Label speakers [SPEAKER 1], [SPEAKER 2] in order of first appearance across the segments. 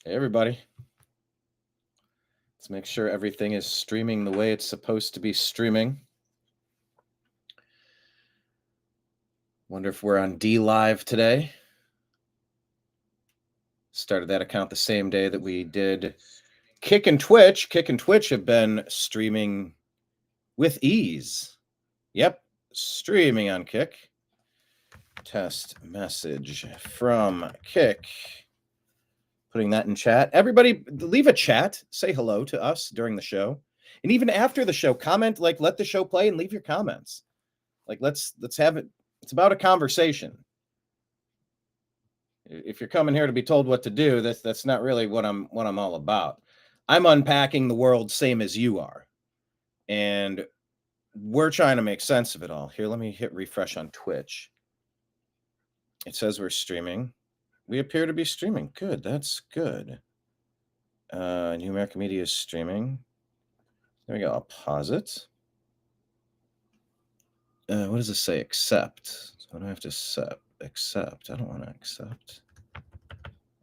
[SPEAKER 1] Hey, everybody. Let's make sure everything is streaming the way it's supposed to be streaming. Wonder if we're on D Live today. Started that account the same day that we did Kick and Twitch. Kick and Twitch have been streaming with ease. Yep, streaming on Kick. Test message from Kick. Putting that in chat. Everybody leave a chat. Say hello to us during the show. And even after the show, comment, let the show play and leave your comments. Let's have it. It's about a conversation. If you're coming here to be told what to do, that's not really what I'm all about. I'm unpacking the world same as you are. And we're trying to make sense of it all. Here, let me hit refresh on Twitch. It says we're streaming. We appear to be streaming. Good. That's good. New American Media is streaming. There we go. I'll pause it. What does it say? Accept. So what do I have to accept? I don't want to accept.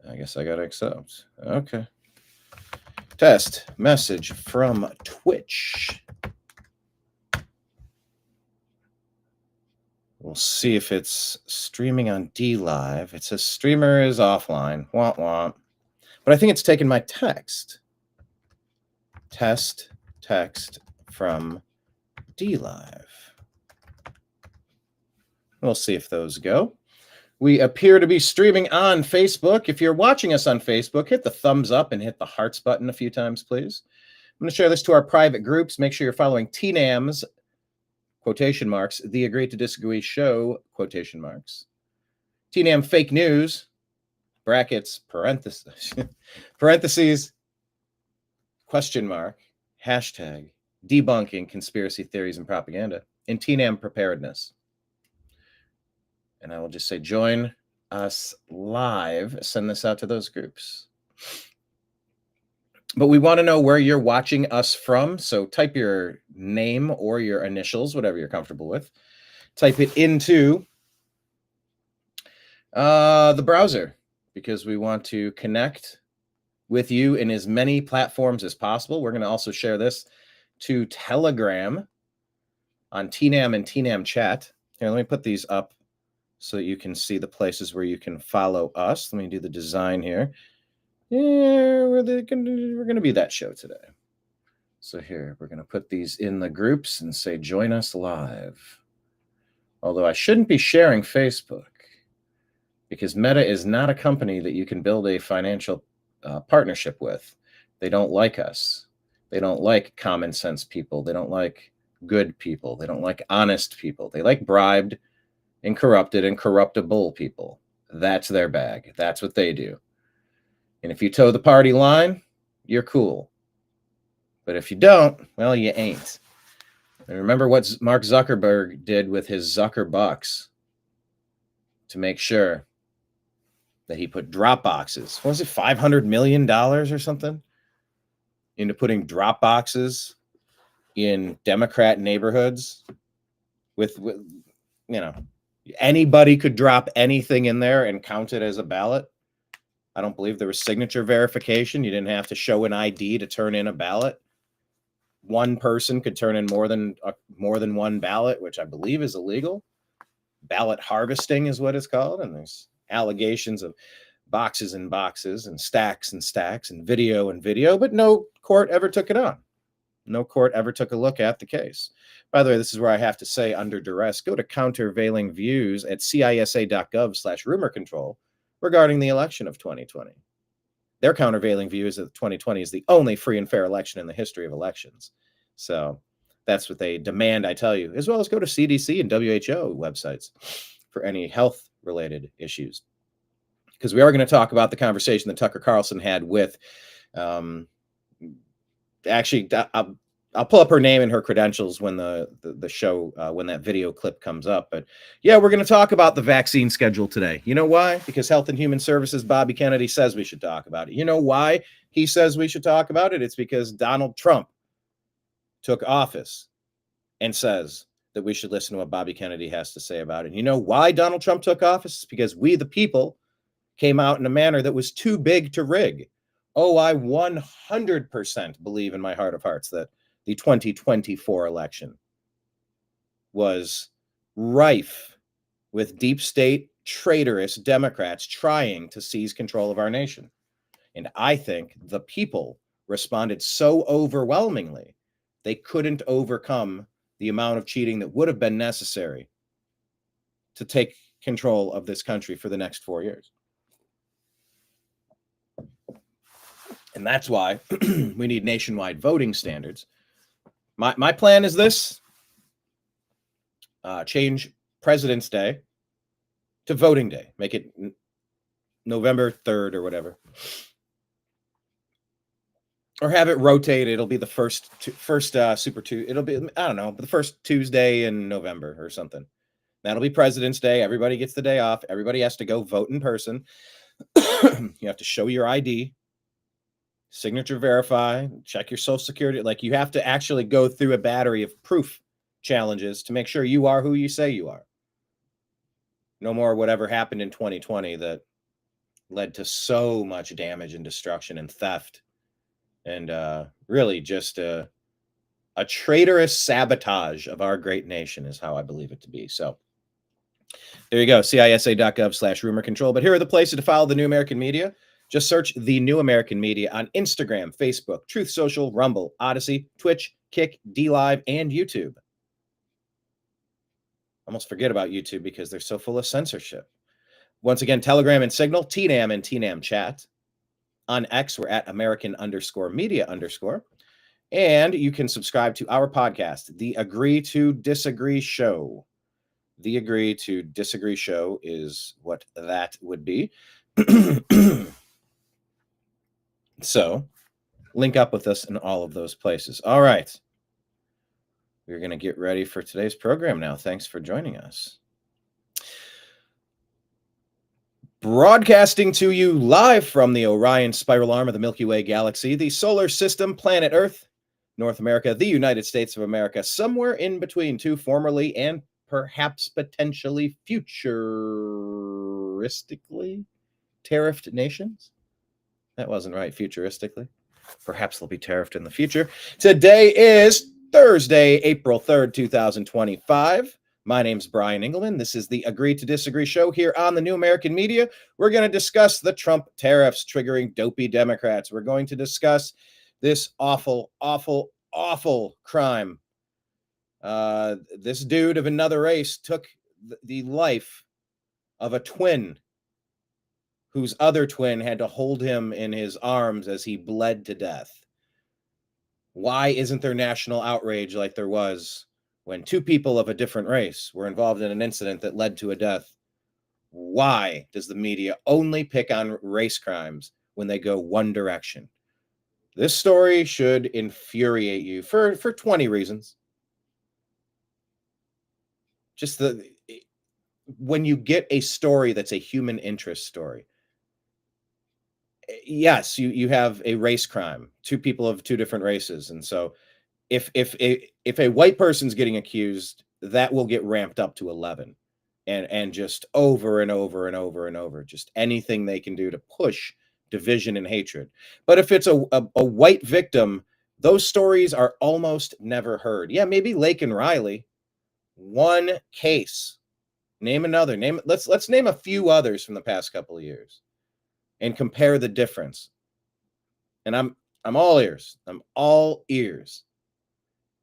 [SPEAKER 1] I guess I got to accept. Okay. Test message from Twitch. We'll see if it's streaming on D Live. It says streamer is offline. Womp womp. But I think it's taken my text. Test text from D Live. We'll see if those go. We appear to be streaming on Facebook. If you're watching us on Facebook, hit the thumbs up and hit the hearts button a few times, please. I'm going to share this to our private groups. Make sure you're following TNAM's quotation marks, the Agree to Disagree Show, quotation marks. TNAM fake news, brackets, parentheses, question mark, hashtag, debunking conspiracy theories and propaganda, and TNAM preparedness. And I will just say, join us live, send this out to those groups. But we want to know where you're watching us from. So type your name or your initials, whatever you're comfortable with. Type it into the browser because we want to connect with you in as many platforms as possible. We're going to also share this to Telegram on TNAM and TNAM chat. Here, let me put these up so that you can see the places where you can follow us. Let me do the design here. Yeah, we're going to be that show today. So here, we're going to put these in the groups and say, join us live. Although I shouldn't be sharing Facebook because Meta is not a company that you can build a financial partnership with. They don't like us. They don't like common sense people. They don't like good people. They don't like honest people. They like bribed and corrupted and corruptible people. That's their bag. That's what they do. And if you toe the party line, you're cool. But if you don't, well, you ain't. And remember what Mark Zuckerberg did with his Zuckerbucks to make sure that he put drop boxes. What was it, $500 million or something? Into putting drop boxes in Democrat neighborhoods with anybody could drop anything in there and count it as a ballot. I don't believe there was signature verification. You didn't have to show an ID to turn in a ballot. One person could turn in more than one ballot, which I believe is illegal. Ballot harvesting is what it's called. And there's allegations of boxes and boxes and stacks and video, but no court ever took it on. No court ever took a look at the case. By the way, this is where I have to say under duress, go to countervailing views at cisa.gov/rumor control regarding the election of 2020. Their countervailing view is that 2020 is the only free and fair election in the history of elections. So that's what they demand, I tell you, as well as go to CDC and WHO websites for any health-related issues. Because we are going to talk about the conversation that Tucker Carlson had with, I'll pull up her name and her credentials when the show, when that video clip comes up. But yeah, we're going to talk about the vaccine schedule today. You know why? Because Health and Human Services Bobby Kennedy says we should talk about it. You know why he says we should talk about it? It's because Donald Trump took office and says that we should listen to what Bobby Kennedy has to say about it. You know why Donald Trump took office? It's because we, the people, came out in a manner that was too big to rig. Oh, I 100% believe in my heart of hearts that the 2024 election was rife with deep state, traitorous Democrats trying to seize control of our nation. And I think the people responded so overwhelmingly, they couldn't overcome the amount of cheating that would have been necessary to take control of this country for the next 4 years. And that's why we need nationwide voting standards. My plan is this: change President's Day to voting day. Make it November 3rd or whatever. Or have it rotate. It'll be the first Super Tuesday. It'll be, I don't know, the first Tuesday in November or something. That'll be President's Day. Everybody gets the day off. Everybody has to go vote in person. You have to show your ID, signature verify, check your social security. Like, you have to actually go through a battery of proof challenges to make sure you are who you say you are. No more whatever happened in 2020 that led to so much damage and destruction and theft. And really just a traitorous sabotage of our great nation is how I believe it to be. So there you go, CISA.gov/rumor control. But here are the places to follow the New American Media. Just search the New American Media on Instagram, Facebook, Truth Social, Rumble, Odyssey, Twitch, Kick, DLive, and YouTube. Almost forget about YouTube because they're so full of censorship. Once again, Telegram and Signal, TNAM and TNAM Chat. On X, we're at American_media_. And you can subscribe to our podcast, The Agree to Disagree Show. The Agree to Disagree Show is what that would be. So, link up with us in all of those places. All right. We're going to get ready for today's program now. Thanks for joining us. Broadcasting to you live from the Orion spiral arm of the Milky Way galaxy, the solar system, planet Earth, North America, the United States of America, somewhere in between two formerly and perhaps potentially futuristically tariffed nations. That wasn't right, futuristically. Perhaps they'll be tariffed in the future. Today is Thursday, April 3rd, 2025. My name's Brian Engelman. This is the Agree to Disagree show here on the New American Media. We're going to discuss the Trump tariffs triggering dopey Democrats. We're going to discuss this awful, awful, awful crime. This dude of another race took the life of a twin whose other twin had to hold him in his arms as he bled to death. Why isn't there national outrage like there was when two people of a different race were involved in an incident that led to a death? Why does the media only pick on race crimes when they go one direction? This story should infuriate you for 20 reasons. Just when you get a story that's a human interest story, yes, you have a race crime, two people of two different races. And so if a white person's getting accused, that will get ramped up to 11 and just over and over and over and over, just anything they can do to push division and hatred. But if it's a white victim, those stories are almost never heard. Yeah, maybe Lake and Riley, one case. Name another. Let's name a few others from the past couple of years and compare the difference. And I'm all ears. I'm all ears.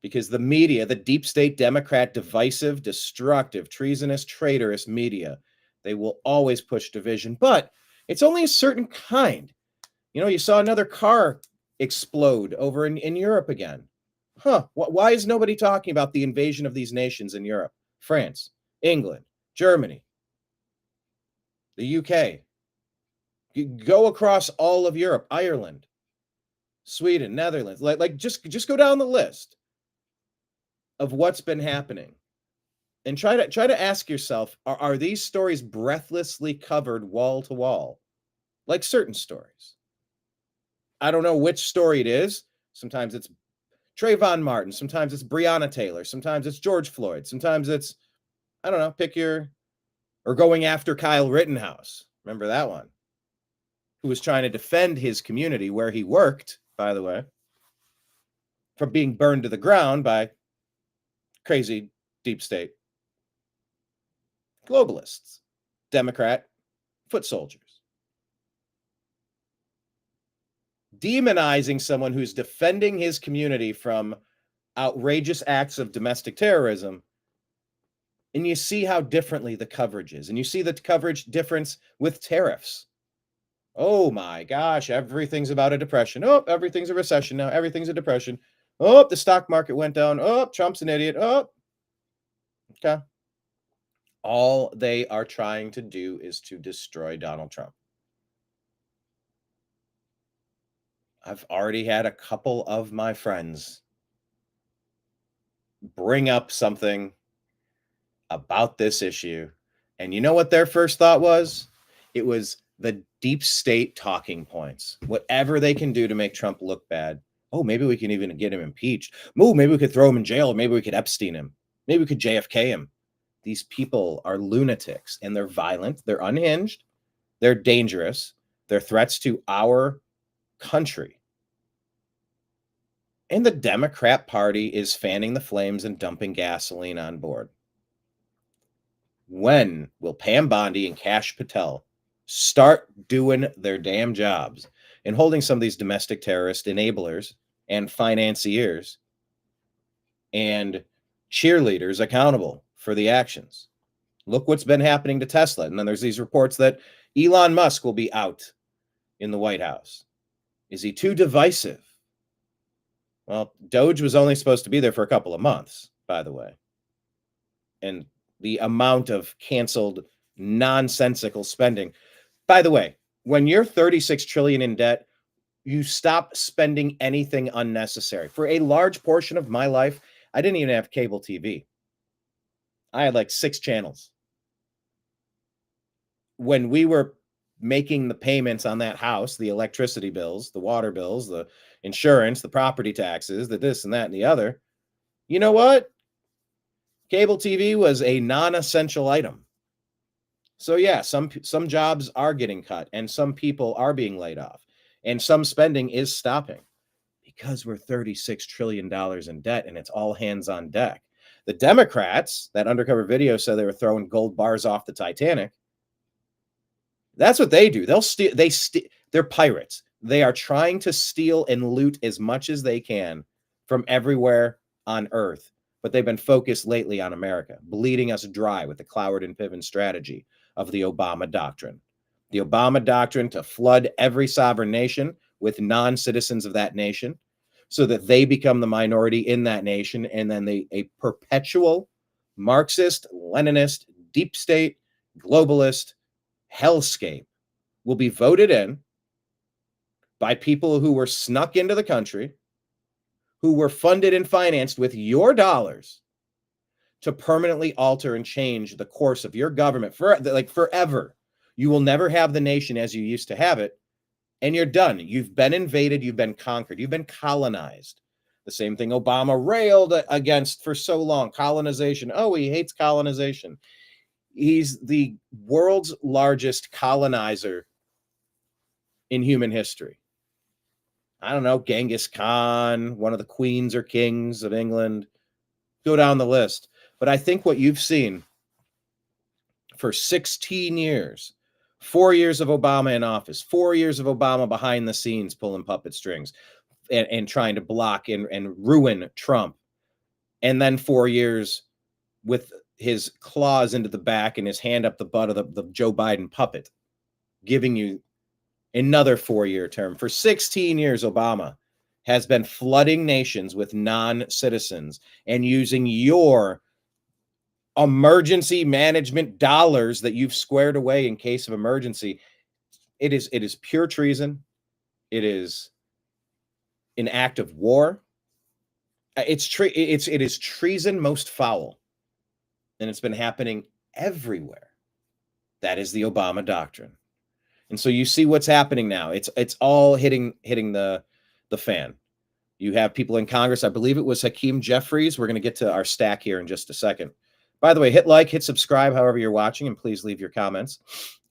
[SPEAKER 1] Because the media, the deep state Democrat, divisive, destructive, treasonous, traitorous media, they will always push division. But it's only a certain kind. You know, you saw another car explode over in Europe again. Why is nobody talking about the invasion of these nations in Europe? France, England, Germany, the UK. You go across all of Europe, Ireland, Sweden, Netherlands. Like just go down the list of what's been happening and try to ask yourself, are these stories breathlessly covered wall to wall like certain stories? I don't know which story it is. Sometimes it's Trayvon Martin, sometimes it's Breonna Taylor, sometimes it's George Floyd, sometimes it's, I don't know, or going after Kyle Rittenhouse. Remember that one? who was trying to defend his community where he worked, by the way, from being burned to the ground by crazy deep state globalists, Democrat foot soldiers. Demonizing someone who's defending his community from outrageous acts of domestic terrorism. And you see how differently the coverage is. And you see the coverage difference with tariffs. Oh my gosh, everything's about a depression. Oh, everything's a recession now. Everything's a depression. Oh, the stock market went down. Oh, Trump's an idiot. Oh, okay. All they are trying to do is to destroy Donald Trump. I've already had a couple of my friends bring up something about this issue. And you know what their first thought was? It was the deep state talking points. Whatever they can do to make Trump look bad. Oh, maybe we can even get him impeached. Oh, maybe we could throw him in jail. Maybe we could Epstein him. Maybe we could JFK him. These people are lunatics and they're violent. They're unhinged. They're dangerous. They're threats to our country. And the Democrat Party is fanning the flames and dumping gasoline on board. When will Pam Bondi and Kash Patel start doing their damn jobs and holding some of these domestic terrorist enablers and financiers and cheerleaders accountable for the actions? Look what's been happening to Tesla. And then there's these reports that Elon Musk will be out in the White House. Is he too divisive? Well, Doge was only supposed to be there for a couple of months, by the way. And the amount of canceled nonsensical spending. By the way, when you're 36 trillion in debt, you stop spending anything unnecessary. For a large portion of my life, I didn't even have cable TV. I had like 6 channels. When we were making the payments on that house, the electricity bills, the water bills, the insurance, the property taxes, the this and that and the other, you know what? Cable TV was a non-essential item. So yeah, some jobs are getting cut and some people are being laid off and some spending is stopping because we're $36 trillion in debt and it's all hands on deck. The Democrats, that undercover video said they were throwing gold bars off the Titanic. That's what they do. They'll steal. They're pirates. They are trying to steal and loot as much as they can from everywhere on earth. But they've been focused lately on America, bleeding us dry with the Cloward and Piven strategy of the Obama doctrine. The Obama doctrine to flood every sovereign nation with non-citizens of that nation so that they become the minority in that nation. And then a perpetual Marxist, Leninist, deep state, globalist hellscape will be voted in by people who were snuck into the country, who were funded and financed with your dollars to permanently alter and change the course of your government forever. You will never have the nation as you used to have it, and you're done. You've been invaded, you've been conquered, you've been colonized. The same thing Obama railed against for so long, colonization. Oh, he hates colonization. He's the world's largest colonizer in human history. I don't know, Genghis Khan, one of the queens or kings of England. Go down the list. But I think what you've seen for 16 years, 4 years of Obama in office, 4 years of Obama behind the scenes pulling puppet strings and trying to block and ruin Trump. And then 4 years with his claws into the back and his hand up the butt of the Joe Biden puppet, giving you another 4-year term. For 16 years, Obama has been flooding nations with non-citizens and using your emergency management dollars that you've squared away in case of emergency. It is pure treason. It is an act of war. It is treason most foul. And it's been happening everywhere. That is the Obama doctrine. And so you see what's happening now. It's all hitting the fan. You have people in Congress. I believe it was Hakeem Jeffries. We're going to get to our stack here in just a second. By the way, hit like, hit subscribe, however you're watching, and please leave your comments.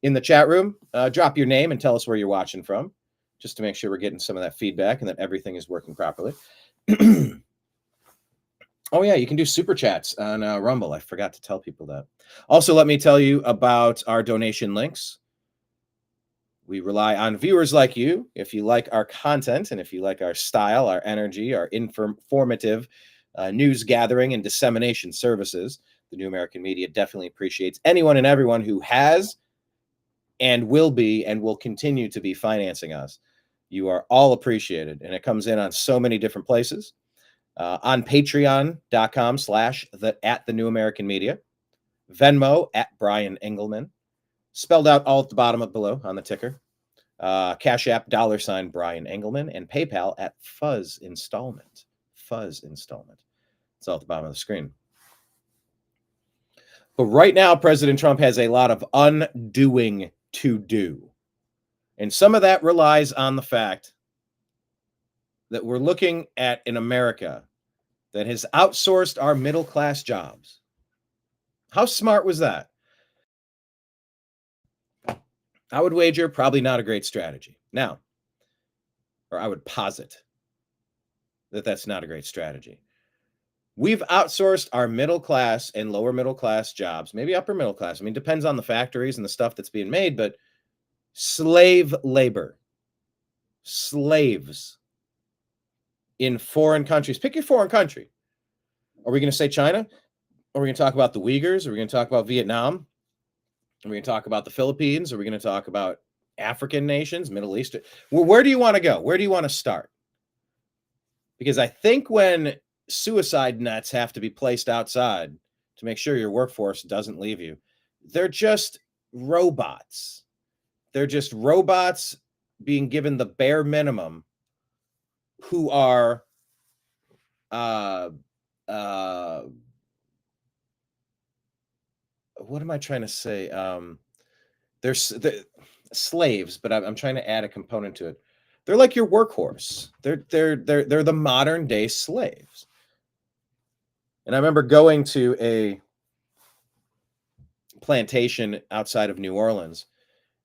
[SPEAKER 1] in the chat room, drop your name and tell us where you're watching from, just to make sure we're getting some of that feedback and that everything is working properly. Oh, yeah, you can do super chats on Rumble. I forgot to tell people that. Also, let me tell you about our donation links. We rely on viewers like you. If you like our content and if you like our style, our energy, our informative news gathering and dissemination services, the New American Media definitely appreciates anyone and everyone who has and will continue to be financing us. You are all appreciated, and it comes in on so many different places. On patreon.com/the New American Media, Venmo at Brian Engelman, spelled out all at the bottom of below on the ticker, Cash App $ Brian Engelman, and PayPal at Fuzz Installment. It's all at the bottom of the screen. But right now, President Trump has a lot of undoing to do. And some of that relies on the fact that we're looking at an America that has outsourced our middle-class jobs. How smart was that? I would wager probably not a great strategy. Now, or I would posit that that's not a great strategy. We've outsourced our middle class and lower middle class jobs, maybe upper middle class. I mean, depends on the factories and the stuff that's being made, but slave labor, slaves in foreign countries. Pick your foreign country. Are we going to say China? Are we going to talk about the Uyghurs? Are we going to talk about Vietnam? Are we going to talk about the Philippines? Are we going to talk about African nations, Middle East? Where do you want to go? Where do you want to start? Because I think when suicide nets have to be placed outside to make sure your workforce doesn't leave you, they're just robots. They're just robots being given the bare minimum who are what am I trying to say? They're slaves, but I'm trying to add a component to it. They're like your workhorse. They're the modern day slaves. And I remember going to a plantation outside of New Orleans,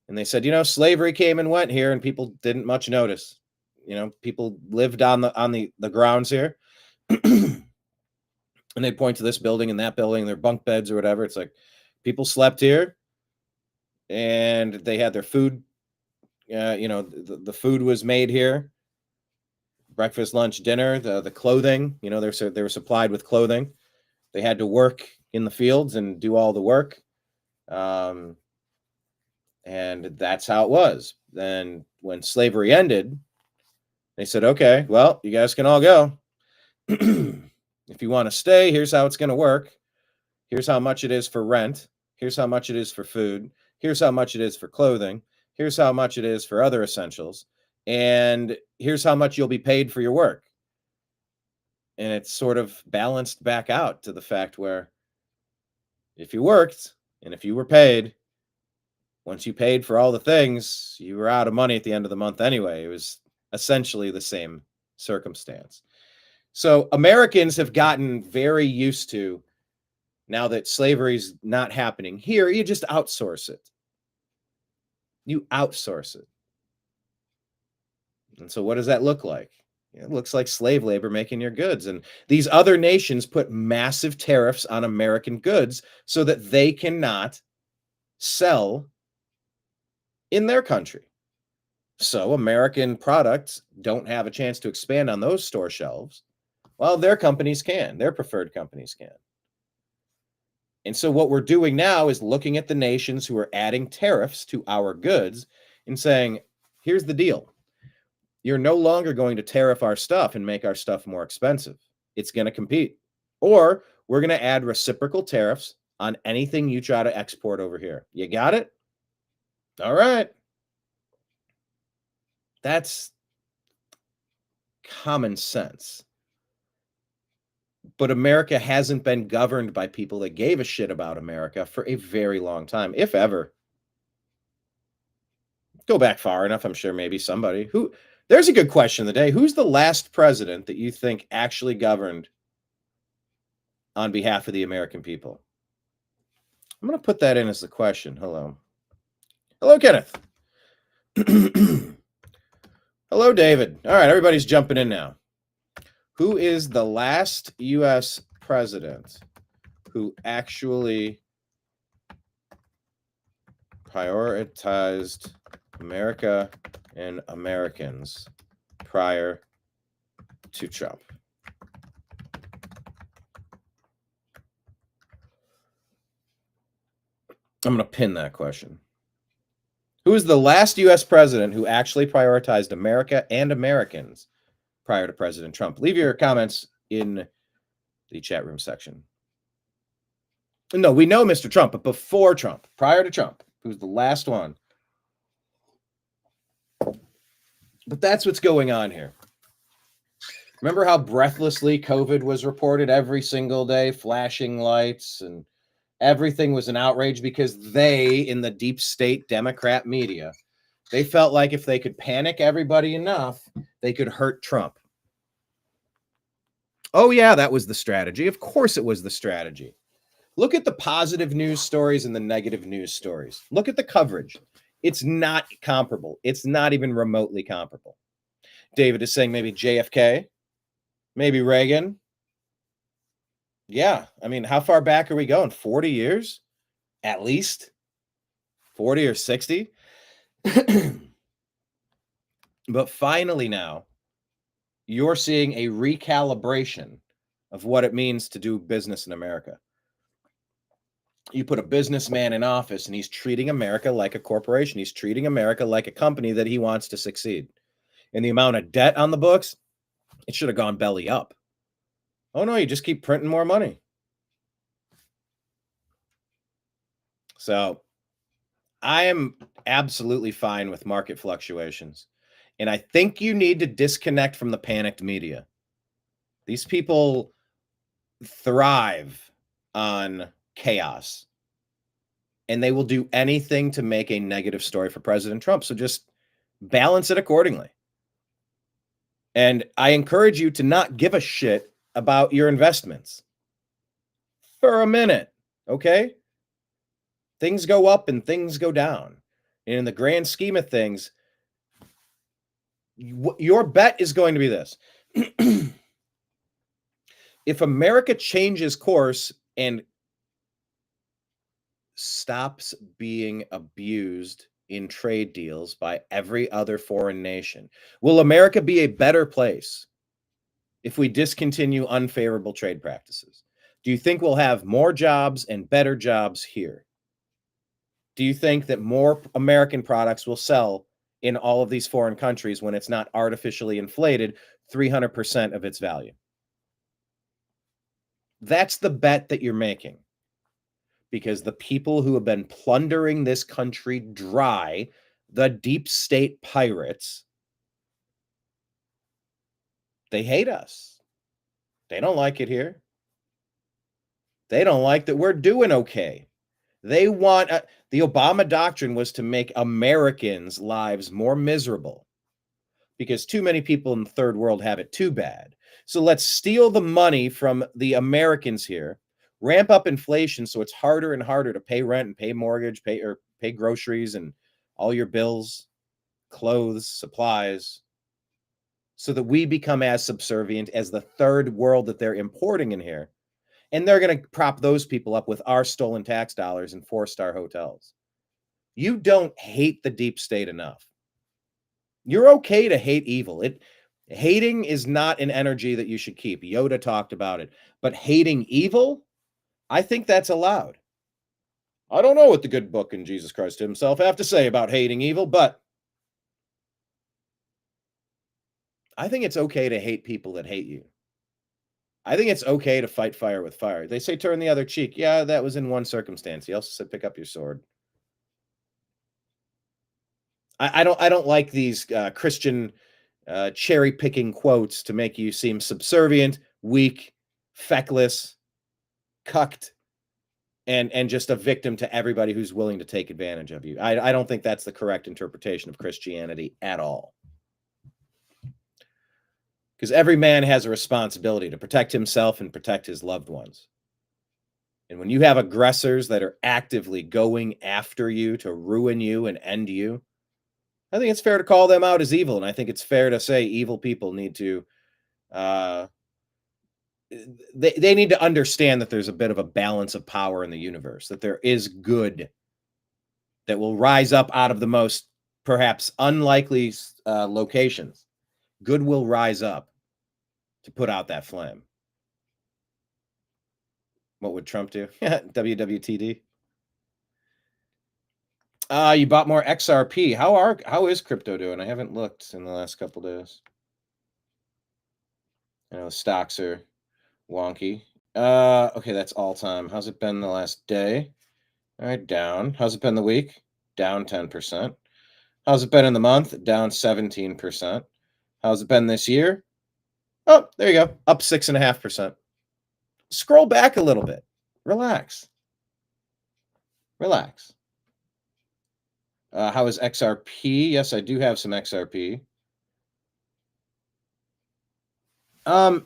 [SPEAKER 1] and they said, slavery came and went here, and people didn't much notice. People lived on the grounds here, and they'd point to this building and that building, their bunk beds or whatever. It's like people slept here, and they had their food. The food was made here. Breakfast, lunch, dinner, the clothing. They were supplied with clothing. They had to work in the fields and do all the work. And that's how it was. Then when slavery ended, they said, okay, well, you guys can all go. If you want to stay, here's how it's going to work. Here's how much it is for rent. Here's how much it is for food. Here's how much it is for clothing. Here's how much it is for other essentials. And here's how much you'll be paid for your work. And it's sort of balanced back out to the fact where if you worked and if you were paid, once you paid for all the things, you were out of money at the end of the month anyway. It was essentially the same circumstance. So Americans have gotten very used to, now that slavery's not happening here, you just outsource it. You outsource it. And so what does that look like? It looks like slave labor making your goods. And these other nations put massive tariffs on American goods so that they cannot sell in their country. So American products don't have a chance to expand on those store shelves, while their companies can, their preferred companies can. And so what we're doing now is looking at the nations who are adding tariffs to our goods and saying, here's the deal. You're no longer going to tariff our stuff and make our stuff more expensive. It's going to compete. Or we're going to add reciprocal tariffs on anything you try to export over here. You got it? All right. That's common sense. But America hasn't been governed by people that gave a shit about America for a very long time, if ever. Go back far enough, I'm sure maybe somebody who... There's a good question of the day. Who's the last president that you think actually governed on behalf of the American people? I'm going to put that in as the question. Hello. Hello, Kenneth. Hello, David. All right, everybody's jumping in now. Who is the last U.S. president who actually prioritized America and Americans prior to Trump? I'm going to pin that question. Who is the last U.S. president who actually prioritized America and Americans prior to President Trump? Leave your comments in the chat room section. No, we know Mr. Trump, but before Trump, prior to Trump, who's the last one? But that's what's going on here. Remember how breathlessly COVID was reported every single day, flashing lights, and everything was an outrage because they, in the deep state Democrat media, they felt like if they could panic everybody enough, they could hurt Trump. Oh, yeah, that was the strategy. Of course it was the strategy. Look at the positive news stories and the negative news stories. Look at the coverage. It's not comparable. It's not even remotely comparable. David is saying maybe JFK, maybe Reagan. Yeah, I mean, how far back are we going? 40 years? At least 40 or 60? But finally now, you're seeing a recalibration of what it means to do business in America. You put a businessman in office and he's treating America like a corporation. He's treating America like a company that he wants to succeed. And the amount of debt on the books, it should have gone belly up. Oh no, you just keep printing more money. So I am absolutely fine with market fluctuations. And I think you need to disconnect from the panicked media. These people thrive on chaos. And they will do anything to make a negative story for President Trump. So just balance it accordingly. And I encourage you to not give a shit about your investments for a minute, okay? Things go up and things go down. And in the grand scheme of things, your bet is going to be this. If America changes course and stops being abused in trade deals by every other foreign nation, will America be a better place if we discontinue unfavorable trade practices? Do you think we'll have more jobs and better jobs here? Do you think that more American products will sell in all of these foreign countries when it's not artificially inflated 300% of its value? That's the bet that you're making. Because the people who have been plundering this country dry, the deep state pirates, they hate us. They don't like it here. They don't like that we're doing okay. They want the Obama doctrine was to make Americans' lives more miserable because too many people in the third world have it too bad. So let's steal the money from the Americans here, ramp up inflation so it's harder and harder to pay rent and pay mortgage, pay groceries and all your bills, clothes, supplies, so that we become as subservient as the third world that they're importing in here. And they're going to prop those people up with our stolen tax dollars and 4-star hotels. You don't hate the deep state enough. You're okay to hate evil. Hating is not an energy that you should keep. Yoda talked about it. But hating evil, I think that's allowed. I don't know what the good book and Jesus Christ himself have to say about hating evil, but I think it's okay to hate people that hate you. I think it's okay to fight fire with fire. They say turn the other cheek. Yeah, that was in one circumstance. He also said pick up your sword. I don't like these Christian cherry picking quotes to make you seem subservient, weak, feckless, cucked, and just a victim to everybody who's willing to take advantage of you. I don't think that's the correct interpretation of Christianity at all. Because every man has a responsibility to protect himself and protect his loved ones. And when you have aggressors that are actively going after you to ruin you and end you, I think it's fair to call them out as evil. And I think it's fair to say evil people need to, they need to understand that there's a bit of a balance of power in the universe, that there is good that will rise up out of the most perhaps unlikely locations. Good will rise up to put out that flame. What would Trump do? WWTD. You bought more XRP. How is crypto doing? I haven't looked in the last couple days. I know stocks are wonky. Okay, that's all time. How's it been the last day? All right, down. How's it been the week? Down 10%. How's it been in the month? Down 17%. How's it been this year? Oh, there you go. Up 6.5%. Scroll back a little bit. Relax. Relax. How is XRP? Yes, I do have some XRP.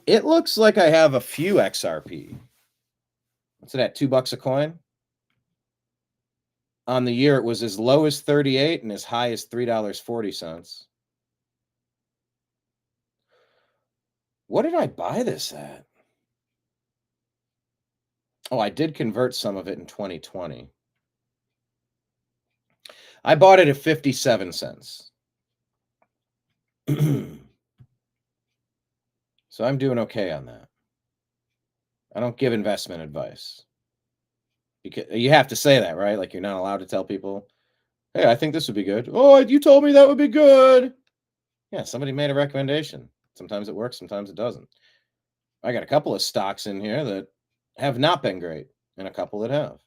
[SPEAKER 1] It looks like I have a few XRP. What's it at? $2 a coin? On the year, it was as low as 38 and as high as $3.40. What did I buy this at? Oh, I did convert some of it in 2020. I bought it at 57 cents. So I'm doing okay on that. I don't give investment advice. Because you have to say that, right? Like you're not allowed to tell people, hey, I think this would be good. Oh, you told me that would be good. Yeah, somebody made a recommendation. Sometimes it works, sometimes it doesn't. I got a couple of stocks in here that have not been great and a couple that have.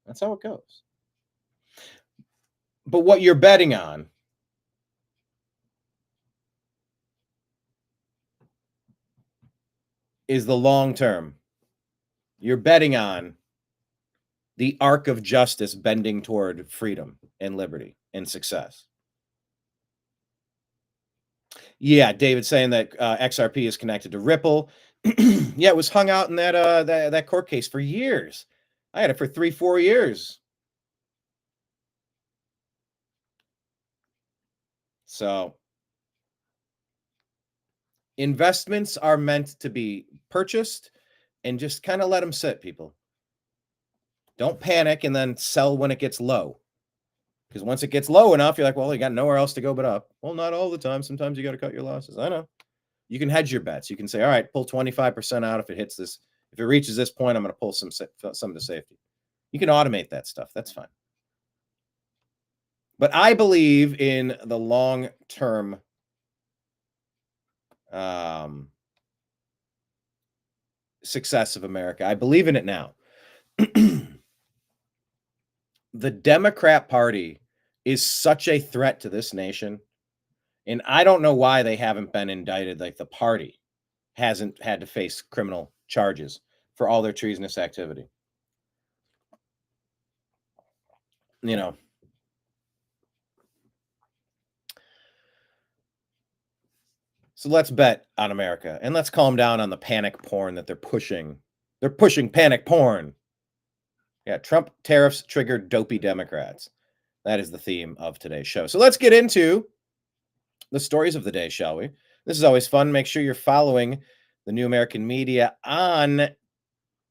[SPEAKER 1] That's how it goes. But what you're betting on is the long term. You're betting on the arc of justice bending toward freedom and liberty and success. Yeah, David saying that XRP is connected to Ripple. Yeah, it was hung out in that court case for years. I had it for 3-4 years. So investments are meant to be purchased and just kind of let them sit, people. Don't panic and then sell when it gets low. Because once it gets low enough, you're like, well, you got nowhere else to go but up. Well, not all the time. Sometimes you got to cut your losses. I know. You can hedge your bets. You can say, all right, pull 25% out if it hits this. If it reaches this point, I'm going to pull some of the safety. You can automate that stuff. That's fine. But I believe in the long-term success of America. I believe in it now. The Democrat Party is such a threat to this nation. And I don't know why they haven't been indicted. Like the party hasn't had to face criminal charges for all their treasonous activity. You know. So let's bet on America and let's calm down on the panic porn that they're pushing. They're pushing panic porn. Yeah, Trump tariffs triggered dopey Democrats. That is the theme of today's show. So let's get into the stories of the day, shall we? This is always fun. Make sure you're following the New American Media on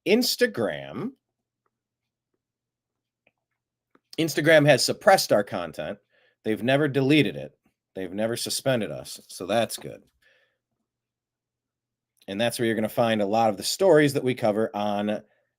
[SPEAKER 1] Instagram. Instagram has suppressed our content. They've never deleted it. They've never suspended us. So that's good. And that's where you're going to find a lot of the stories that we cover on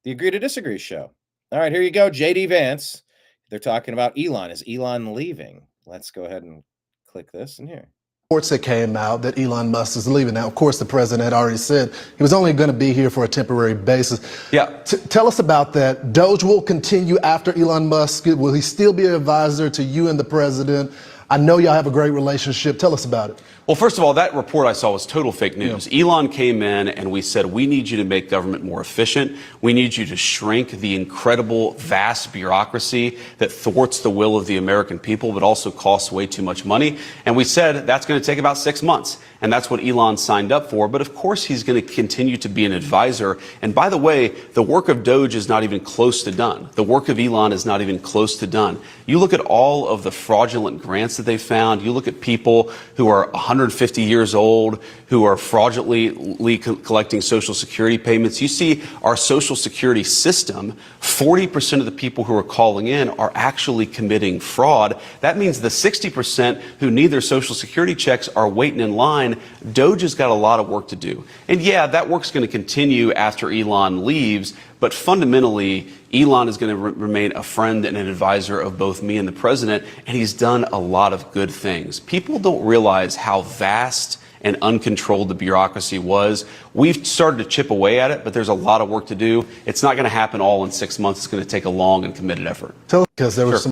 [SPEAKER 1] the Agree to Disagree show. All right, here you go. JD Vance. They're talking about Elon. Is Elon leaving? Let's go ahead and click this in here.
[SPEAKER 2] Reports that came out that Elon Musk is leaving. Now, of course, the president had already said he was only going to be here for a temporary basis.
[SPEAKER 3] Yeah.
[SPEAKER 2] Tell us about that. Doge will continue after Elon Musk. Will he still be an advisor to you and the president? I know y'all have a great relationship. Tell us about it.
[SPEAKER 3] Well, first of all, that report I saw was total fake news. Yeah. Elon came in and we said, we need you to make government more efficient. We need you to shrink the incredible, vast bureaucracy that thwarts the will of the American people, but also costs way too much money. And we said that's going to take about 6 months. And that's what Elon signed up for. But of course, he's going to continue to be an advisor. And by the way, the work of Doge is not even close to done. The work of Elon is not even close to done. You look at all of the fraudulent grants that they found. You look at people who are 150 years old, who are fraudulently collecting Social Security payments. You see our Social Security system, 40% of the people who are calling in are actually committing fraud. That means the 60% who need their Social Security checks are waiting in line. Doge has got a lot of work to do. And yeah, that work's going to continue after Elon leaves, but fundamentally, Elon is going to remain a friend and an advisor of both me and the president, and he's done a lot of good things. People don't realize how vast and uncontrolled the bureaucracy was. We've started to chip away at it, but there's a lot of work to do. It's not going to happen all in 6 months. It's going to take a long and committed effort.
[SPEAKER 2] Because there was some.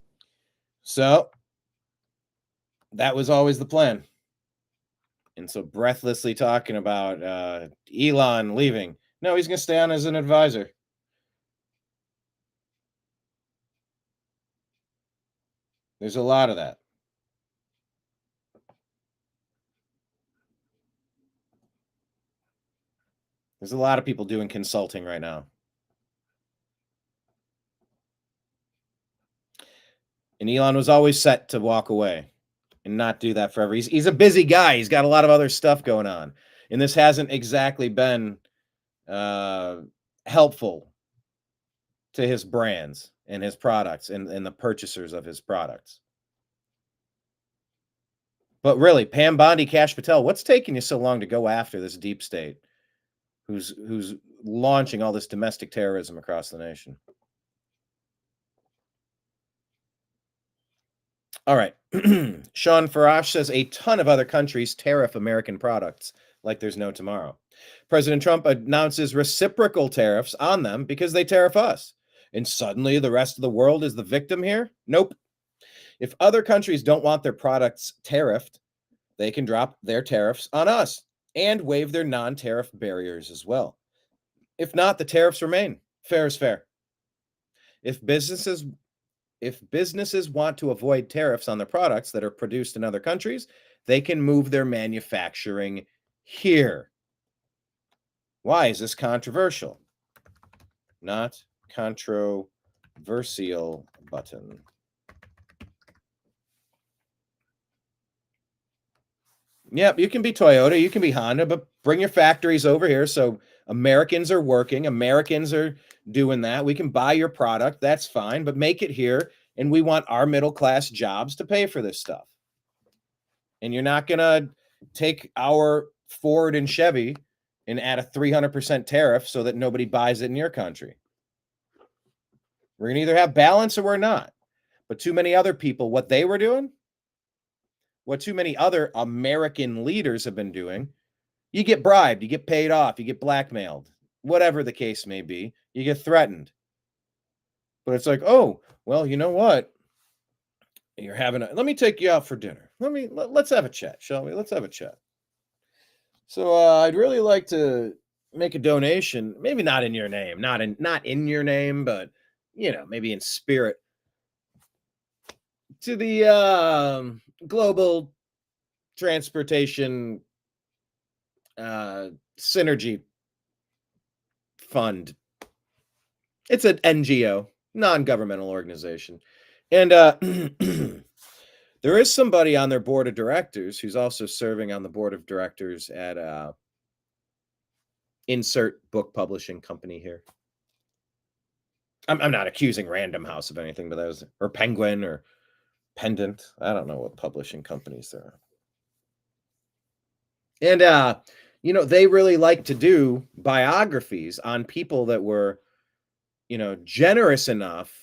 [SPEAKER 1] So that was always the plan. And so breathlessly talking about Elon leaving. No, he's going to stay on as an advisor. There's a lot of that. There's a lot of people doing consulting right now. And Elon was always set to walk away and not do that forever. He's a busy guy. He's got a lot of other stuff going on. And this hasn't exactly been helpful to his brands and his products and the purchasers of his products. But really, Pam Bondi, Cash Patel, what's taking you so long to go after this deep state who's launching all this domestic terrorism across the nation? All right. Sean Farash says a ton of other countries tariff American products like there's no tomorrow. President Trump announces reciprocal tariffs on them because they tariff us. And suddenly the rest of the world is the victim here? Nope. If other countries don't want their products tariffed, they can drop their tariffs on us and waive their non-tariff barriers as well. If not, the tariffs remain. Fair is fair. If businesses want to avoid tariffs on their products that are produced in other countries, they can move their manufacturing here. Why is this controversial? Not controversial button. Yep, you can be Toyota, you can be Honda, but bring your factories over here so Americans are working, Americans are doing that. We can buy your product, that's fine, but make it here, and we want our middle-class jobs to pay for this stuff. And you're not going to take our Ford and Chevy and add a 300% tariff so that nobody buys it in your country. We're going to either have balance or we're not. But too many other people, what they were doing, what too many other American leaders have been doing, you get bribed, you get paid off, you get blackmailed, whatever the case may be, you get threatened. But it's like, oh, well, you know what? You're having let me take you out for dinner. Let's have a chat, shall we? Let's have a chat. So I'd really like to make a donation, maybe not in your name, not in your name, but maybe in spirit, to the Global Transportation Synergy Fund. It's an NGO, non-governmental organization. And there is somebody on their board of directors who's also serving on the board of directors at insert book publishing company here. I'm not accusing Random House of anything, but that was, or Penguin or Pendant. I don't know what publishing companies there are. And, they really like to do biographies on people that were, generous enough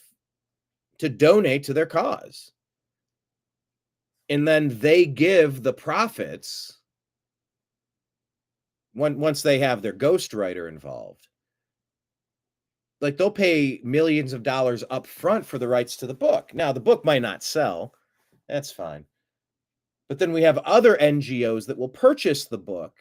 [SPEAKER 1] to donate to their cause. And then they give the profits once they have their ghostwriter involved. Like, they'll pay millions of dollars up front for the rights to the book. Now, the book might not sell. That's fine. But then we have other NGOs that will purchase the book,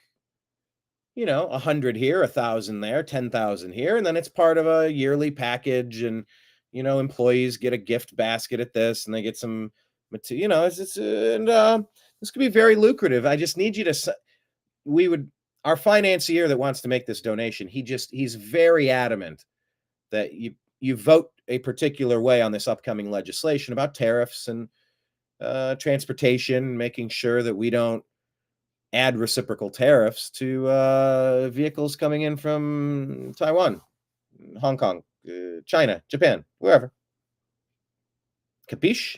[SPEAKER 1] 100 here, 1,000 there, 10,000 here, and then it's part of a yearly package, and employees get a gift basket at this, and they get some material. This could be very lucrative. I just need you to. Our financier that wants to make this donation, he's very adamant that you vote a particular way on this upcoming legislation about tariffs and transportation, making sure that we don't add reciprocal tariffs to vehicles coming in from Taiwan, Hong Kong, China, Japan, wherever. Capiche?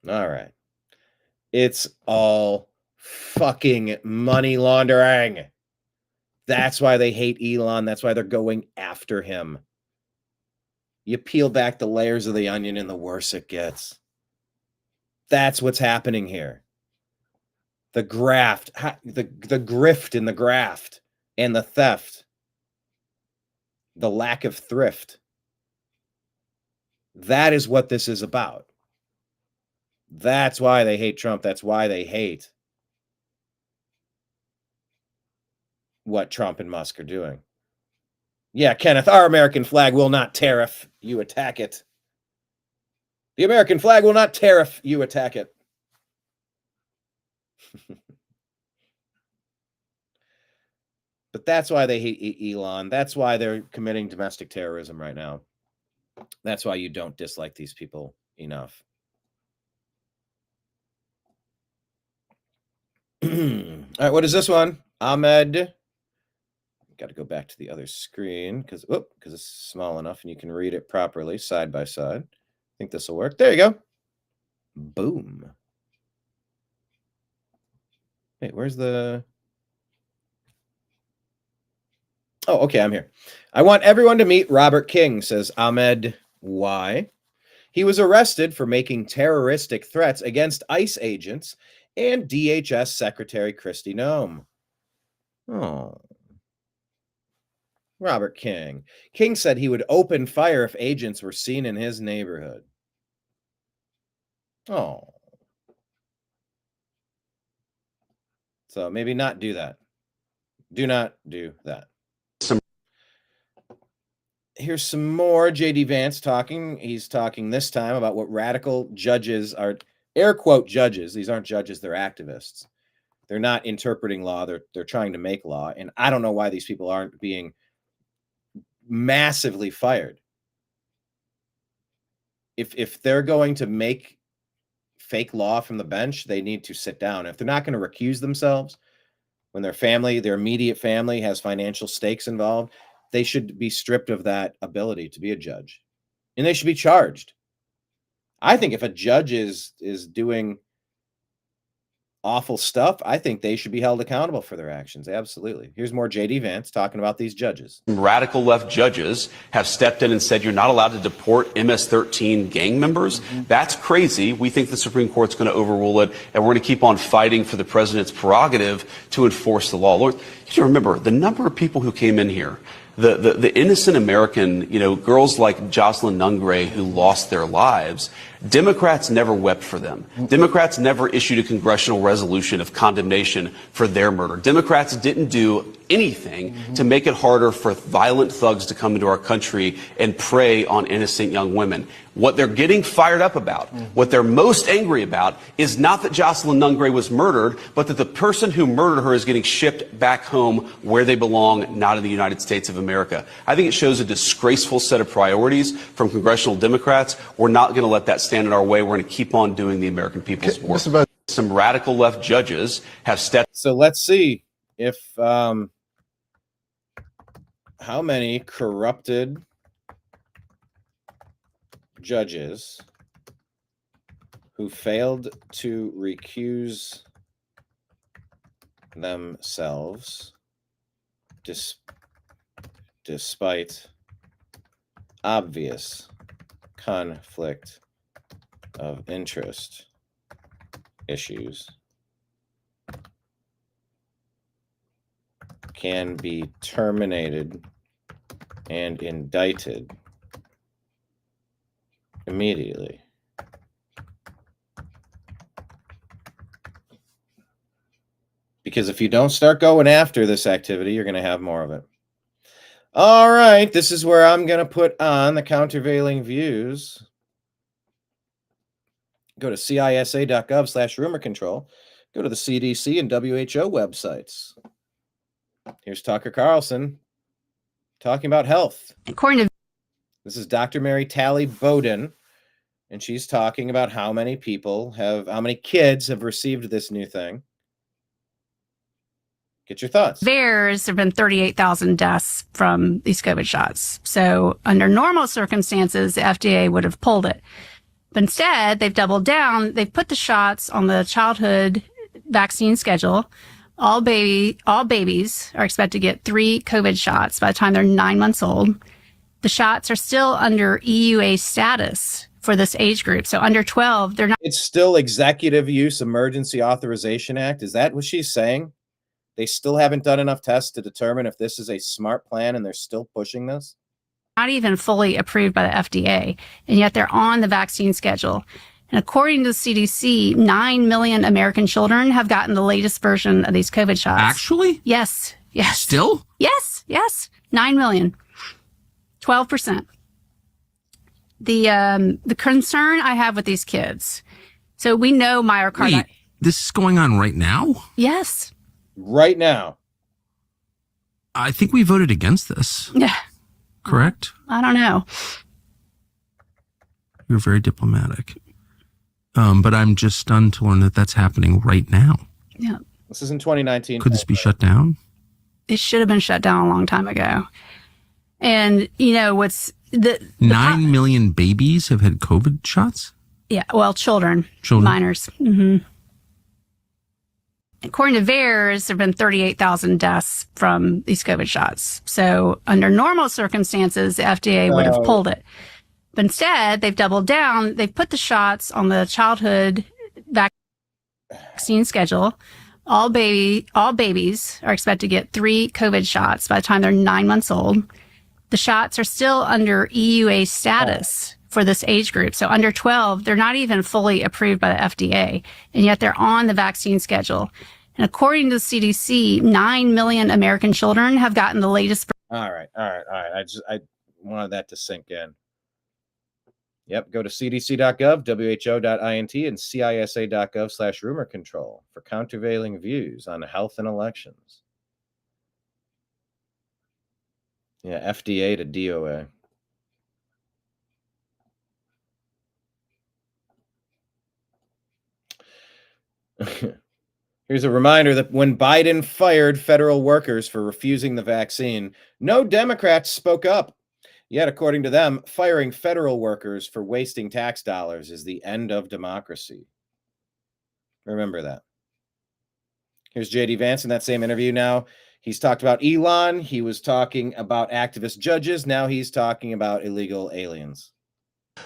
[SPEAKER 1] All right. It's all fucking money laundering. That's why they hate Elon. That's why they're going after him. You peel back the layers of the onion and the worse it gets. That's what's happening here. The graft, the grift and the graft and the theft, the lack of thrift. That is what this is about. That's why they hate Trump. That's why they hate what Trump and Musk are doing. Yeah, Kenneth, our American flag will not tariff. You attack it. The American flag will not tariff. You attack it. But that's why they hate Elon. That's why they're committing domestic terrorism right now. That's why you don't dislike these people enough. All right, what is this one? Ahmed. Got to go back to the other screen because it's small enough and you can read it properly side by side. I think this will work. There you go. Boom. Wait, where's the... Oh, okay, I'm here. I want everyone to meet Robert King, says Ahmed Y. He was arrested for making terroristic threats against ICE agents and DHS Secretary Kristi Noem. Oh. Robert King. King said he would open fire if agents were seen in his neighborhood. Oh. So maybe not do that. Do not do that. Here's some more J.D. Vance talking. He's talking this time about what radical judges are, air quote judges. These aren't judges, they're activists. They're not interpreting law, they're trying to make law. And I don't know why these people aren't being massively fired. If they're going to make fake law from the bench, they need to sit down. If they're not going to recuse themselves when their family, their immediate family has financial stakes involved, they should be stripped of that ability to be a judge. And they should be charged. I think if a judge is doing awful stuff, I think they should be held accountable for their actions. Absolutely. Here's more J.D. Vance talking about these judges.
[SPEAKER 3] Radical left judges have stepped in and said you're not allowed to deport MS-13 gang members. That's crazy. We think the Supreme Court's going to overrule it, and we're going to keep on fighting for the president's prerogative to enforce the law. Lord, you have to remember the number of people who came in here. The innocent American, girls like Jocelyn Nungray who lost their lives, Democrats never wept for them. Democrats never issued a congressional resolution of condemnation for their murder. Democrats didn't do anything to make it harder for violent thugs to come into our country and prey on innocent young women. What they're getting fired up about, what they're most angry about, is not that Jocelyn Nungray was murdered, but that the person who murdered her is getting shipped back home where they belong, not in the United States of America. I think it shows a disgraceful set of priorities from congressional Democrats. We're not going to let that stand in our way. We're going to keep on doing the American people's work. Some radical left judges have stepped.
[SPEAKER 1] So let's see if how many corrupted judges who failed to recuse themselves despite obvious conflict of interest issues can be terminated and indicted immediately. Because if you don't start going after this activity, you're going to have more of it. All right, this is where I'm going to put on the countervailing views. Go to cisa.gov/rumor control. Go to the CDC and WHO websites. Here's Tucker Carlson talking about health.
[SPEAKER 4] According to
[SPEAKER 1] This is Dr. Mary Talley Bowden, and she's talking about how many kids have received this new thing. Get your thoughts.
[SPEAKER 4] there have been 38,000 deaths from these COVID shots. So under normal circumstances, the FDA would have pulled it. But instead, they've doubled down. They've put the shots on the childhood vaccine schedule. All babies are expected to get 3 COVID shots by the time they're 9 months old. The shots are still under EUA status for this age group. So under 12, they're not.
[SPEAKER 1] It's still Executive Use Emergency Authorization Act. Is that what she's saying? They still haven't done enough tests to determine if this is a smart plan, and they're still pushing this?
[SPEAKER 4] Not even fully approved by the FDA, and yet they're on the vaccine schedule. And according to the CDC, 9 million American children have gotten the latest version of these COVID shots.
[SPEAKER 5] Actually?
[SPEAKER 4] Yes.
[SPEAKER 5] Still?
[SPEAKER 4] Yes. 9 million. 12%. The concern I have with these kids. So we know myocarditis.
[SPEAKER 5] Wait, this is going on right now?
[SPEAKER 4] Yes.
[SPEAKER 1] Right now.
[SPEAKER 5] I think we voted against this.
[SPEAKER 4] Yeah.
[SPEAKER 5] Correct?
[SPEAKER 4] I don't know.
[SPEAKER 5] You're very diplomatic. But I'm just stunned to learn that that's happening right now.
[SPEAKER 4] Yeah.
[SPEAKER 1] This is in 2019.
[SPEAKER 5] Could this be shut down?
[SPEAKER 4] It should have been shut down a long time ago. And what's the
[SPEAKER 5] 9 million babies have had COVID shots?
[SPEAKER 4] Yeah, well, children. Minors. Mm-hmm. According to VAERS, there have been 38,000 deaths from these COVID shots. So under normal circumstances, the FDA would have pulled it. But instead, they've doubled down. They've put the shots on the childhood vaccine schedule. All babies are expected to get 3 COVID shots by the time they're 9 months old. The shots are still under EUA status for this age group. So under 12, they're not even fully approved by the FDA, and yet they're on the vaccine schedule. And according to the CDC, 9 million American children have gotten the latest.
[SPEAKER 1] All right. I wanted that to sink in. Yep. Go to cdc.gov, who.int, and cisa.gov/rumor control for countervailing views on health and elections. Yeah, FDA to DOA. Here's a reminder that when Biden fired federal workers for refusing the vaccine, no Democrats spoke up. Yet, according to them, firing federal workers for wasting tax dollars is the end of democracy. Remember that. Here's J.D. Vance in that same interview now. He's talked about Elon. He was talking about activist judges. Now he's talking about illegal aliens.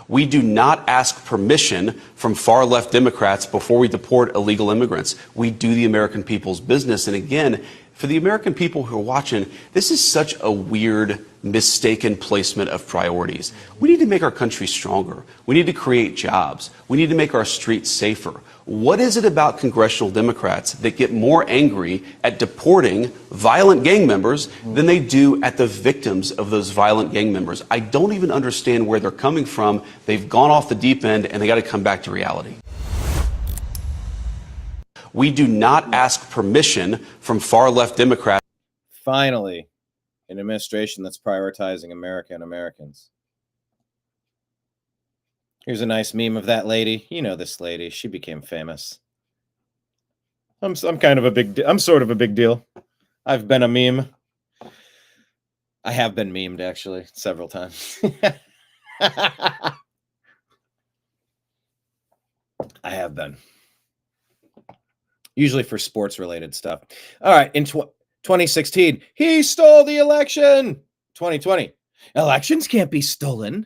[SPEAKER 3] We do not ask permission from far-left Democrats before we deport illegal immigrants. We do the American people's business. And again, for the American people who are watching, this is such a weird, mistaken placement of priorities. We need to make our country stronger. We need to create jobs. We need to make our streets safer. What is it about congressional Democrats that get more angry at deporting violent gang members than they do at the victims of those violent gang members? I don't even understand where they're coming from. They've gone off the deep end and they got to come back to reality. We do not ask permission from far-left Democrats.
[SPEAKER 1] Finally, an administration that's prioritizing America and Americans. Here's a nice meme of that lady. You know this lady. She became famous. I'm kind of a big. I'm sort of a big deal. I've been a meme. I have been memed actually several times. I have been. Usually for sports related stuff. All right. In 2016, he stole the election. 2020, elections can't be stolen.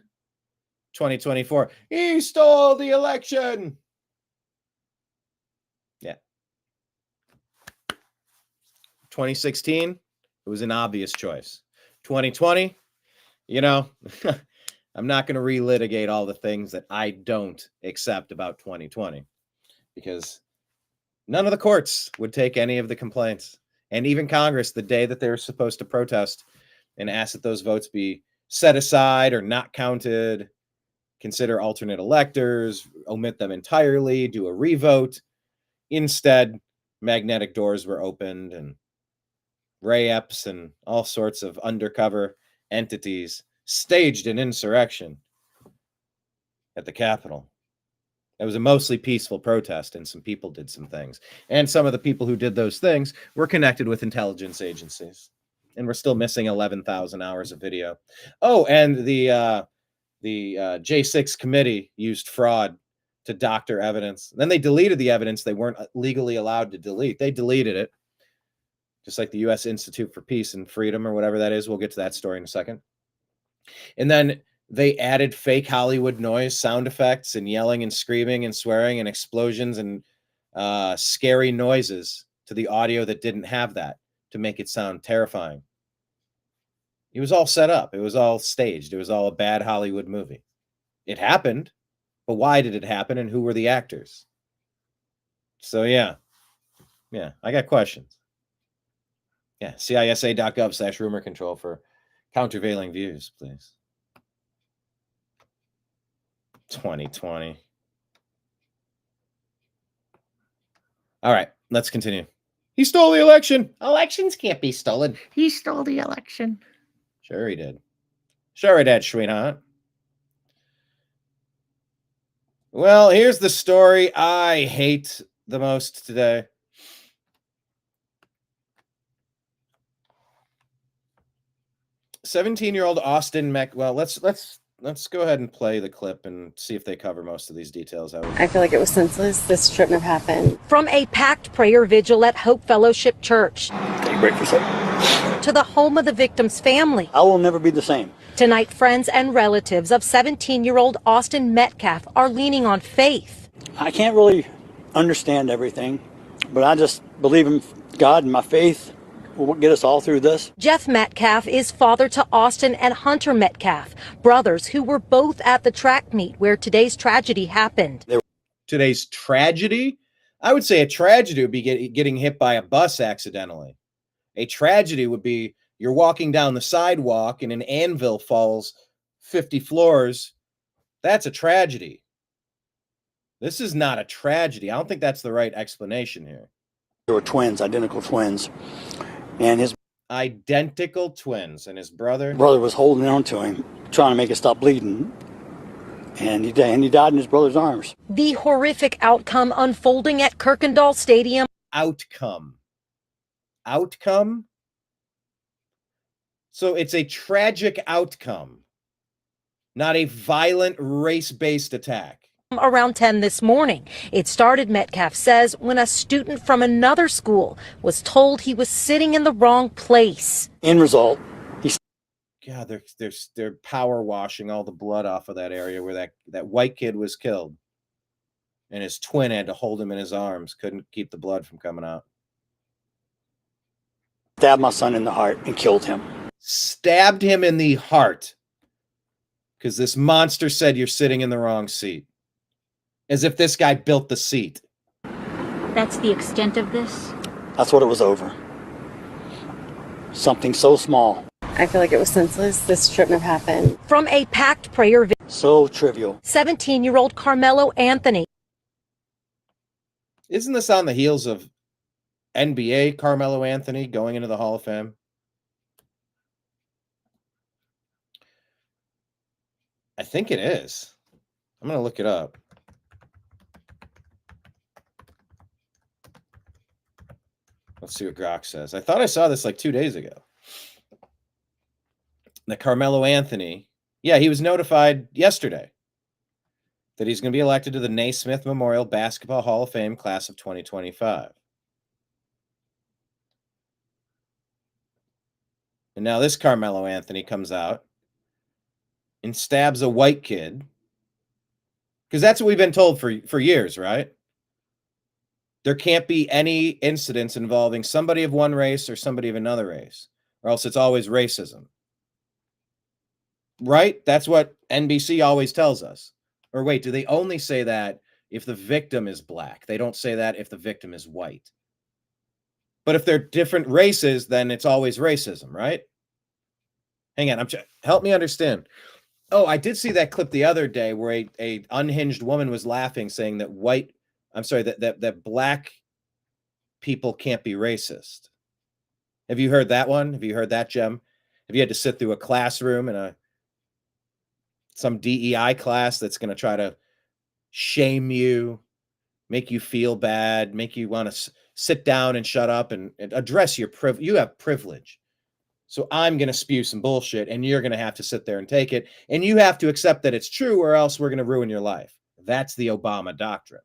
[SPEAKER 1] 2024, he stole the election. Yeah. 2016, it was an obvious choice. 2020, I'm not going to relitigate all the things that I don't accept about 2020 because None of the courts would take any of the complaints. And even Congress, the day that they were supposed to protest and ask that those votes be set aside or not counted, consider alternate electors, omit them entirely, do a revote. Instead, magnetic doors were opened and Ray-Eps and all sorts of undercover entities staged an insurrection at the Capitol. It was a mostly peaceful protest, and some people did some things. And some of the people who did those things were connected with intelligence agencies. And we're still missing 11,000 hours of video. Oh, and the J6 committee used fraud to doctor evidence. Then they deleted the evidence they weren't legally allowed to delete. They deleted it, just like the U.S. Institute for Peace and Freedom or whatever that is. We'll get to that story in a second. And then they added fake Hollywood noise, sound effects, and yelling and screaming and swearing and explosions and scary noises to the audio that didn't have that to make it sound terrifying. It was all set up. It was all staged. It was all a bad Hollywood movie. It happened, but why did it happen and who were the actors? So, yeah, I got questions. Yeah, CISA.gov/rumor control for countervailing views, please. 2020. All right, let's continue. He stole the election. Elections can't be stolen. He stole the election. Sure he did. Sure he did, sweetheart. Well, here's the story I hate the most today. "17-year-old Austin Mac." Well, let's go ahead and play the clip and see if they cover most of these details.
[SPEAKER 6] I feel like it was senseless. This shouldn't have happened.
[SPEAKER 7] From a packed prayer vigil at Hope Fellowship Church
[SPEAKER 8] Take a break for a second.
[SPEAKER 7] to the home of the victim's family.
[SPEAKER 8] I will never be the same.
[SPEAKER 7] Tonight, friends and relatives of 17-year-old Austin Metcalf are leaning on faith.
[SPEAKER 8] I can't really understand everything, but I just believe in God, and my faith will get us all through this.
[SPEAKER 7] Jeff Metcalf is father to Austin and Hunter Metcalf, brothers who were both at the track meet where today's tragedy happened.
[SPEAKER 1] Today's tragedy? I would say a tragedy would be getting hit by a bus accidentally. A tragedy would be you're walking down the sidewalk and an anvil falls 50 floors. That's a tragedy. This is not a tragedy. I don't think that's the right explanation here.
[SPEAKER 8] They were twins, identical twins. And his
[SPEAKER 1] Identical twins, and his brother
[SPEAKER 8] was holding on to him, trying to make it stop bleeding. And he died in his brother's arms.
[SPEAKER 7] The horrific outcome unfolding at Kirkendall Stadium.
[SPEAKER 1] Outcome. So it's a tragic outcome, not a violent race-based attack.
[SPEAKER 7] Around 10 this morning. It started, Metcalf says, when a student from another school was told he was sitting in the wrong place.
[SPEAKER 8] End result,
[SPEAKER 1] God, they're power washing all the blood off of that area where that white kid was killed. And his twin had to hold him in his arms, couldn't keep the blood from coming out.
[SPEAKER 8] stabbed my son in the heart and killed him.
[SPEAKER 1] Stabbed him in the heart because this monster said you're sitting in the wrong seat. As if this guy built the seat.
[SPEAKER 9] That's the extent of this?
[SPEAKER 8] That's what it was over. Something so small.
[SPEAKER 6] I feel like it was senseless. This shouldn't have happened.
[SPEAKER 7] From a packed prayer
[SPEAKER 8] So trivial.
[SPEAKER 7] 17-year-old Carmelo Anthony.
[SPEAKER 1] Isn't this on the heels of NBA Carmelo Anthony going into the Hall of Fame? I think it is. I'm going to look it up. Let's see what Grok says. I thought I saw this like 2 days ago. That Carmelo Anthony, yeah, he was notified yesterday that he's going to be elected to the Naismith Memorial Basketball Hall of Fame class of 2025. And now this Carmelo Anthony comes out and stabs a white kid. Because that's what we've been told for years, right? There can't be any incidents involving somebody of one race or somebody of another race, or else it's always racism. Right? That's what NBC always tells us. Or wait, do they only say that if the victim is black. They don't say that if the victim is white. But if they're different races, then it's always racism, right? Hang on, help me understand. Oh, I did see that clip the other day where a unhinged woman was laughing, saying that that black people can't be racist. Have you heard that one? Have you heard that, Jem? Have you had to sit through a classroom in some DEI class that's going to try to shame you, make you feel bad, make you want to sit down and shut up and address your privilege? You have privilege. So I'm going to spew some bullshit and you're going to have to sit there and take it. And you have to accept that it's true or else we're going to ruin your life. That's the Obama doctrine.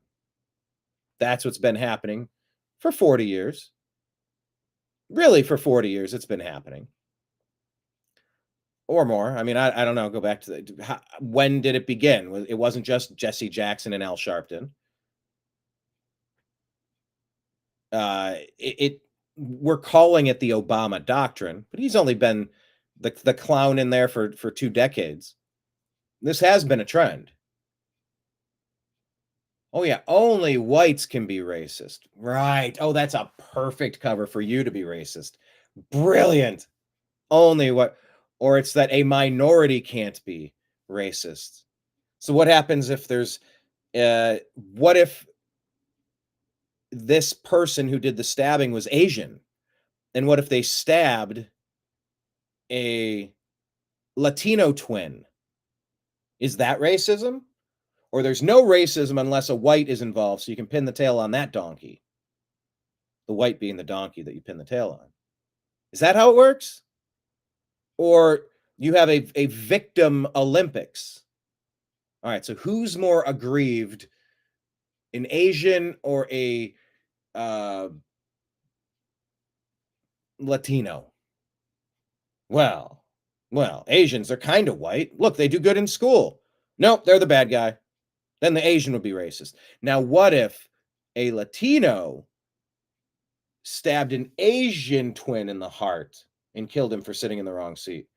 [SPEAKER 1] That's what's been happening for 40 years. Really, for 40 years, it's been happening. Or more. I mean, I don't know. Go back to when did it begin? It wasn't just Jesse Jackson and Al Sharpton. We're calling it the Obama doctrine, but he's only been the clown in there for 2 decades. This has been a trend. Oh yeah, only whites can be racist. Right. Oh, that's a perfect cover for you to be racist. Brilliant. Only what, or it's that a minority can't be racist. So what happens if there's what if this person who did the stabbing was Asian? And what if they stabbed a Latino twin? Is that racism? Or there's no racism unless a white is involved, so you can pin the tail on that donkey. The white being the donkey that you pin the tail on. Is that how it works? Or you have a victim Olympics. All right, so who's more aggrieved, an Asian or a Latino? Well, Asians are kind of white. Look, they do good in school. Nope, they're the bad guy. Then the Asian would be racist. Now, what if a Latino stabbed an Asian twin in the heart and killed him for sitting in the wrong seat?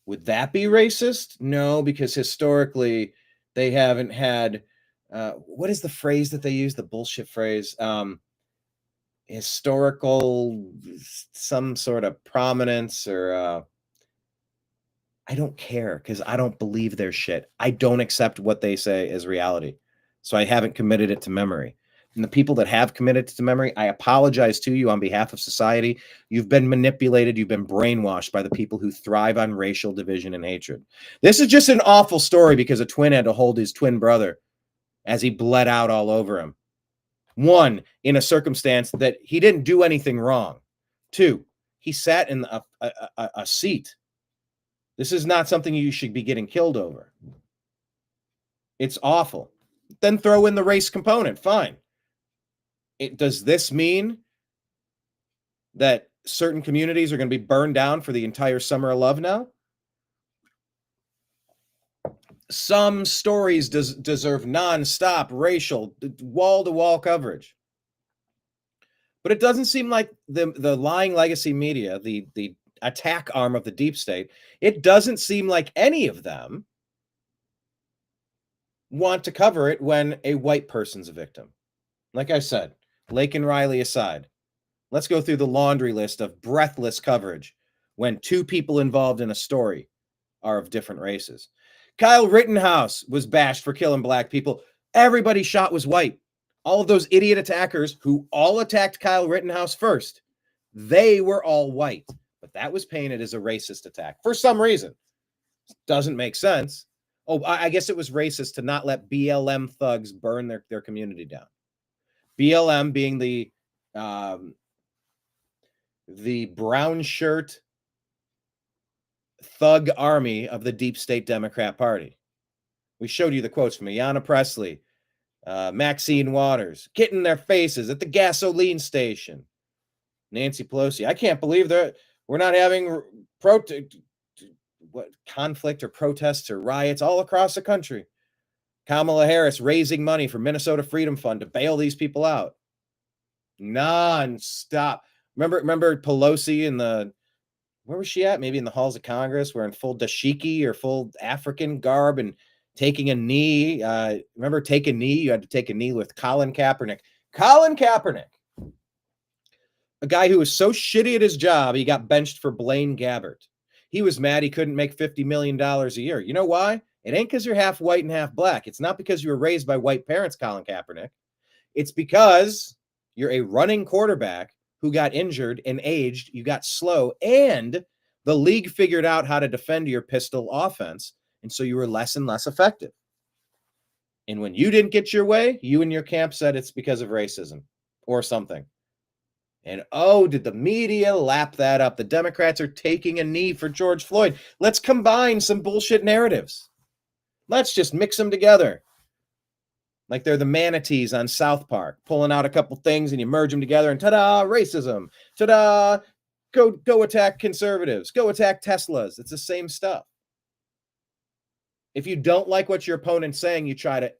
[SPEAKER 1] Would that be racist? No, because historically they haven't had, what is the phrase that they use? The bullshit phrase, historical, some sort of prominence, or I don't care because I don't believe their shit. I don't accept what they say as reality. So I haven't committed it to memory. And the people that have committed it to memory, I apologize to you on behalf of society. You've been manipulated. You've been brainwashed by the people who thrive on racial division and hatred. This is just an awful story because a twin had to hold his twin brother as he bled out all over him. 1, in a circumstance that he didn't do anything wrong. 2, he sat in a seat. This is not something you should be getting killed over. It's awful. Then throw in the race component. Fine. Does this mean that certain communities are going to be burned down for the entire summer of love now? Some stories deserve nonstop racial, wall-to-wall coverage. But it doesn't seem like the lying legacy media, the attack arm of the deep state, it doesn't seem like any of them want to cover it when a white person's a victim. Like I said, Lake and Riley aside, let's go through the laundry list of breathless coverage when 2 people involved in a story are of different races. Kyle Rittenhouse was bashed for killing black people. Everybody shot was white. All of those idiot attackers who all attacked Kyle Rittenhouse first, they were all white. But that was painted as a racist attack for some reason. Doesn't make sense. Oh, I guess it was racist to not let BLM thugs burn their community down. BLM being the brown shirt thug army of the deep state Democrat Party. We showed you the quotes from Ayanna Pressley, Maxine Waters, getting their faces at the gasoline station. Nancy Pelosi, I can't believe we're not having conflict or protests or riots all across the country. Kamala Harris raising money for Minnesota Freedom Fund to bail these people out. Non-stop. Remember Pelosi in where was she at? Maybe in the halls of Congress wearing full dashiki or full African garb and taking a knee. Remember Take a Knee? You had to take a knee with Colin Kaepernick. Colin Kaepernick, a guy who was so shitty at his job, he got benched for Blaine Gabbert. He was mad he couldn't make $50 million a year. You know why? It ain't because you're half white and half black. It's not because you were raised by white parents, Colin Kaepernick. It's because you're a running quarterback who got injured and aged. You got slow, and the league figured out how to defend your pistol offense, and so you were less and less effective. And when you didn't get your way, you and your camp said it's because of racism or something. And oh, did the media lap that up? The Democrats are taking a knee for George Floyd. Let's combine some bullshit narratives. Let's just mix them together. Like they're the manatees on South Park, pulling out a couple things and you merge them together and ta-da, racism. Ta-da, go attack conservatives. Go attack Teslas. It's the same stuff. If you don't like what your opponent's saying, you try to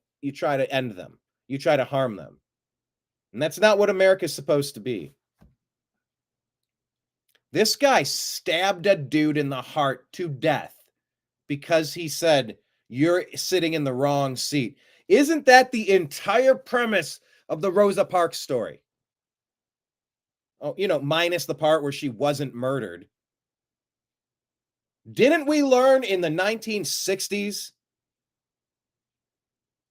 [SPEAKER 1] end them. You try to harm them. And that's not what America's supposed to be. This guy stabbed a dude in the heart to death because he said, "You're sitting in the wrong seat." Isn't that the entire premise of the Rosa Parks story? Oh, minus the part where she wasn't murdered. Didn't we learn in the 1960s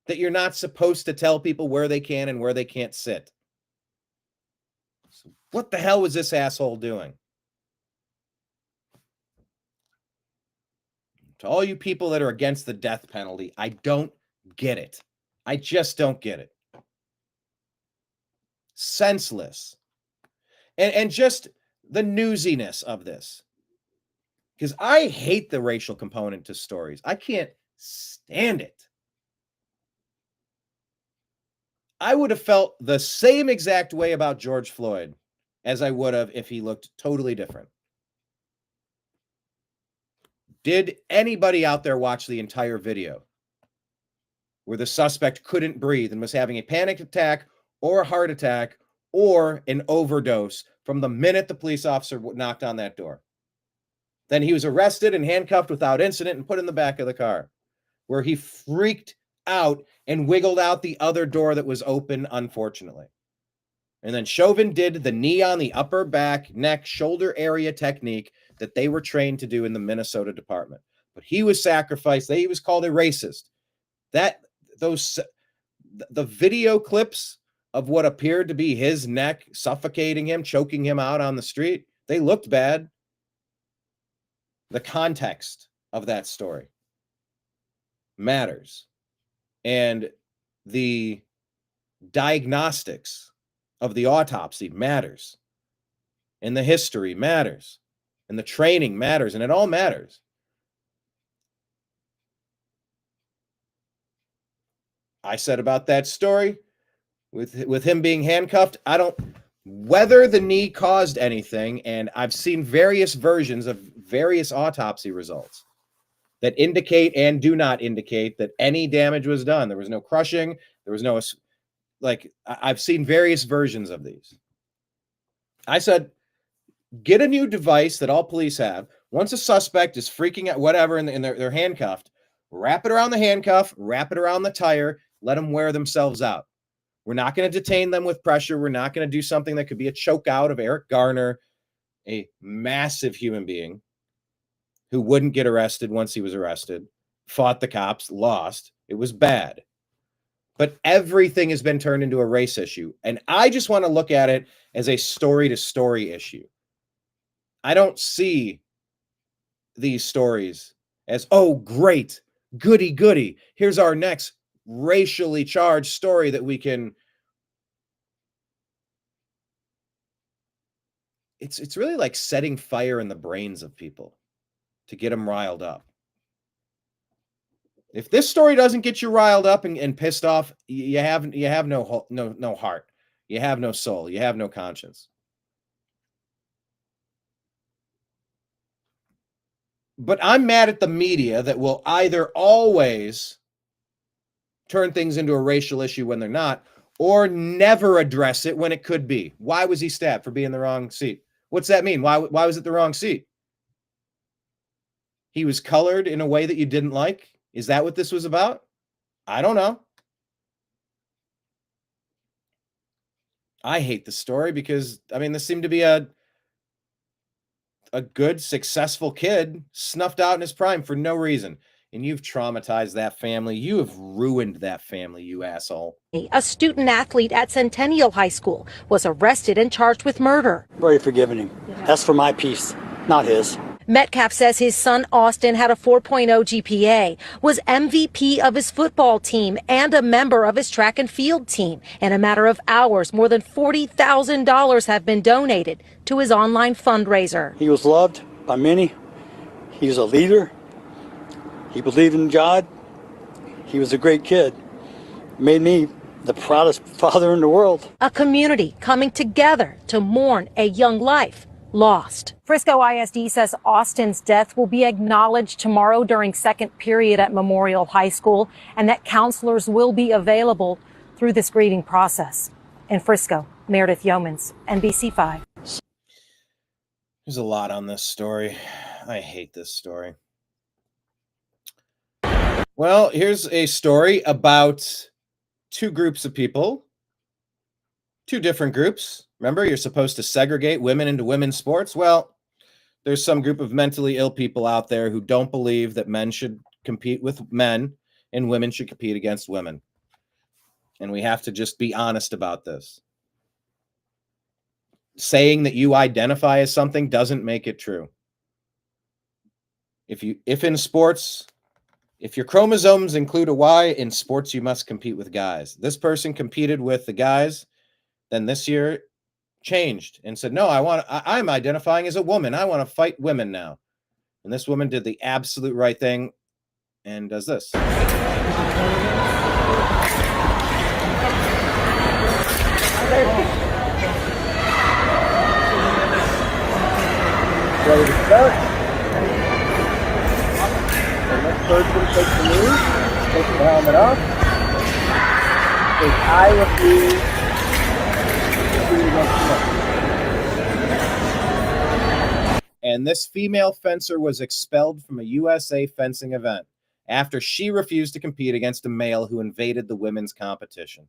[SPEAKER 1] that you're not supposed to tell people where they can and where they can't sit? So what the hell was this asshole doing? To all you people that are against the death penalty, I don't get it. I just don't get it. Senseless. And just the newsiness of this. Because I hate the racial component to stories. I can't stand it. I would have felt the same exact way about George Floyd as I would have if he looked totally different. Did anybody out there watch the entire video where the suspect couldn't breathe and was having a panic attack or a heart attack or an overdose from the minute the police officer knocked on that door? Then he was arrested and handcuffed without incident and put in the back of the car, where he freaked out and wiggled out the other door that was open, unfortunately. And then Chauvin did the knee on the upper back, neck, shoulder area technique that they were trained to do in the Minnesota department. But he was sacrificed. He was called a racist. The video clips of what appeared to be his neck suffocating him, choking him out on the street, they looked bad. The context of that story matters. And the diagnostics of the autopsy matters. And the history matters. And the training matters. And it all matters. I said about that story with him being handcuffed, whether the knee caused anything, and I've seen various versions of various autopsy results that indicate and do not indicate that any damage was done. There was no crushing. There was no, I've seen various versions of these. I said, get a new device that all police have. Once a suspect is freaking out, whatever, and they're handcuffed, wrap it around the handcuff, wrap it around the tire, let them wear themselves out. We're not going to detain them with pressure. We're not going to do something that could be a choke out of Eric Garner, a massive human being who wouldn't get arrested once he was arrested, fought the cops, lost. It was bad. But everything has been turned into a race issue. And I just want to look at it as a story-to-story issue. I don't see these stories as, oh, great, goody. Here's our next racially charged story that we can. It's really like setting fire in the brains of people to get them riled up. If this story doesn't get you riled up and pissed off, you have no heart. You have no soul. You have no conscience. But I'm mad at the media that will either always turn things into a racial issue when they're not, or never address it when it could be. Why was he stabbed? For being in the wrong seat. What's that mean? Why was it the wrong seat? He was colored in a way that you didn't like? Is that what this was about? I don't know. I hate the story because, I mean, this seemed to be a good, successful kid snuffed out in his prime for no reason. And you've traumatized that family. You have ruined that family, you asshole.
[SPEAKER 7] A student athlete at Centennial High School was arrested and charged with murder.
[SPEAKER 8] Very forgiving him. That's for my peace, not his.
[SPEAKER 7] Metcalf says his son Austin had a 4.0 GPA, was MVP of his football team and a member of his track and field team. In a matter of hours, more than $40,000 have been donated to his online fundraiser.
[SPEAKER 8] He was loved by many. He was a leader. He believed in God. He was a great kid. Made me the proudest father in the world.
[SPEAKER 7] A community coming together to mourn a young life lost. Frisco ISD says Austin's death will be acknowledged tomorrow during second period at Memorial High School, and that counselors will be available through this grieving process. In Frisco, Meredith Yeomans, NBC5.
[SPEAKER 1] There's a lot on this story. I hate this story. Well, here's a story about two groups of people, two different groups. Remember, you're supposed to segregate women into women's sports. Well, there's some group of mentally ill people out there who don't believe that men should compete with men and women should compete against women. And we have to just be honest about this. Saying that you identify as something doesn't make it true. If in sports, if your chromosomes include a Y, in sports you must compete with guys. This person competed with the guys, then this year changed and said, no, I'm identifying as a woman. I want to fight women now. And this woman did the absolute right thing and does this. Ready to start? The next person takes the knee, takes the helmet off. Says, I refuse to compete against men. And this female fencer was expelled from a USA fencing event after she refused to compete against a male who invaded the women's competition.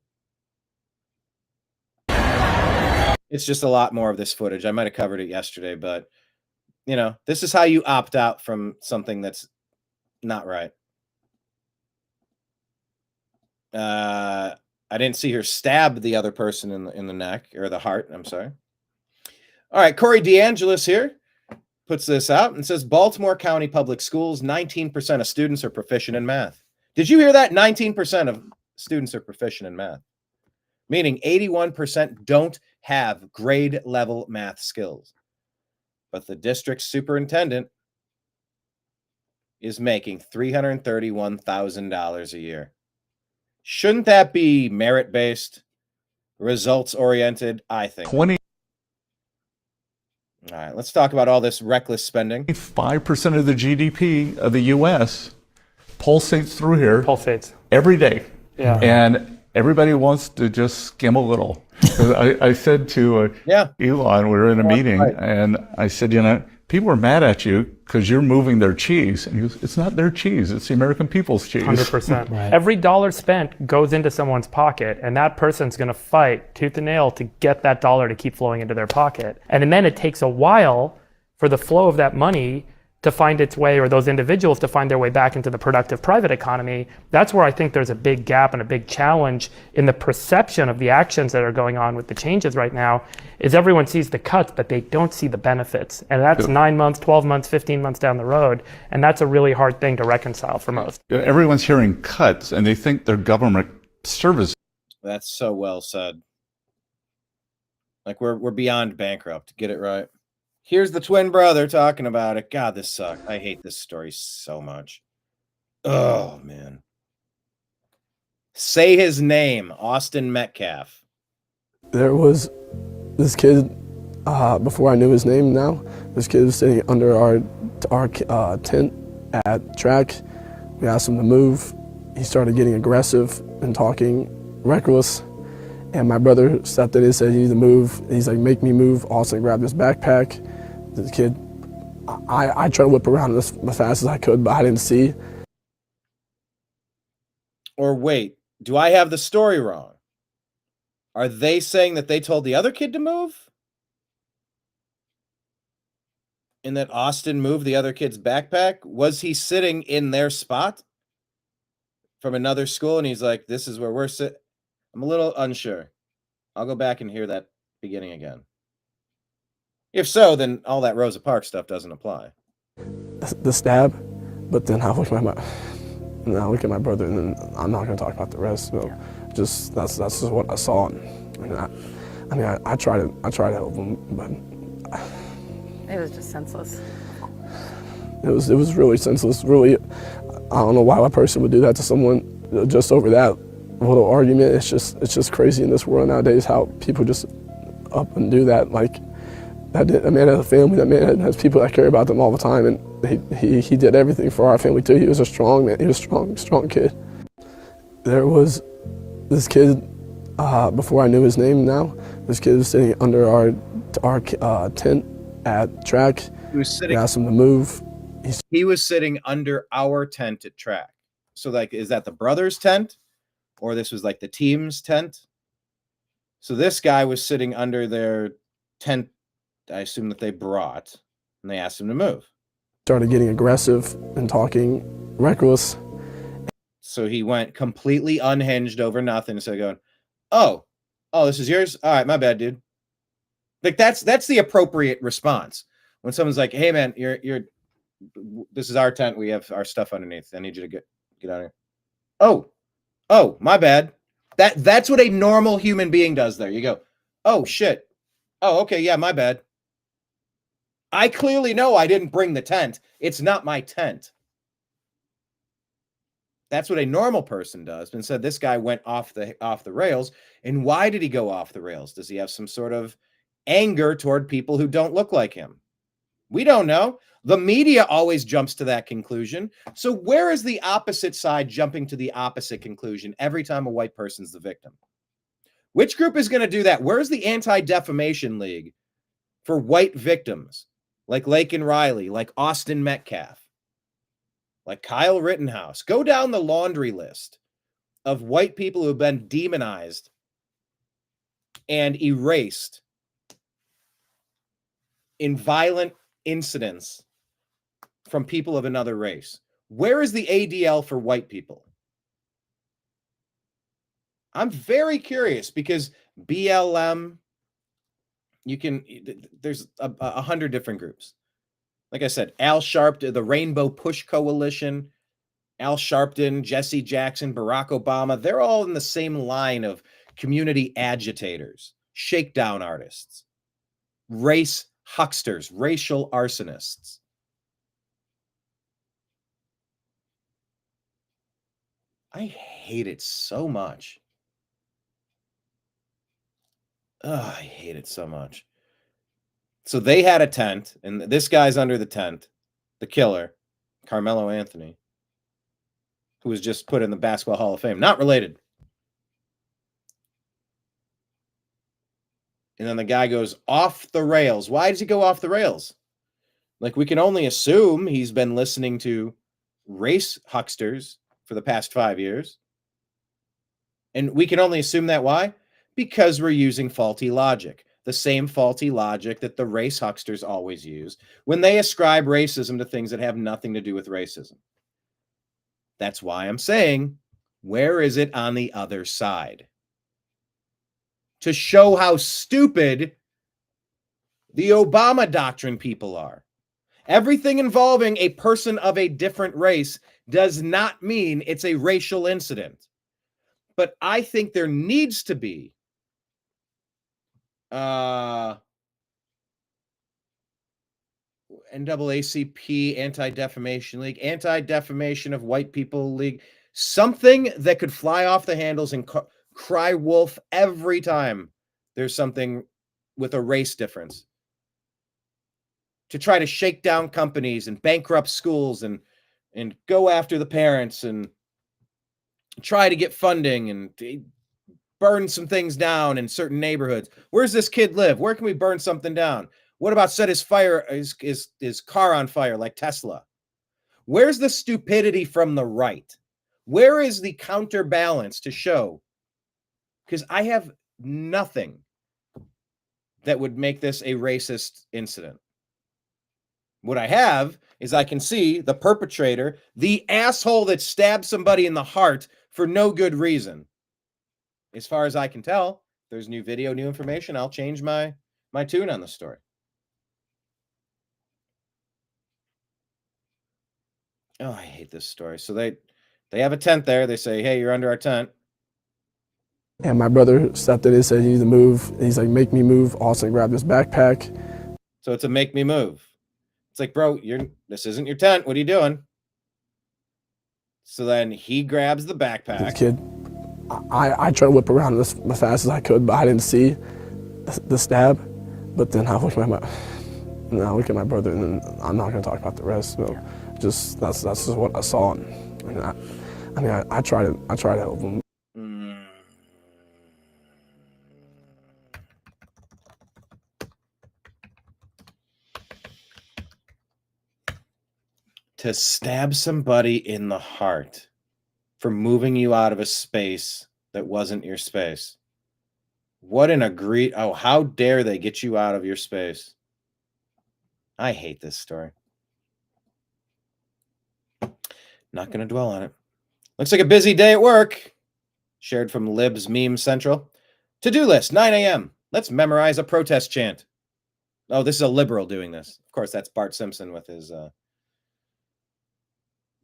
[SPEAKER 1] It's just a lot more of this footage. I might have covered it yesterday, but you know, this is how you opt out from something that's not right. I didn't see her stab the other person in the neck or the heart. I'm sorry. All right, Corey DeAngelis here puts this out and says Baltimore County Public Schools, 19% of students are proficient in math. Did you hear that? 19% of students are proficient in math, meaning 81% don't have grade level math skills. But the district superintendent is making $331,000 a year. Shouldn't that be merit-based, results-oriented? I think.
[SPEAKER 10] 20.
[SPEAKER 1] All right, let's talk about all this reckless spending.
[SPEAKER 10] 5% of the GDP of the U.S. pulsates through here.
[SPEAKER 11] Pulsates.
[SPEAKER 10] Every day.
[SPEAKER 11] Yeah.
[SPEAKER 10] And everybody wants to just skim a little. I said to Elon, we were in a meeting, and I said, you know, people are mad at you because you're moving their cheese. And he goes, it's not their cheese, it's the American people's cheese.
[SPEAKER 11] 100%. Right. Every dollar spent goes into someone's pocket, and that person's going to fight tooth and nail to get that dollar to keep flowing into their pocket. And then it takes a while for the flow of that money to find its way, or those individuals to find their way back into the productive private economy. That's where I think there's a big gap and a big challenge in the perception of the actions that are going on with the changes right now, is everyone sees the cuts, but they don't see the benefits. And that's 9 months, 12 months, 15 months down the road. And that's a really hard thing to reconcile for most.
[SPEAKER 10] Everyone's hearing cuts and they think they're government service.
[SPEAKER 1] That's so well said. Like we're beyond bankrupt. Get it right. Here's the twin brother talking about it. God, this sucks. I hate this story so much. Oh, man. Say his name, Austin Metcalf.
[SPEAKER 12] There was this kid, before I knew his name now, this kid was sitting under our tent at track. We asked him to move. He started getting aggressive and talking reckless. And my brother stepped in and said, you need to move. He's like, make me move. Austin grabbed his backpack. The kid, I tried to whip around as fast as I could, but I didn't see.
[SPEAKER 1] Or wait, do I have the story wrong? Are they saying that they told the other kid to move? And that Austin moved the other kid's backpack? Was he sitting in their spot from another school? And he's like, this is where we're sitting. I'm a little unsure. I'll go back and hear that beginning again. If so, then all that Rosa Parks stuff doesn't apply.
[SPEAKER 12] The stab, but then I look at my brother, and then I'm not going to talk about the rest. So just that's just what I saw. And I try to help him, but
[SPEAKER 13] it was just senseless.
[SPEAKER 12] It was really senseless. Really, I don't know why a person would do that to someone just over that little argument. It's just crazy in this world nowadays how people just up and do that. Like that man has a family. That man has people that care about them all the time, and he did everything for our family too. He was a strong man. He was a strong kid. There was this kid before I knew his name. Now this kid was sitting under our tent at track.
[SPEAKER 1] He was sitting.
[SPEAKER 12] We asked him to move.
[SPEAKER 1] He was sitting under our tent at track. So, like, is that the brothers' tent, or this was like the team's tent? So this guy was sitting under their tent. I assume that they brought, and they asked him to move.
[SPEAKER 12] Started getting aggressive and talking reckless.
[SPEAKER 1] So he went completely unhinged over nothing, instead of going, "Oh, this is yours. All right, my bad, dude." Like that's the appropriate response when someone's like, "Hey, man, this is our tent. We have our stuff underneath. I need you to get out of here." Oh, my bad. That's what a normal human being does there. You go, "Oh shit. Oh, okay, yeah, my bad. I clearly know I didn't bring the tent. It's not my tent." That's what a normal person does. But instead, this guy went off the rails. And why did he go off the rails? Does he have some sort of anger toward people who don't look like him? We don't know. The media always jumps to that conclusion. So where is the opposite side jumping to the opposite conclusion every time a white person's the victim? Which group is going to do that? Where's the Anti-Defamation League for white victims like Laken Riley, like Austin Metcalf, like Kyle Rittenhouse? Go down the laundry list of white people who have been demonized and erased in violent incidents from people of another race. Where is the ADL for white people? I'm very curious because BLM, there's 100 different groups. Like I said, Al Sharpton, the Rainbow Push Coalition, Al Sharpton, Jesse Jackson, Barack Obama, they're all in the same line of community agitators, shakedown artists, race hucksters, racial arsonists. I hate it so much. I hate it so much. So they had a tent, and this guy's under the tent, the killer, Carmelo Anthony, who was just put in the Basketball Hall of Fame. Not related. And then the guy goes off the rails. Why does he go off the rails? Like, we can only assume he's been listening to race hucksters for the past 5 years. And we can only assume that. Why? Because we're using faulty logic. The same faulty logic that the race hucksters always use when they ascribe racism to things that have nothing to do with racism. That's why I'm saying, where is it on the other side? To show how stupid the Obama doctrine people are. Everything involving a person of a different race does not mean it's a racial incident. But I think there needs to be NAACP, Anti-Defamation League, Anti-Defamation of White People League, something that could fly off the handles and cry wolf every time there's something with a race difference, to try to shake down companies and bankrupt schools and go after the parents and try to get funding and burn some things down in certain neighborhoods. Where's this kid live? Where can we burn something down? What about set his car on fire like Tesla? Where's the stupidity from the right? Where is the counterbalance to show? Because I have nothing that would make this a racist incident. What I have is I can see the perpetrator, the asshole that stabbed somebody in the heart for no good reason. As far as I can tell, if there's new video, new information, I'll change my tune on the story. Oh, I hate this story. So they have a tent there. They say, hey, you're under our tent.
[SPEAKER 12] And my brother stepped in and said, you need to move. And he's like, make me move. Austin grabbed his backpack.
[SPEAKER 1] So it's a make me move. It's like, bro, this isn't your tent. What are you doing? So then he grabs the backpack.
[SPEAKER 12] The kid, I tried to whip around as fast as I could, but I didn't see the stab. But then I look at my brother, and then I'm not going to talk about the rest. So just that's just what I saw. And I try to help him.
[SPEAKER 1] To stab somebody in the heart for moving you out of a space that wasn't your space. What an how dare they get you out of your space? I hate this story. Not going to dwell on it. Looks like a busy day at work. Shared from Libs Meme Central. To-do list, 9 a.m. Let's memorize a protest chant. Oh, this is a liberal doing this. Of course, that's Bart Simpson with his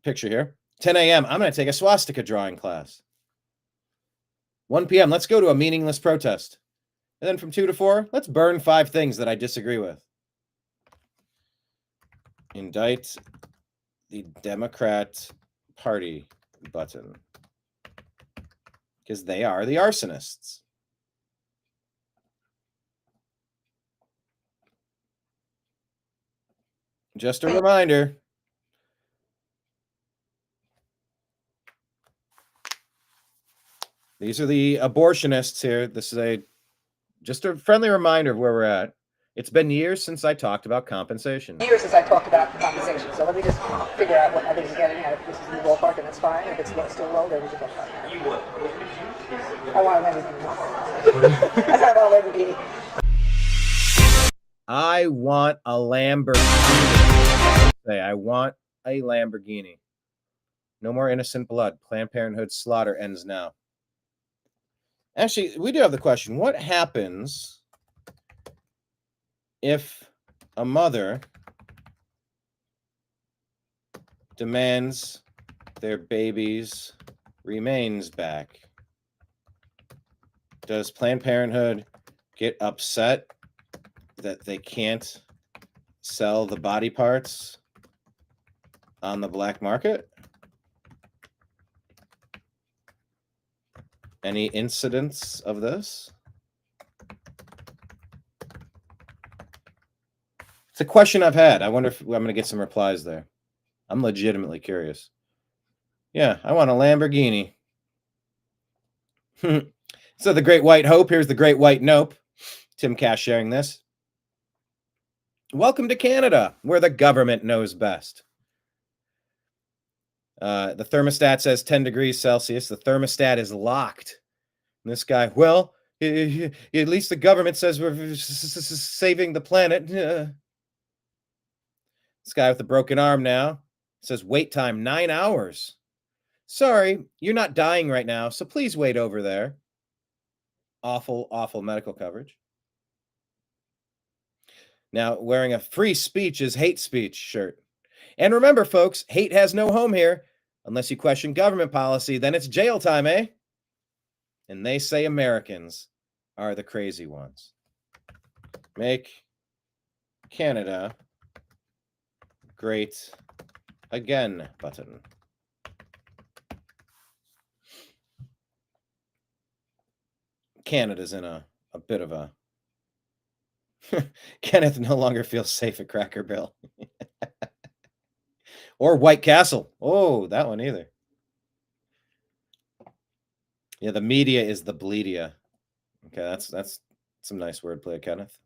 [SPEAKER 1] picture here. 10 a.m. I'm going to take a swastika drawing class. 1 p.m. Let's go to a meaningless protest. And then from 2 to 4, let's burn 5 things that I disagree with. Indict the Democrat Party button. Because they are the arsonists. Just a reminder. These are the abortionists here. This is just a friendly reminder of where we're at. It's been years since I talked about compensation.
[SPEAKER 14] So let me just figure out what I think is getting at. If this is in the ballpark, and that's fine. If it's still low, then we can talk about it. You would. I want a Lamborghini. That's how I want a Lamborghini.
[SPEAKER 1] I want a Lamborghini. I want a Lamborghini. No more innocent blood. Planned Parenthood slaughter ends now. Actually, we do have the question. What happens if a mother demands their baby's remains back? Does Planned Parenthood get upset that they can't sell the body parts on the black market? Any incidents of this? It's a question I've had. I wonder if I'm going to get some replies there. I'm legitimately curious. Yeah, I want a Lamborghini. So the Great White Hope. Here's the Great White Nope. Tim Cash sharing this. Welcome to Canada, where the government knows best. The thermostat says 10 degrees Celsius. The thermostat is locked. And this guy, well, at least the government says we're saving the planet. This guy with the broken arm now says wait time 9 hours. Sorry, you're not dying right now, so please wait over there. Awful, awful medical coverage. Now, wearing a free speech is hate speech shirt. And remember, folks, hate has no home here. Unless you question government policy, then it's jail time, eh? And they say Americans are the crazy ones. Make Canada great again button. Canada's in a bit of a... Kenneth no longer feels safe at Cracker Barrel. Or White Castle. Oh, that one either. Yeah, the media is the bleedia. Okay, that's some nice wordplay, Kenneth.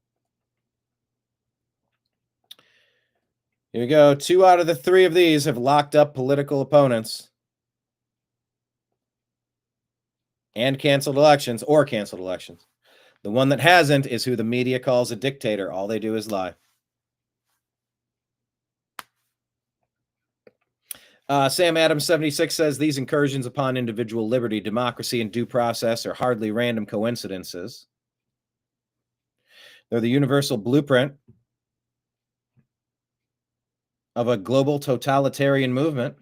[SPEAKER 1] Here we go. 2 out of the 3 of these have locked up political opponents. and canceled elections or canceled elections. The one that hasn't is who the media calls a dictator. All they do is lie. Sam Adams 76 says these incursions upon individual liberty, democracy, and due process are hardly random coincidences. They're the universal blueprint of a global totalitarian movement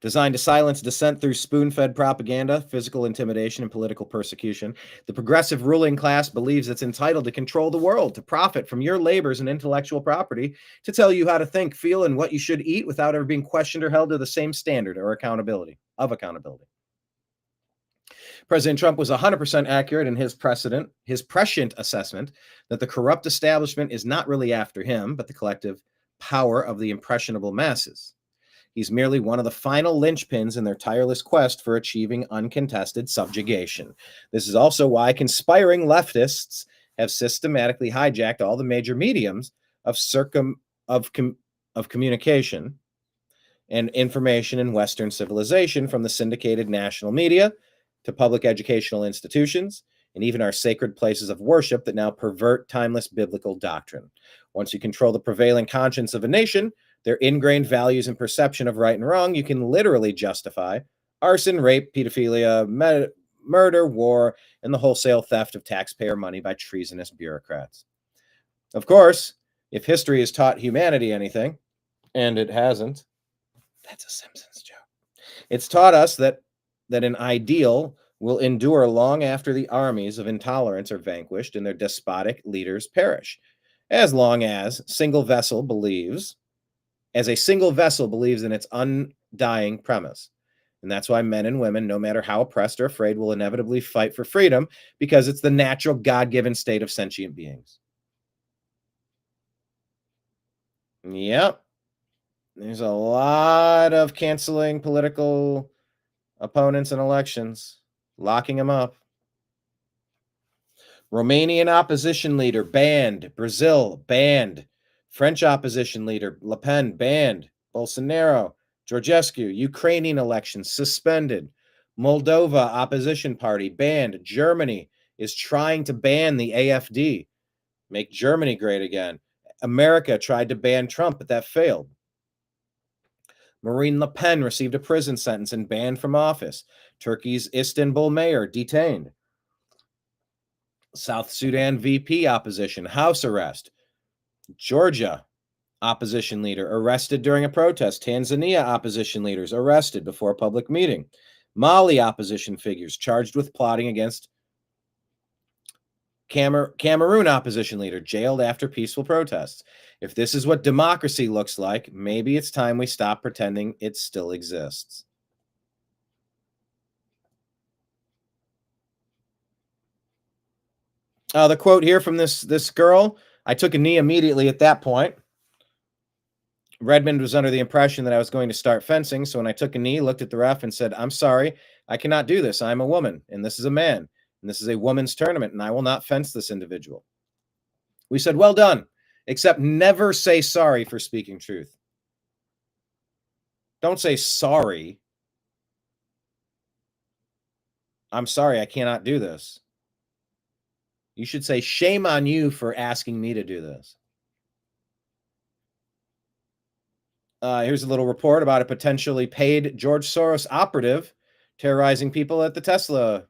[SPEAKER 1] designed to silence dissent through spoon-fed propaganda, physical intimidation, and political persecution. The progressive ruling class believes it's entitled to control the world, to profit from your labors and intellectual property, to tell you how to think, feel, and what you should eat without ever being questioned or held to the same standard or accountability. President Trump was 100% accurate in his prescient assessment that the corrupt establishment is not really after him, but the collective power of the impressionable masses. He's merely one of the final linchpins in their tireless quest for achieving uncontested subjugation. This is also why conspiring leftists have systematically hijacked all the major mediums of communication and information in Western civilization, from the syndicated national media to public educational institutions, and even our sacred places of worship that now pervert timeless biblical doctrine. Once you control the prevailing conscience of a nation, their ingrained values and perception of right and wrong, you can literally justify arson, rape, pedophilia, murder, war, and the wholesale theft of taxpayer money by treasonous bureaucrats. Of course, if history has taught humanity anything, and it hasn't, that's a Simpsons joke. It's taught us that an ideal will endure long after the armies of intolerance are vanquished and their despotic leaders perish, as long as a single vessel believes in its undying premise. And that's why men and women, no matter how oppressed or afraid, will inevitably fight for freedom, because it's the natural God-given state of sentient beings. Yep. There's a lot of canceling political opponents in elections, locking them up. Romanian opposition leader banned. Brazil banned. French opposition leader Le Pen banned. Bolsonaro, Georgescu, Ukrainian elections suspended. Moldova opposition party banned. Germany is trying to ban the AfD. Make Germany great again. America tried to ban Trump, but that failed. Marine Le Pen received a prison sentence and banned from office. Turkey's Istanbul mayor detained. South Sudan VP opposition, house arrest. Georgia opposition leader arrested during a protest. Tanzania opposition leaders arrested before a public meeting. Mali opposition figures charged with plotting against Cameroon opposition leader jailed after peaceful protests. If this is what democracy looks like, maybe it's time we stop pretending it still exists. The quote here from this girl: I took a knee immediately at that point. Redmond was under the impression that I was going to start fencing, so when I took a knee, looked at the ref and said, I'm sorry, I cannot do this. I'm a woman, and this is a man, and this is a women's tournament, and I will not fence this individual. We said, well done, except never say sorry for speaking truth. Don't say sorry. I'm sorry, I cannot do this. You should say, shame on you for asking me to do this. Here's a little report about a potentially paid George Soros operative terrorizing people at the Tesla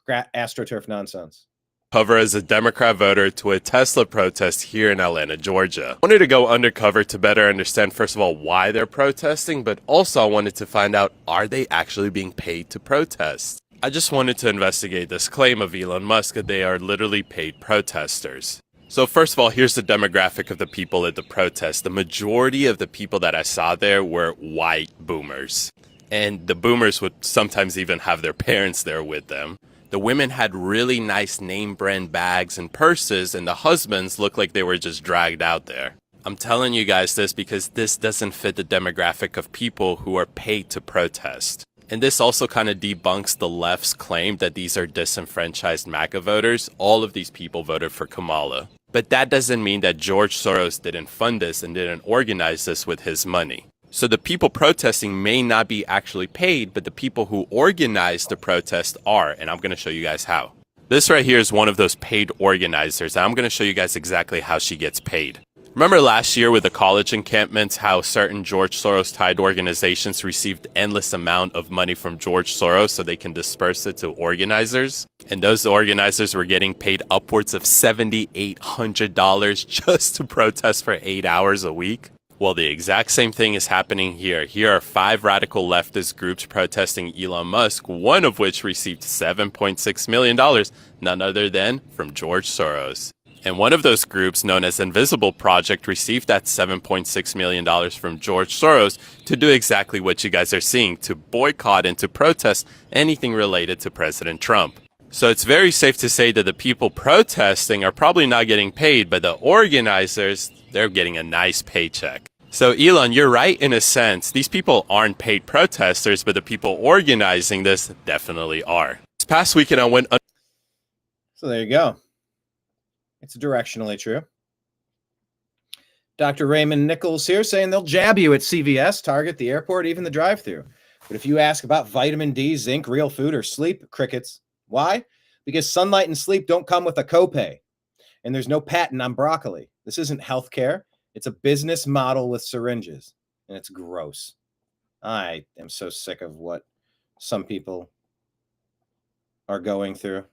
[SPEAKER 1] AstroTurf nonsense.
[SPEAKER 15] Cover as a Democrat voter to a Tesla protest here in Atlanta, Georgia. I wanted to go undercover to better understand, first of all, why they're protesting, but also I wanted to find out, are they actually being paid to protest? I just wanted to investigate this claim of Elon Musk that they are literally paid protesters. So first of all, here's the demographic of the people at the protest. The majority of the people that I saw there were white boomers. And the boomers would sometimes even have their parents there with them. The women had really nice name brand bags and purses, and the husbands looked like they were just dragged out there. I'm telling you guys this because this doesn't fit the demographic of people who are paid to protest. And this also kind of debunks the left's claim that these are disenfranchised MAGA voters. All of these people voted for Kamala. But that doesn't mean that George Soros didn't fund this and didn't organize this with his money. So the people protesting may not be actually paid, but the people who organize the protest are, and I'm going to show you guys how. This right here is one of those paid organizers, and I'm going to show you guys exactly how she gets paid. Remember last year with the college encampments, how certain George Soros-tied organizations received endless amount of money from George Soros so they can disperse it to organizers? And those organizers were getting paid upwards of $7,800 just to protest for 8 hours a week? Well, the exact same thing is happening here. Here are 5 radical leftist groups protesting Elon Musk, one of which received $7.6 million, none other than from George Soros. And one of those groups, known as Invisible Project, received that $7.6 million from George Soros to do exactly what you guys are seeing, to boycott and to protest anything related to President Trump. So it's very safe to say that the people protesting are probably not getting paid, but the organizers, they're getting a nice paycheck. So Elon, you're right in a sense. These people aren't paid protesters, but the people organizing this definitely are. This past weekend I went...
[SPEAKER 1] So there you go. It's directionally true. Dr. Raymond Nichols here saying they'll jab you at CVS, Target, the airport, even the drive-thru. But if you ask about vitamin D, zinc, real food, or sleep, crickets. Why? Because sunlight and sleep don't come with a copay. And there's no patent on broccoli. This isn't healthcare. It's a business model with syringes. And it's gross. I am so sick of what some people are going through.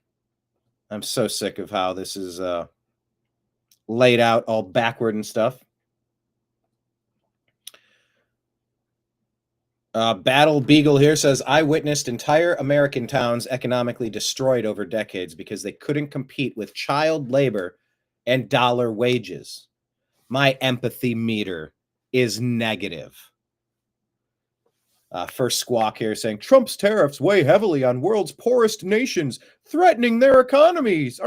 [SPEAKER 1] I'm so sick of how this is laid out all backward and stuff. Battle Beagle here says, I witnessed entire American towns economically destroyed over decades because they couldn't compete with child labor and dollar wages. My empathy meter is negative. First Squawk here saying, Trump's tariffs weigh heavily on world's poorest nations, threatening their economies.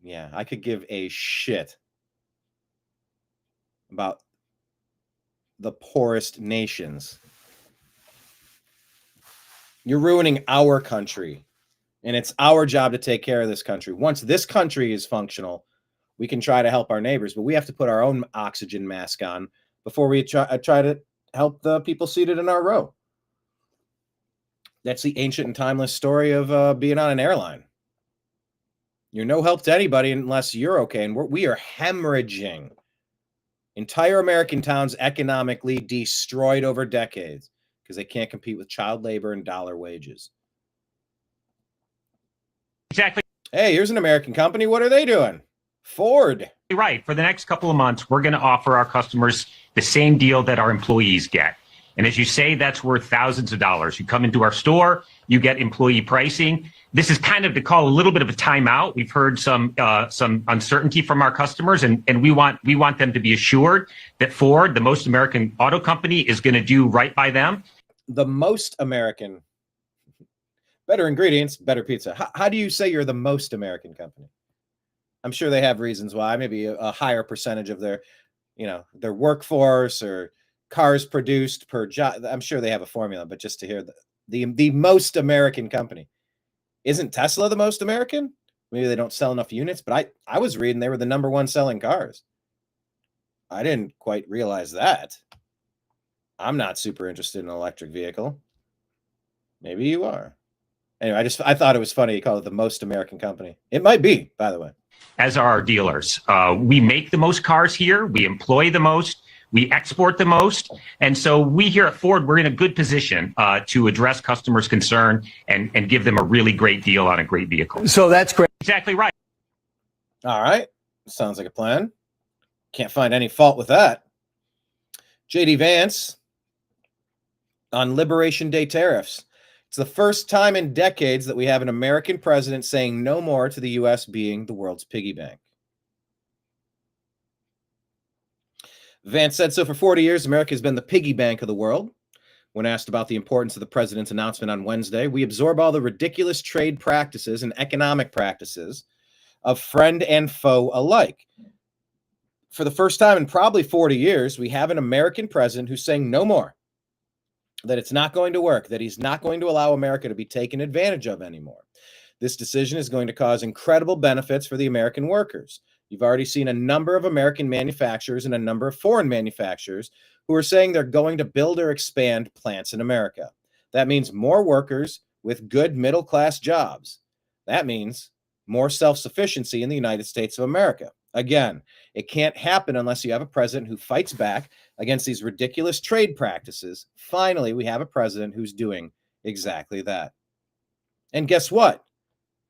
[SPEAKER 1] Yeah, I could give a shit about the poorest nations. You're ruining our country, and it's our job to take care of this country. Once this country is functional, we can try to help our neighbors, but we have to put our own oxygen mask on before we try to help the people seated in our row. That's the ancient and timeless story of being on an airline. You're no help to anybody unless you're okay, and we are hemorrhaging. Entire American towns economically destroyed over decades because they can't compete with child labor and dollar wages.
[SPEAKER 16] Exactly.
[SPEAKER 1] Hey, here's an American company. What are they doing? Ford.
[SPEAKER 16] Right. For the next couple of months, we're going to offer our customers the same deal that our employees get. And as you say, that's worth thousands of dollars. You come into our store, you get employee pricing. This is kind of to call a little bit of a timeout. We've heard some uncertainty from our customers, and we want them to be assured that Ford, the most American auto company, is going to do right by them.
[SPEAKER 1] The most American, better ingredients, better pizza. How do you say you're the most American company? I'm sure they have reasons why. Maybe a higher percentage of their, their workforce or cars produced per job. I'm sure they have a formula, but just to hear the most American company. Isn't Tesla the most American? Maybe they don't sell enough units, but I was reading they were the #1 selling cars. I didn't quite realize that. I'm not super interested in an electric vehicle. Maybe you are. Anyway, I thought it was funny you call it the most American company. It might be, by the way.
[SPEAKER 16] As are our dealers. We make the most cars here. We employ the most. We export the most. And so we here at Ford, we're in a good position to address customers' concern and give them a really great deal on a great vehicle.
[SPEAKER 17] So that's great.
[SPEAKER 16] Exactly right.
[SPEAKER 1] All right. Sounds like a plan. Can't find any fault with that. JD Vance on Liberation Day tariffs. It's the first time in decades that we have an American president saying no more to the U.S. being the world's piggy bank. Vance said, so for 40 years, America has been the piggy bank of the world. When asked about the importance of the president's announcement on Wednesday, we absorb all the ridiculous trade practices and economic practices of friend and foe alike. For the first time in probably 40 years, we have an American president who's saying no more, that it's not going to work, that he's not going to allow America to be taken advantage of anymore. This decision is going to cause incredible benefits for the American workers. You've already seen a number of American manufacturers and a number of foreign manufacturers who are saying they're going to build or expand plants in America. That means more workers with good middle-class jobs. That means more self-sufficiency in the United States of America. Again, it can't happen unless you have a president who fights back against these ridiculous trade practices. Finally, we have a president who's doing exactly that. And guess what?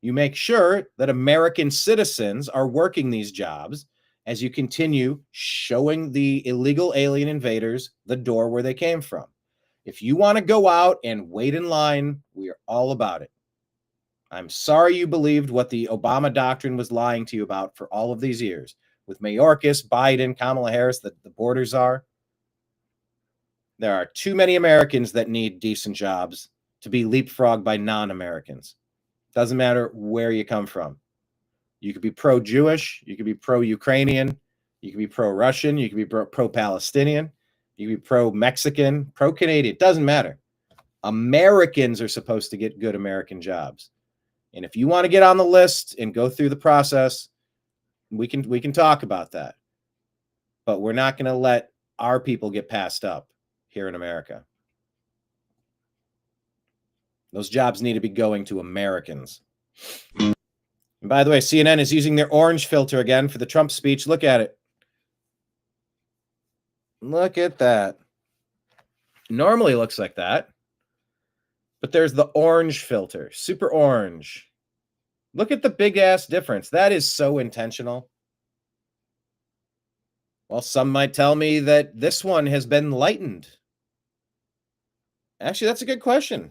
[SPEAKER 1] You make sure that American citizens are working these jobs as you continue showing the illegal alien invaders the door where they came from. If you want to go out and wait in line, we are all about it. I'm sorry you believed what the Obama doctrine was lying to you about for all of these years. With Mayorkas, Biden, Kamala Harris, the borders are. There are too many Americans that need decent jobs to be leapfrogged by non-Americans. Doesn't matter where you come from. You could be pro-Jewish, you could be pro-Ukrainian, you could be pro-Russian, you could be pro-Palestinian, you could be pro-Mexican, pro-Canadian. It doesn't matter. Americans are supposed to get good American jobs. And if you want to get on the list and go through the process, we can talk about that. But we're not going to let our people get passed up here in America. Those jobs need to be going to Americans. And by the way, CNN is using their orange filter again for the Trump speech. Look at it. Look at that. Normally looks like that. But there's the orange filter, super orange. Look at the big ass difference. That is so intentional. Well, some might tell me that this one has been lightened. Actually, that's a good question.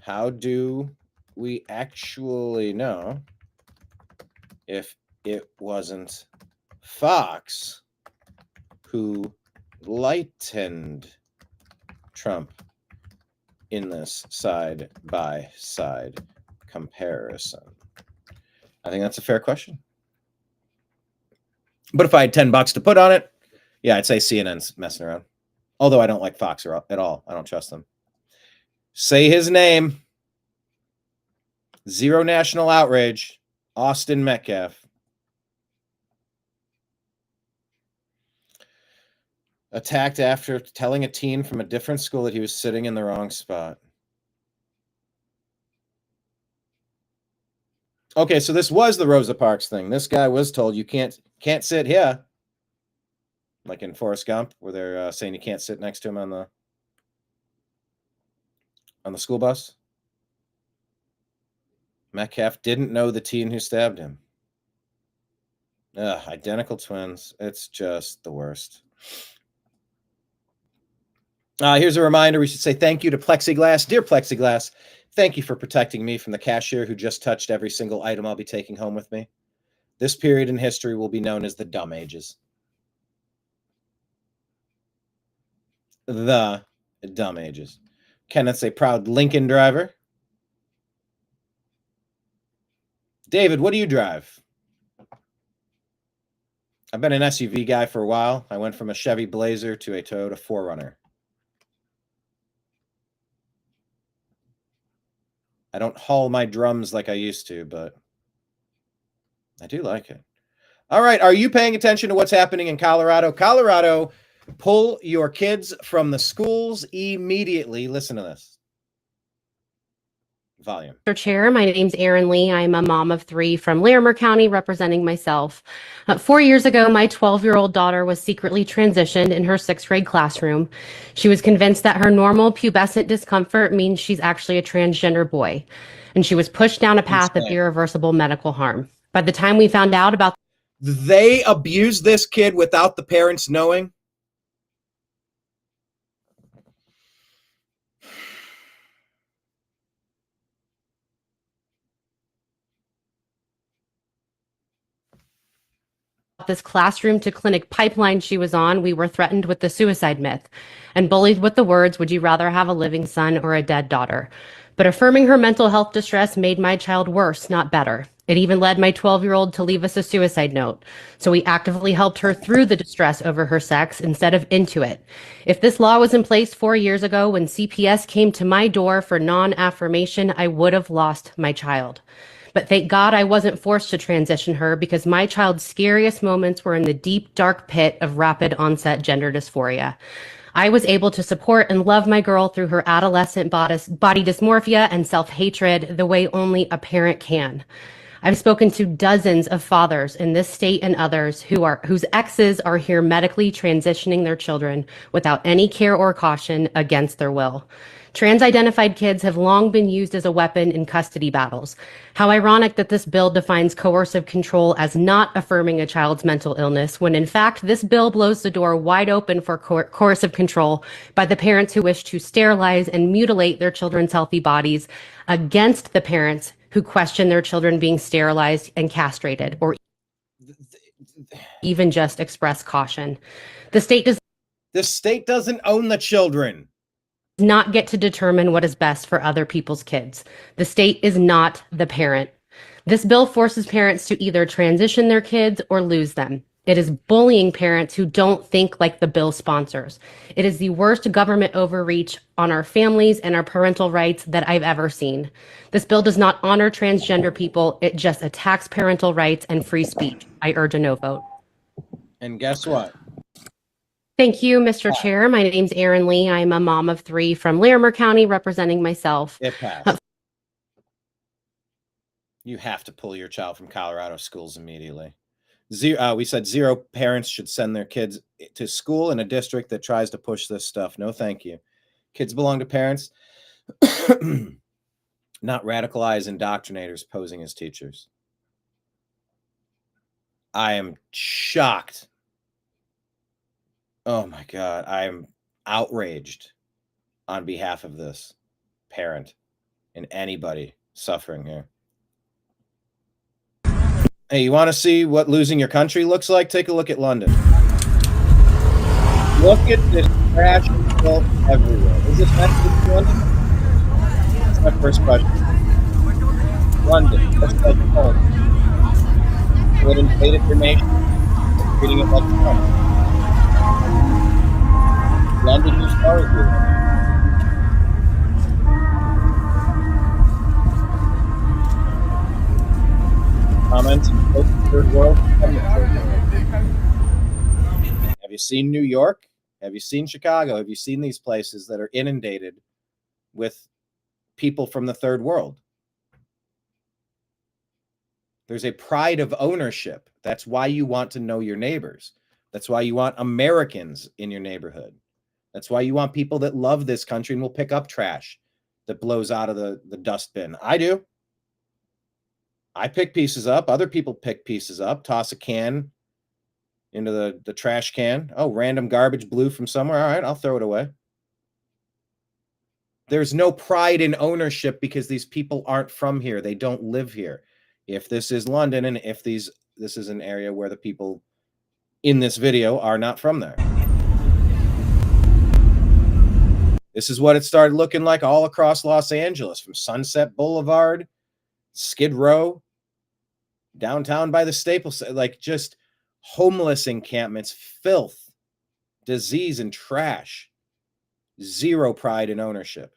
[SPEAKER 1] How do we actually know if it wasn't Fox who lightened Trump in this side-by-side comparison? I think that's a fair question. But if I had $10 to put on it, yeah, I'd say CNN's messing around. Although I don't like Fox at all. I don't trust them. Say his name. Zero national outrage. Austin Metcalf. Attacked after telling a teen from a different school that he was sitting in the wrong spot. Okay, so this was the Rosa Parks thing. This guy was told you can't sit here. Like in Forrest Gump, where they're saying you can't sit next to him on the school bus. Metcalf didn't know the teen who stabbed him. Ugh, identical twins. It's just the worst. Here's a reminder. We should say thank you to Plexiglass. Dear Plexiglass, thank you for protecting me from the cashier who just touched every single item I'll be taking home with me. This period in history will be known as the dumb ages. The dumb ages. Kenneth's a proud Lincoln driver. David, what do you drive? I've been an SUV guy for a while. I went from a Chevy Blazer to a Toyota 4Runner. I don't haul my drums like I used to, but I do like it. All right. Are you paying attention to what's happening in Colorado? Colorado, pull your kids from the schools immediately. Listen to this. Volume.
[SPEAKER 17] Mr. Chair, my name's Erin Lee. I'm a mom of 3 from Larimer County, representing myself. 4 years ago, my 12-year-old daughter was secretly transitioned in her 6th grade classroom. She was convinced that her normal pubescent discomfort means she's actually a transgender boy, and she was pushed down a path of irreversible medical harm. By the time we found out about,
[SPEAKER 1] they abused this kid without the parents knowing.
[SPEAKER 17] this classroom to clinic pipeline she was on, we were threatened with the suicide myth and bullied with the words, would you rather have a living son or a dead daughter? But affirming her mental health distress made my child worse, not better. It even led my 12-year-old to leave us a suicide note. So we actively helped her through the distress over her sex instead of into it. If this law was in place 4 years ago when CPS came to my door for non-affirmation, I would have lost my child. But thank God I wasn't forced to transition her, because my child's scariest moments were in the deep, dark pit of rapid onset gender dysphoria. I was able to support and love my girl through her adolescent body dysmorphia and self-hatred the way only a parent can. I've spoken to dozens of fathers in this state and others whose exes are here medically transitioning their children without any care or caution against their will. Trans-identified kids have long been used as a weapon in custody battles. How ironic that this bill defines coercive control as not affirming a child's mental illness, when in fact this bill blows the door wide open for coercive control by the parents who wish to sterilize and mutilate their children's healthy bodies against the parents who question their children being sterilized and castrated, or even just express caution. The state
[SPEAKER 1] doesn't own the children.
[SPEAKER 17] Not get to determine what is best for other people's kids. The state is not the parent. This bill forces parents to either transition their kids or lose them. It is bullying parents who don't think like the bill sponsors. It is the worst government overreach on our families and our parental rights that I've ever seen. This bill does not honor transgender people. It just attacks parental rights and free speech. I urge a no vote.
[SPEAKER 1] And guess what?
[SPEAKER 17] Thank you, Mr. Chair. My name's Erin Lee. I'm a mom of 3 from Larimer County, representing myself.
[SPEAKER 1] It passed. You have to pull your child from Colorado schools immediately. We said 0 parents should send their kids to school in a district that tries to push this stuff. No, thank you. Kids belong to parents, not radicalized indoctrinators posing as teachers. I am shocked. Oh my God. I'm outraged on behalf of this parent and anybody suffering here. Hey, you want to see what losing your country looks like? Take a look at London. Look at this trash and filth everywhere. Is this meant to be London? That's my first question. London, just like home. You invaded your nation, treating it like home. London, you started with. Comments in the third world. Have you seen New York? Have you seen Chicago? Have you seen these places that are inundated with people from the third world? There's a pride of ownership. That's why you want to know your neighbors. That's why you want Americans in your neighborhood. That's why you want people that love this country and will pick up trash that blows out of the dustbin. I do. I pick pieces up. Other people pick pieces up, toss a can into the trash can. Oh, random garbage blew from somewhere. All right, I'll throw it away. There's no pride in ownership because these people aren't from here. They don't live here. If this is London and if this is an area where the people in this video are not from there. This is what it started looking like all across Los Angeles, from Sunset Boulevard, Skid Row, downtown by the Staples, like just homeless encampments, filth, disease, and trash. Zero pride in ownership.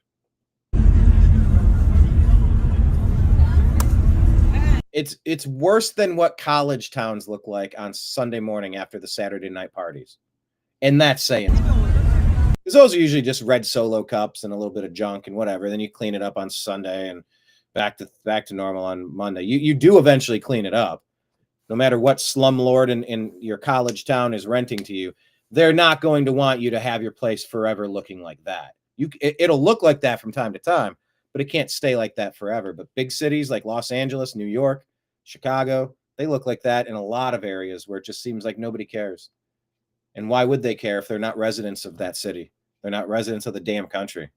[SPEAKER 1] It's worse than what college towns look like on Sunday morning after the Saturday night parties. And that's saying something. Because those are usually just red Solo cups and a little bit of junk and whatever. Then you clean it up on Sunday and back to normal on Monday. You do eventually clean it up. No matter what slumlord in your college town is renting to you, they're not going to want you to have your place forever looking like that. It'll look like that from time to time, but it can't stay like that forever. But big cities like Los Angeles, New York, Chicago, they look like that in a lot of areas where it just seems like nobody cares. And why would they care if they're not residents of that city? They're not residents of the damn country.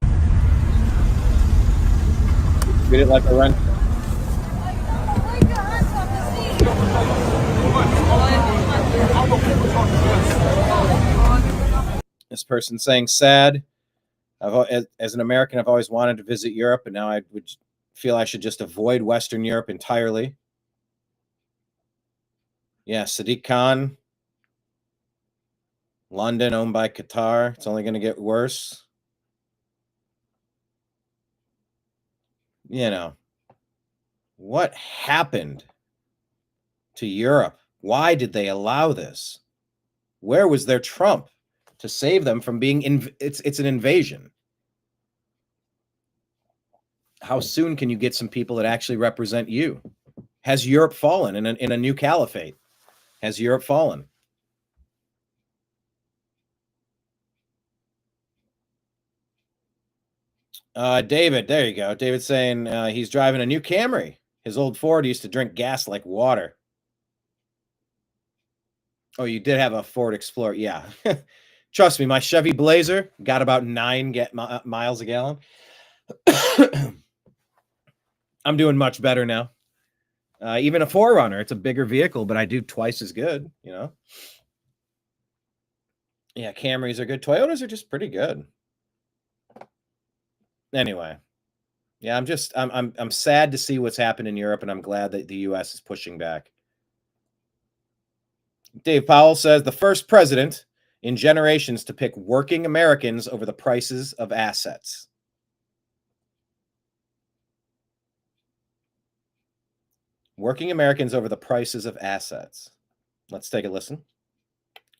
[SPEAKER 1] Treat it like a rent. This person saying sad. As an American, I've always wanted to visit Europe, and now I would feel I should just avoid Western Europe entirely. Yeah, Sadiq Khan. London, owned by Qatar. It's only going to get worse. You know. What happened to Europe? Why did they allow this? Where was their Trump to save them from being it's an invasion? How soon can you get some people that actually represent you? Has Europe fallen in a new caliphate? Has Europe fallen? David, there you go. David's saying he's driving a new Camry. His old Ford used to drink gas like water. Oh, you did have a Ford Explorer. Yeah. Trust me, my Chevy Blazer got about 9 miles a gallon. I'm doing much better now. Even a 4Runner, it's a bigger vehicle, but I do twice as good, you know? Yeah, Camrys are good. Toyotas are just pretty good. Anyway, yeah, I'm sad to see what's happened in Europe, and I'm glad that the U.S. is pushing back. Dave Powell says the first president in generations to pick working Americans over the prices of assets. Working Americans over the prices of assets. Let's take a listen.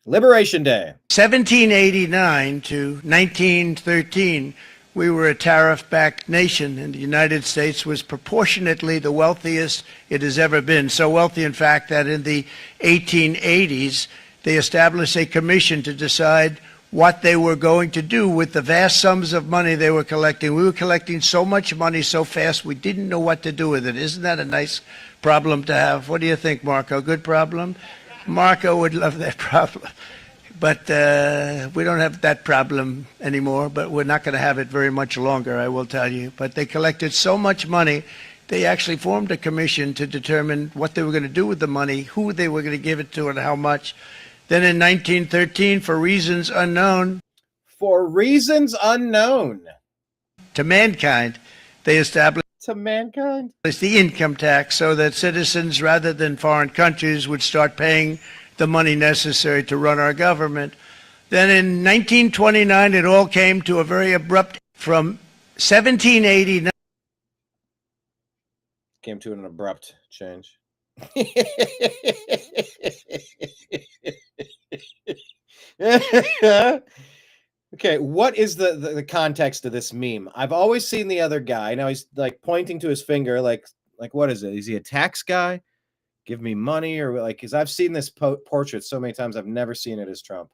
[SPEAKER 1] Liberation Day.
[SPEAKER 18] 1789 to 1913, we were a tariff-backed nation, and the United States was proportionately the wealthiest it has ever been. So wealthy, in fact, that in the 1880s, they established a commission to decide what they were going to do with the vast sums of money they were collecting. We were collecting so much money so fast, we didn't know what to do with it. Isn't that a nice problem to have? What do you think, Marco? Good problem? Marco would love that problem. But we don't have that problem anymore, but we're not going to have it very much longer, I will tell you. But they collected so much money, they actually formed a commission to determine what they were going to do with the money, who they were going to give it to, and how much. Then in 1913, for reasons unknown.
[SPEAKER 1] For reasons unknown.
[SPEAKER 18] To mankind, they established
[SPEAKER 1] to mankind
[SPEAKER 18] the income tax so that citizens, rather than foreign countries, would start paying the money necessary to run our government. Then in 1929, it all came to a very abrupt, from 1789.
[SPEAKER 1] Came to an abrupt change. Okay, what is the context of this meme? I've always seen the other guy. Now he's like pointing to his finger, like what is it? Is he a tax guy? Give me money, or like, because I've seen this portrait so many times, I've never seen it as Trump.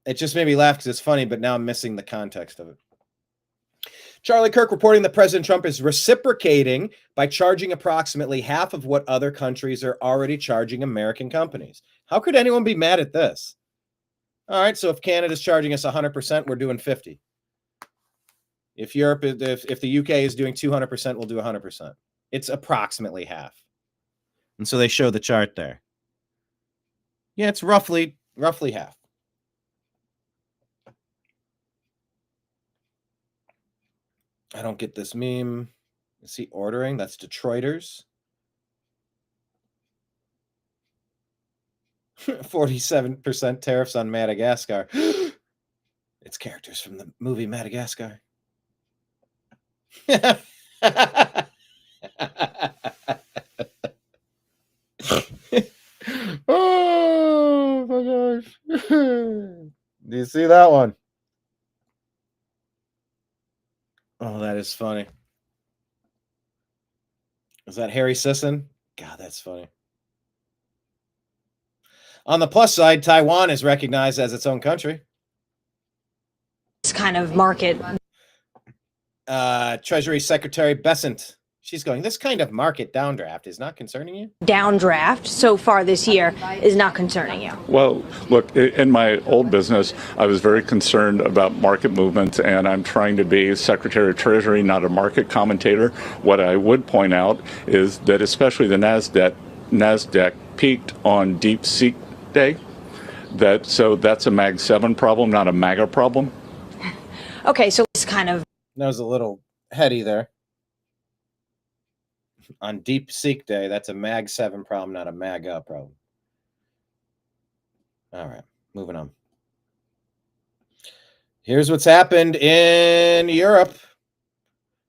[SPEAKER 1] It just made me laugh because it's funny, but now I'm missing the context of it. Charlie Kirk reporting that President Trump is reciprocating by charging approximately half of what other countries are already charging American companies. How could anyone be mad at this? All right, so if Canada's charging us 100%, we're doing 50. If Europe, if the UK is doing 200%, we'll do 100%. It's approximately half. And so they show the chart there. Yeah, it's roughly half. I don't get this meme. Is he ordering? That's Detroiters. 47% tariffs on Madagascar. It's characters from the movie Madagascar. Oh my gosh. Do you see that one? Oh, that is funny. Is that Harry Sisson? God, that's funny. On the plus side, Taiwan is recognized as its own country.
[SPEAKER 19] This kind of market.
[SPEAKER 1] Treasury Secretary Besant. She's going, this kind of market downdraft is not concerning you?
[SPEAKER 19] Downdraft so far this year is not concerning you.
[SPEAKER 10] Well, look, in my old business, I was very concerned about market movements, and I'm trying to be Secretary of Treasury, not a market commentator. What I would point out is that especially the NASDAQ peaked on Deep Seek Day. So that's a Mag 7 problem, not a MAGA problem.
[SPEAKER 19] Okay, so it's kind of...
[SPEAKER 1] That was a little heady there. On Deep Seek Day, that's a Mag 7 problem, not a MAGA problem. All right, moving on. Here's what's happened in Europe.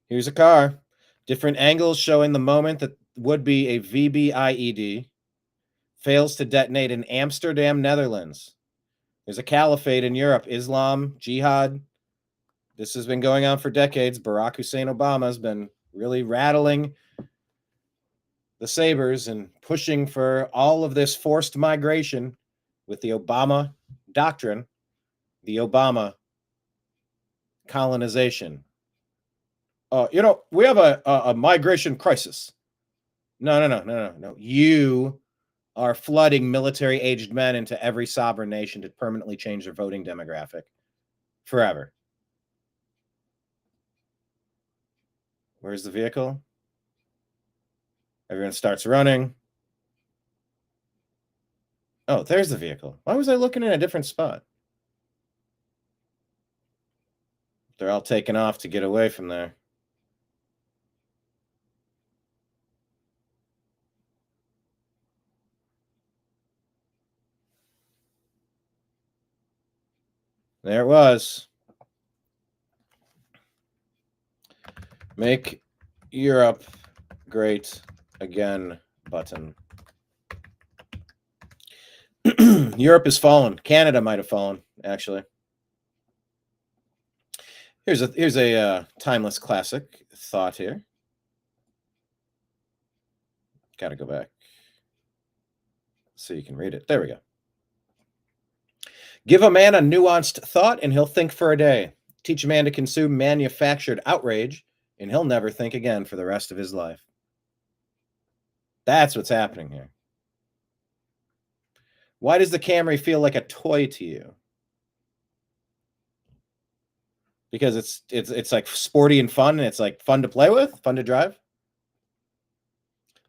[SPEAKER 1] Here's a car. Different angles showing the moment that would be a VBIED fails to detonate in Amsterdam, Netherlands. There's a caliphate in Europe, Islam, jihad. This has been going on for decades. Barack Hussein Obama has been really rattling the sabers and pushing for all of this forced migration with the Obama doctrine, the Obama colonization. We have a migration crisis. No. You are flooding military-aged men into every sovereign nation to permanently change their voting demographic forever. Where's the vehicle? Everyone starts running. Oh, there's the vehicle. Why was I looking in a different spot? They're all taking off to get away from there. There it was. Make Europe great again button. Europe has fallen. Canada might have fallen, actually. Here's a timeless classic thought here. Got to go back so you can read it. There we go. Give a man a nuanced thought and he'll think for a day. Teach a man to consume manufactured outrage and he'll never think again for the rest of his life. That's what's happening here. Why does the Camry feel like a toy to you? Because it's like sporty and fun, and it's like fun to play with, fun to drive.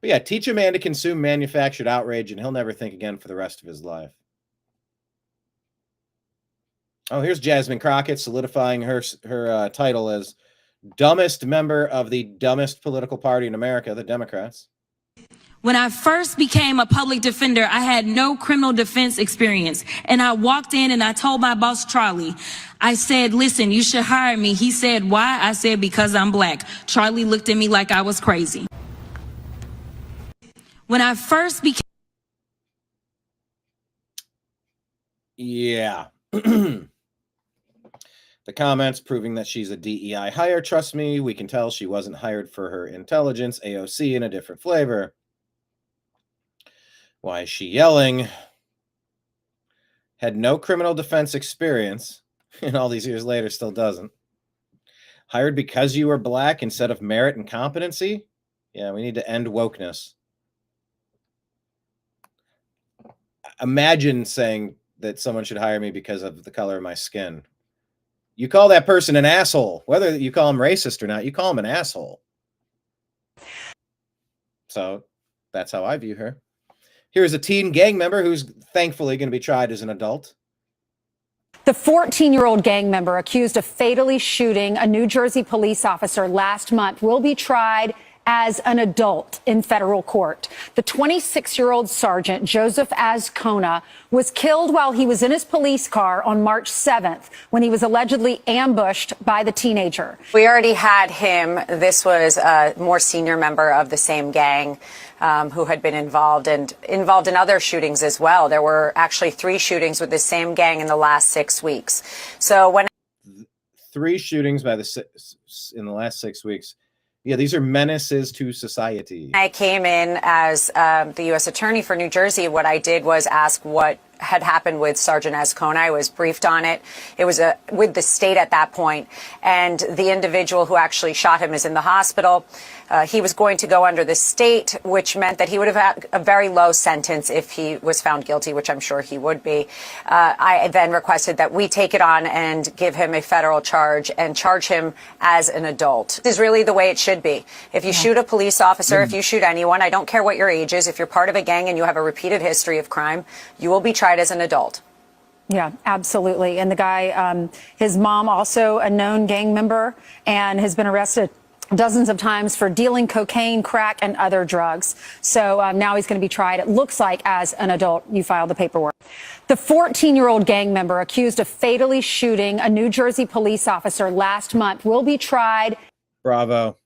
[SPEAKER 1] But yeah, teach a man to consume manufactured outrage and he'll never think again for the rest of his life. Oh, here's Jasmine Crockett solidifying her title as dumbest member of the dumbest political party in America, the Democrats.
[SPEAKER 20] When I first became a public defender, I had no criminal defense experience. And I walked in and I told my boss, Charlie, I said, listen, you should hire me. He said, why? I said, because I'm black. Charlie looked at me like I was crazy. When I first became...
[SPEAKER 1] Yeah. The comments proving that she's a DEI hire. Trust me, we can tell she wasn't hired for her intelligence. AOC in a different flavor. Why is she yelling? Had no criminal defense experience, and all these years later still doesn't. Hired because you were black instead of merit and competency? Yeah, we need to end wokeness. Imagine saying that someone should hire me because of the color of my skin. You call that person an asshole. Whether you call him racist or not, you call him an asshole. So that's how I view her. Here's a teen gang member who's thankfully going to be tried as an adult.
[SPEAKER 7] The 14-year-old gang member accused of fatally shooting a New Jersey police officer last month will be tried as an adult in federal court. The 26-year-old Sergeant Joseph Azcona was killed while he was in his police car on March 7th when he was allegedly ambushed by the teenager.
[SPEAKER 21] We already had him. This was a more senior member of the same gang who had been involved in other shootings as well. There were actually 3 shootings with the same gang in the last 6 weeks. So when
[SPEAKER 1] 3 shootings in the last 6 weeks. Yeah, these are menaces to society.
[SPEAKER 21] I came in as the U.S. Attorney for New Jersey. What I did was ask what had happened with Sergeant Azcona. I was briefed on it. It was with the state at that point, and the individual who actually shot him is in the hospital. He was going to go under the state, which meant that he would have had a very low sentence if he was found guilty, which I'm sure he would be. I then requested that we take it on and give him a federal charge and charge him as an adult. This is really the way it should be. If you shoot a police officer, if you shoot anyone, I don't care what your age is, if you're part of a gang and you have a repeated history of crime, you will be tried as an adult.
[SPEAKER 7] Yeah, absolutely. And the guy, his mom, also a known gang member and has been arrested dozens of times for dealing cocaine, crack, and other drugs. So now he's going to be tried, it looks like, as an adult. You filed the paperwork. The 14-year-old gang member accused of fatally shooting a New Jersey police officer last month will be tried.
[SPEAKER 1] Bravo.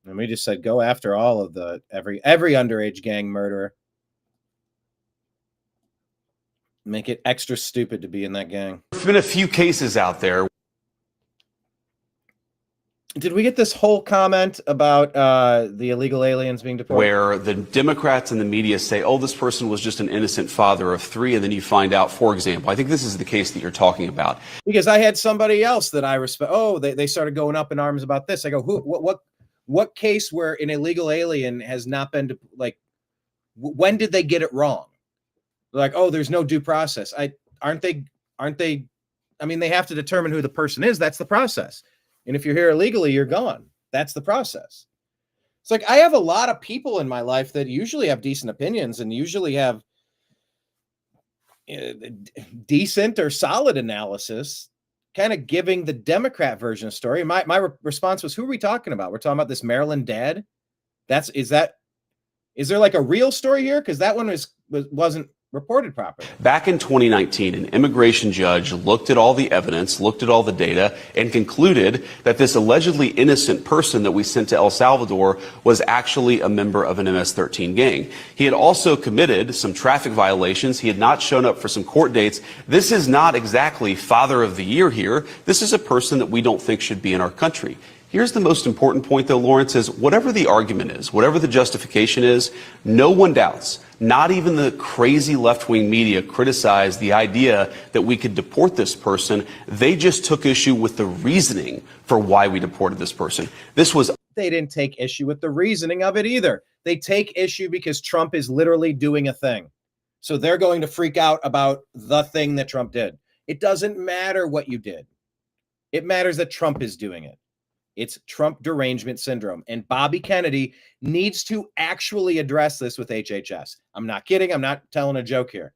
[SPEAKER 1] And we just said, go after all of every underage gang murderer. Make it extra stupid to be in that gang.
[SPEAKER 3] There's been a few cases out there.
[SPEAKER 1] Did we get this whole comment about the illegal aliens being deported?
[SPEAKER 3] Where the Democrats and the media say, oh, this person was just an innocent father of 3. And then you find out, for example, I think this is the case that you're talking about.
[SPEAKER 1] Because I had somebody else that I respect. Oh, they started going up in arms about this. I go, what case where an illegal alien has not been when did they get it wrong? They're like, oh, there's no due process. Aren't they? I mean, they have to determine who the person is. That's the process. And if you're here illegally, you're gone. That's the process. It's like I have a lot of people in my life that usually have decent opinions and usually have decent or solid analysis, kind of giving the Democrat version of the story. My response was, who are we talking about? We're talking about this Maryland dad. Is there like a real story here? Because that one wasn't reported properly.
[SPEAKER 3] Back in 2019, an immigration judge looked at all the evidence, looked at all the data, and concluded that this allegedly innocent person that we sent to El Salvador was actually a member of an MS-13 gang. He had also committed some traffic violations. He had not shown up for some court dates. This is not exactly Father of the Year here. This is a person that we don't think should be in our country. Here's the most important point, though, Lawrence, is whatever the argument is, whatever the justification is, no one doubts, not even the crazy left-wing media criticized the idea that we could deport this person. They just took issue with the reasoning for why we deported this person.
[SPEAKER 1] They didn't take issue with the reasoning of it either. They take issue because Trump is literally doing a thing. So they're going to freak out about the thing that Trump did. It doesn't matter what you did. It matters that Trump is doing it. It's Trump derangement syndrome. And Bobby Kennedy needs to actually address this with HHS. I'm not kidding. I'm not telling a joke here.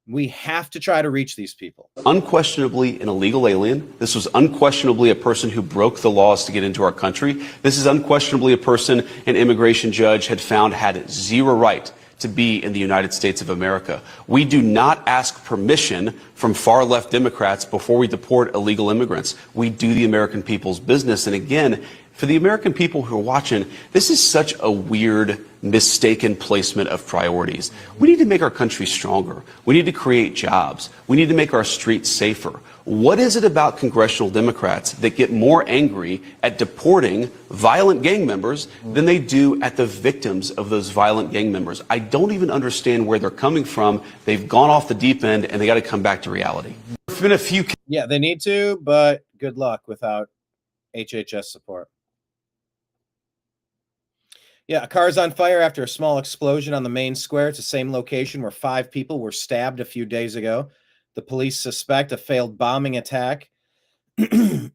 [SPEAKER 1] We have to try to reach these people.
[SPEAKER 3] Unquestionably an illegal alien. This was unquestionably a person who broke the laws to get into our country. This is unquestionably a person an immigration judge had found had zero right to be in the United States of America. We do not ask permission from far left Democrats before we deport illegal immigrants. We do the American people's business. And again, for the American people who are watching, this is such a weird, mistaken placement of priorities. We need to make our country stronger. We need to create jobs. We need to make our streets safer. What is it about congressional Democrats that get more angry at deporting violent gang members than they do at the victims of those violent gang members? I don't even understand where they're coming from. They've gone off the deep end and they got to come back to reality. There's been a few.
[SPEAKER 1] Yeah, they need to, but good luck without HHS support. Yeah, a car is on fire after a small explosion on the main square. It's the same location where 5 people were stabbed a few days ago. The police suspect a failed bombing attack in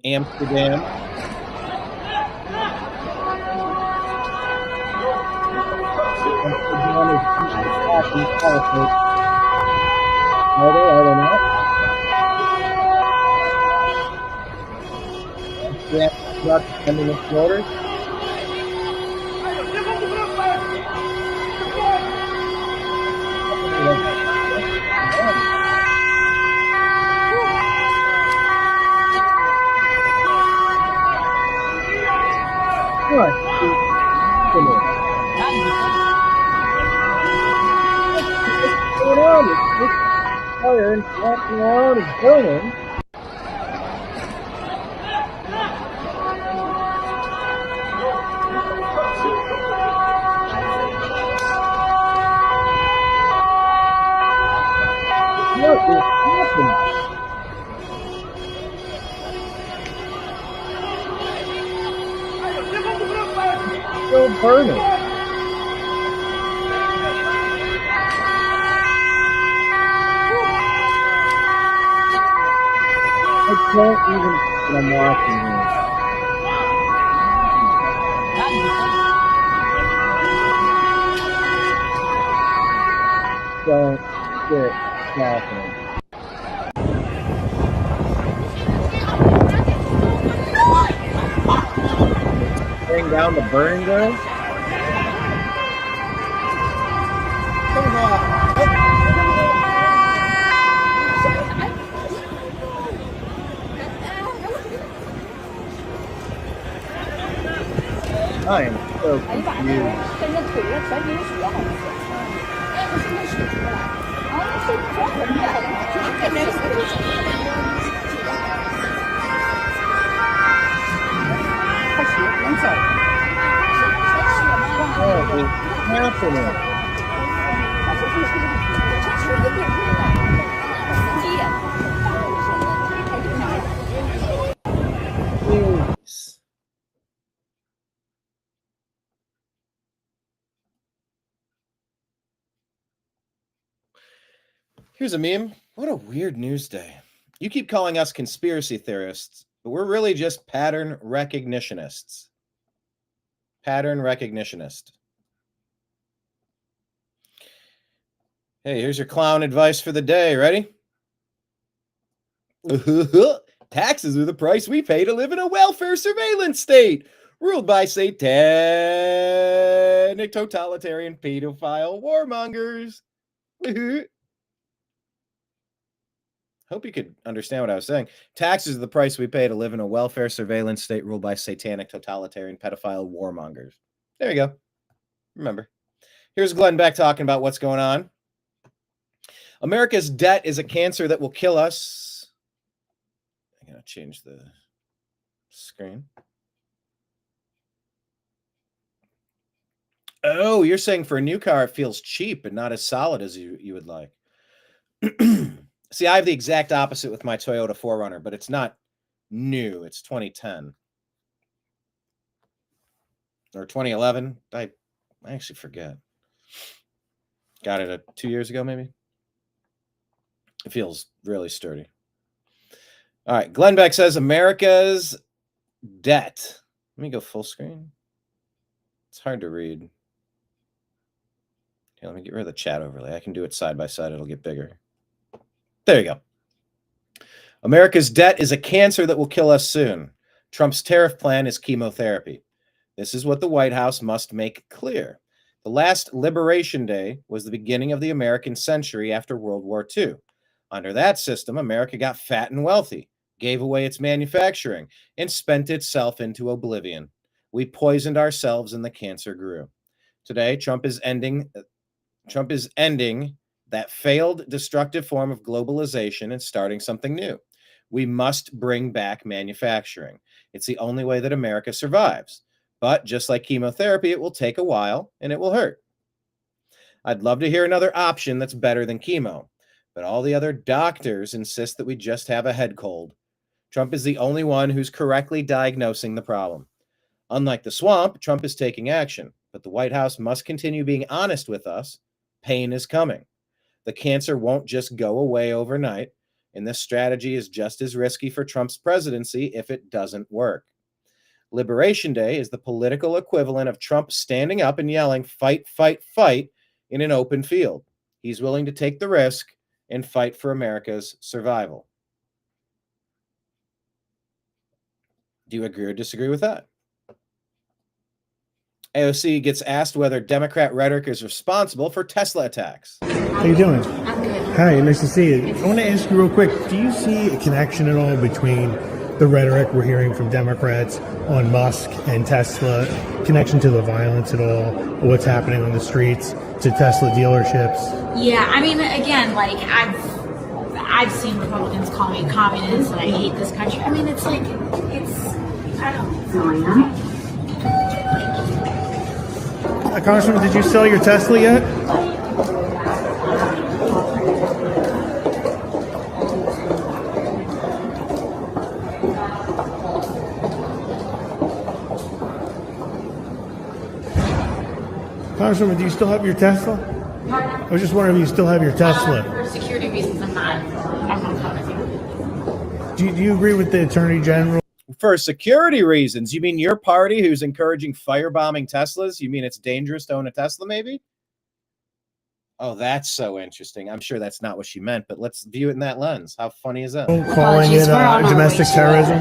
[SPEAKER 1] Amsterdam. Are they not? Yeah, sending its orders. Fire and flapping around and burning. What is happening? It's still burning. I can't even when I'm watching here. Don't sit happening. Bring down the burn girl. I am so confused.
[SPEAKER 13] 跟着腿的全金属好像是。哎，不是那水出来，啊，那是装什么的？跟那快骑，能走。
[SPEAKER 1] What is happening? Please. Here's a meme. What a weird news day. You keep calling us conspiracy theorists, but we're really just pattern recognitionists. Pattern recognitionist. Hey, here's your clown advice for the day. Ready? Taxes are the price we pay to live in a welfare surveillance state ruled by satanic totalitarian pedophile warmongers. Hope you could understand what I was saying. Taxes are the price we pay to live in a welfare surveillance state ruled by satanic totalitarian pedophile warmongers. There you go. Remember. Here's Glenn Beck talking about what's going on. America's debt is a cancer that will kill us. I'm going to change the screen. Oh, you're saying for a new car, it feels cheap and not as solid as you would like. See, I have the exact opposite with my Toyota 4Runner, but it's not new. It's 2010 or 2011. I actually forget. Got it 2 years ago, maybe. It feels really sturdy. All right. Glenn Beck says America's debt. Let me go full screen. It's hard to read. Okay, let me get rid of the chat overlay. I can do it side by side. It'll get bigger. There you go. America's debt is a cancer that will kill us soon. Trump's tariff plan is chemotherapy. This is what the White House must make clear. The last Liberation Day was the beginning of the American century after World War II. Under that system, America got fat and wealthy, gave away its manufacturing, and spent itself into oblivion. We poisoned ourselves and the cancer grew. Today, Trump is ending that failed destructive form of globalization and starting something new. We must bring back manufacturing. It's the only way that America survives. But just like chemotherapy, it will take a while and it will hurt. I'd love to hear another option that's better than chemo, but all the other doctors insist that we just have a head cold. Trump is the only one who's correctly diagnosing the problem. Unlike the swamp, Trump is taking action, but the White House must continue being honest with us. Pain is coming. The cancer won't just go away overnight, and this strategy is just as risky for Trump's presidency if it doesn't work. Liberation Day is the political equivalent of Trump standing up and yelling, "Fight, fight, fight," in an open field. He's willing to take the risk and fight for America's survival. Do you agree or disagree with that? AOC gets asked whether Democrat rhetoric is responsible for Tesla attacks.
[SPEAKER 2] How you doing?
[SPEAKER 9] I'm good.
[SPEAKER 2] Hi, nice to see you. I want to ask you real quick, do you see a connection at all between the rhetoric we're hearing from Democrats on Musk and Tesla, connection to the violence at all, or what's happening on the streets, to Tesla dealerships?
[SPEAKER 9] Yeah, I mean, again, like I've seen Republicans call me a communist and I hate this country. I mean, it's like, I don't know.
[SPEAKER 2] Congressman, did you sell your Tesla yet? Congresswoman, do you still have your Tesla? I was just wondering if you still have your Tesla.
[SPEAKER 9] For security reasons, I'm not commenting.
[SPEAKER 2] Do you agree with the Attorney General?
[SPEAKER 1] For security reasons, you mean your party who's encouraging firebombing Teslas? You mean it's dangerous to own a Tesla, maybe? Oh, that's so interesting. I'm sure that's not what she meant, but let's view it in that lens. How funny is that?
[SPEAKER 2] Calling it domestic terrorism?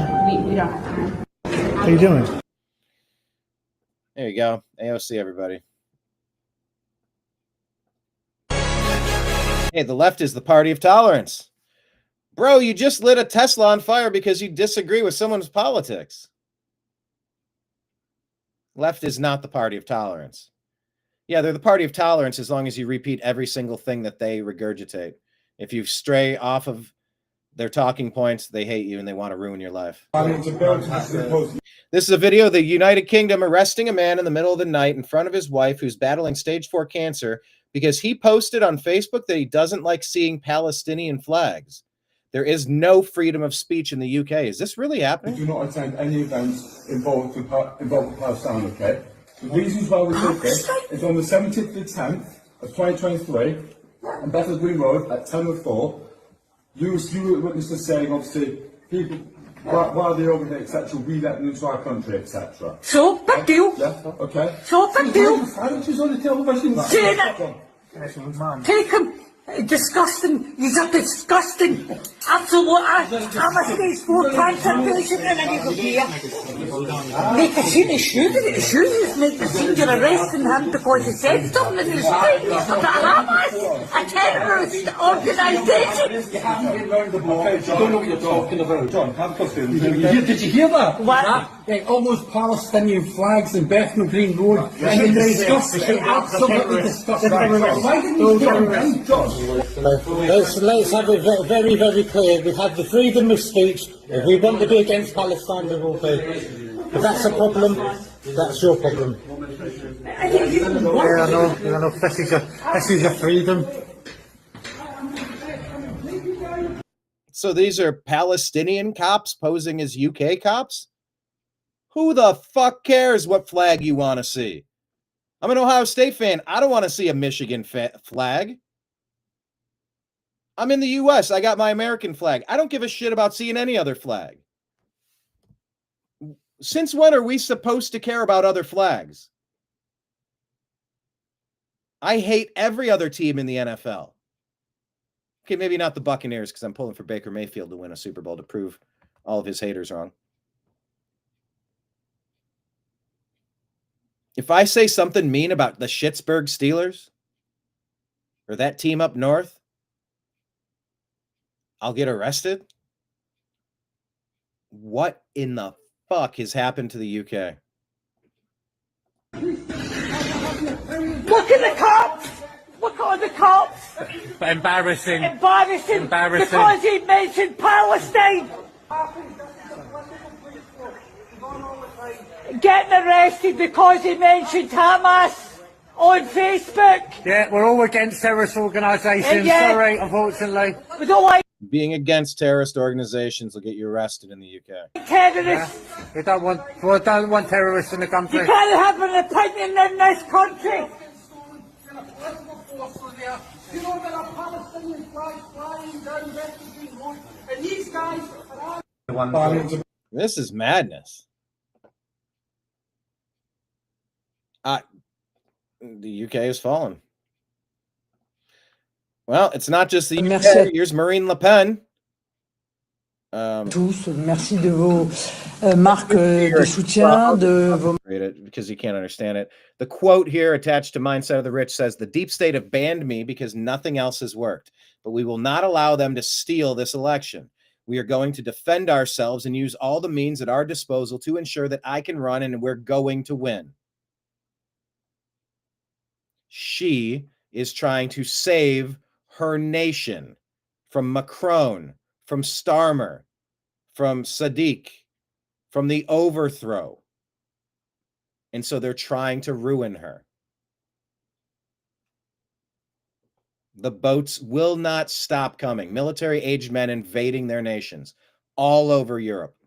[SPEAKER 9] We don't have time.
[SPEAKER 2] How you doing?
[SPEAKER 1] There you go. AOC, everybody. Hey, the left is the party of tolerance. Bro, you just lit a Tesla on fire because you disagree with someone's politics. Left is not the party of tolerance. Yeah, they're the party of tolerance as long as you repeat every single thing that they regurgitate. If you stray off of their talking points, they hate you and they want to ruin your life. This is a video of the United Kingdom arresting a man in the middle of the night in front of his wife who's battling stage 4 cancer because he posted on Facebook that he doesn't like seeing Palestinian flags. There is no freedom of speech in the UK. Is this really happening?
[SPEAKER 5] Do not attend any events involved with Palestine, okay? The reasons why we did this is on the 17th of the 10th of 2023 on Bethnal Green Road at 10:04. You were witness to saying, obviously, people, why are they over here, etc., we let them into our country, etc.
[SPEAKER 22] So, big deal.
[SPEAKER 5] Yeah, okay.
[SPEAKER 22] So, big deal.
[SPEAKER 5] Which on the television.
[SPEAKER 22] Saying it. Take him. Disgusting. You're disgusting. Absolutely. I'm a stage 4 cancer patient and I need to be here. Make a scene of shoes. Make the scene you're arresting him because he said something in his face. He's not a Hamas. A terrorist organisation.
[SPEAKER 5] You haven't been round the block. You don't know what you're talking about. John, did you hear that?
[SPEAKER 22] What?
[SPEAKER 5] Yeah, almost Palestinian flags in Bethnal Green Road. And you disgusting. Absolutely disgusting. Why didn't you get around, John?
[SPEAKER 23] Let's have it very, very clear. We have the freedom of speech. If we want to be against Palestine, we will be. If that's a problem, that's your problem.
[SPEAKER 22] Yeah, I know. This is your freedom.
[SPEAKER 1] So these are Palestinian cops posing as UK cops? Who the fuck cares what flag you want to see? I'm an Ohio State fan. I don't want to see a Michigan flag. I'm in the U.S. I got my American flag. I don't give a shit about seeing any other flag. Since when are we supposed to care about other flags? I hate every other team in the NFL. Okay, maybe not the Buccaneers because I'm pulling for Baker Mayfield to win a Super Bowl to prove all of his haters wrong. If I say something mean about the Schittsburg Steelers or that team up north, I'll get arrested? What in the fuck has happened to the UK?
[SPEAKER 22] Look at the cops! Look at the cops!
[SPEAKER 23] Embarrassing.
[SPEAKER 22] Embarrassing. Because he mentioned Palestine! Getting arrested because he mentioned Hamas on Facebook.
[SPEAKER 23] Yeah, we're all against terrorist organisations.
[SPEAKER 22] Yeah.
[SPEAKER 23] Sorry, unfortunately.
[SPEAKER 22] We don't like
[SPEAKER 1] Being against terrorist organizations will get you arrested in the UK.
[SPEAKER 22] terrorists.
[SPEAKER 23] We don't want terrorists in the country.
[SPEAKER 22] You can't have an opinion in this country.
[SPEAKER 5] You know there are Palestinian flags flying down Bethnal Green Road, and these guys are...
[SPEAKER 1] This is madness. The UK is fallen. Well, it's not just the UK. Here's Marine Le Pen.
[SPEAKER 22] Tous, merci de vos marques de soutien, de vos...
[SPEAKER 1] Read it because you can't understand it. The quote here attached to Mindset of the Rich says, "The deep state have banned me because nothing else has worked, but we will not allow them to steal this election. We are going to defend ourselves and use all the means at our disposal to ensure that I can run and we're going to win." She is trying to save her nation from Macron, from Starmer, from Sadiq, from the overthrow. And so they're trying to ruin her. The boats will not stop coming. Military-aged men invading their nations all over Europe.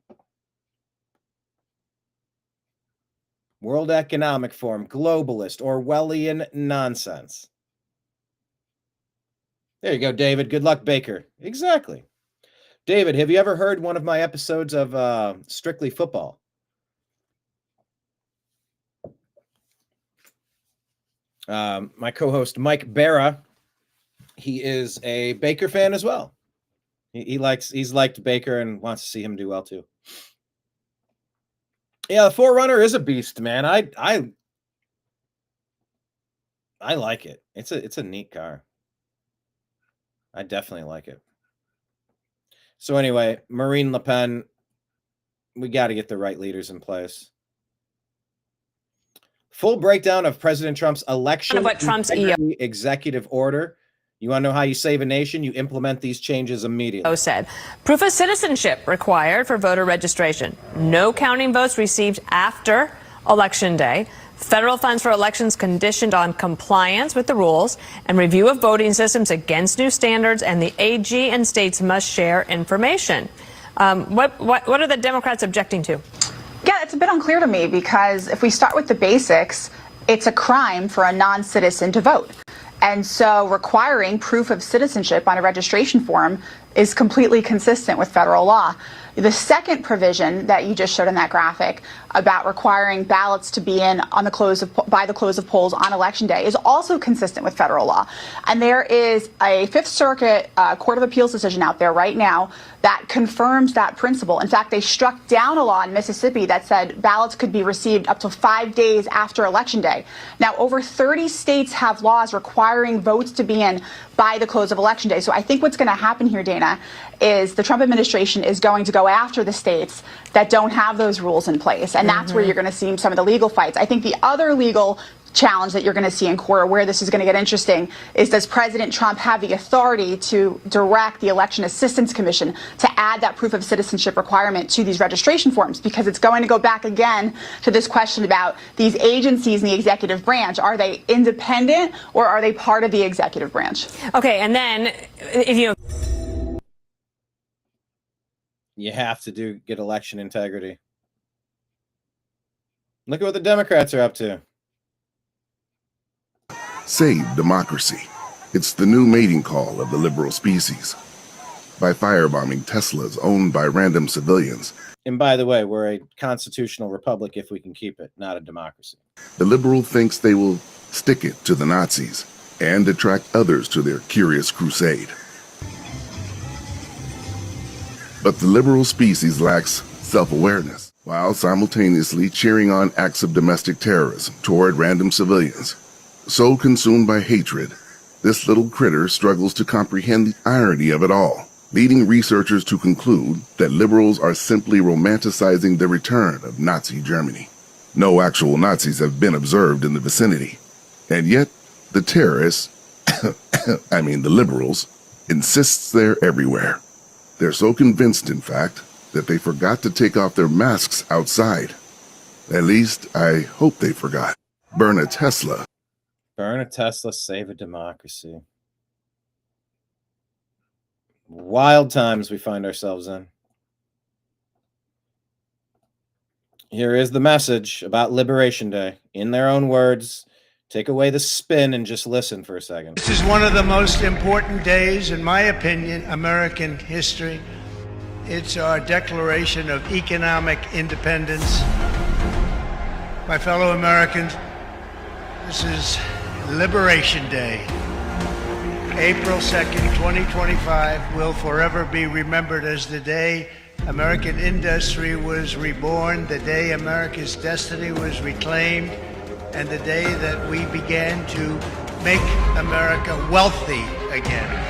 [SPEAKER 1] World Economic Forum, globalist, Orwellian nonsense. There you go, David. Good luck, Baker. Exactly. David, have you ever heard one of my episodes of Strictly Football? My co-host, Mike Barra, he is a Baker fan as well. He's liked Baker and wants to see him do well too. Yeah, the 4Runner is a beast, man. I like it. It's a neat car. I definitely like it. So anyway, Marine Le Pen, we got to get the right leaders in place. Full breakdown of President Trump's election
[SPEAKER 4] what Trump's
[SPEAKER 1] integrity executive order. You want to know how you save a nation? You implement these changes immediately.
[SPEAKER 4] Said proof of citizenship required for voter registration. No counting votes received after Election Day. Federal funds for elections conditioned on compliance with the rules and review of voting systems against new standards, and the AG and states must share information. What are the Democrats objecting to?
[SPEAKER 6] Yeah, it's a bit unclear to me, because if we start with the basics, it's a crime for a non-citizen to vote. And so requiring proof of citizenship on a registration form is completely consistent with federal law. The second provision that you just showed in that graphic about requiring ballots to be in on by the close of polls on Election Day is also consistent with federal law. And there is a Fifth Circuit Court of Appeals decision out there right now that confirms that principle. In fact, they struck down a law in Mississippi that said ballots could be received up to 5 days after Election Day. Now, over 30 states have laws requiring votes to be in by the close of Election Day. So I think what's going to happen here, Dana, is the Trump administration is going to go after the states that don't have those rules in place. And that's where you're going to see some of the legal fights. I think the other legal challenge that you're going to see in court, where this is going to get interesting, is does President Trump have the authority to direct the Election Assistance Commission to add that proof of citizenship requirement to these registration forms? Because it's going to go back again to this question about these agencies in the executive branch. Are they independent or are they part of the executive branch?
[SPEAKER 4] Okay, and then if
[SPEAKER 1] you have to get election integrity. Look at what the Democrats are up to.
[SPEAKER 8] Save democracy. It's the new mating call of the liberal species. By firebombing Teslas owned by random civilians.
[SPEAKER 1] And by the way, we're a constitutional republic if we can keep it, not a democracy.
[SPEAKER 8] The liberal thinks they will stick it to the Nazis and attract others to their curious crusade. But the liberal species lacks self-awareness, while simultaneously cheering on acts of domestic terrorism toward random civilians. So consumed by hatred, this little critter struggles to comprehend the irony of it all, leading researchers to conclude that liberals are simply romanticizing the return of Nazi Germany. No actual Nazis have been observed in the vicinity, and yet the terrorists, the liberals, insists they're everywhere. They're so convinced, in fact, that they forgot to take off their masks outside. At least, I hope they forgot. Burn a Tesla.
[SPEAKER 1] Burn a Tesla, save a democracy. Wild times we find ourselves in. Here is the message about Liberation Day. In their own words, take away the spin and just listen for a second.
[SPEAKER 18] This is one of the most important days, in my opinion, American history. It's our declaration of economic independence. My fellow Americans, this is Liberation Day. April 2nd, 2025 will forever be remembered as the day American industry was reborn, the day America's destiny was reclaimed, and the day that we began to make America wealthy again.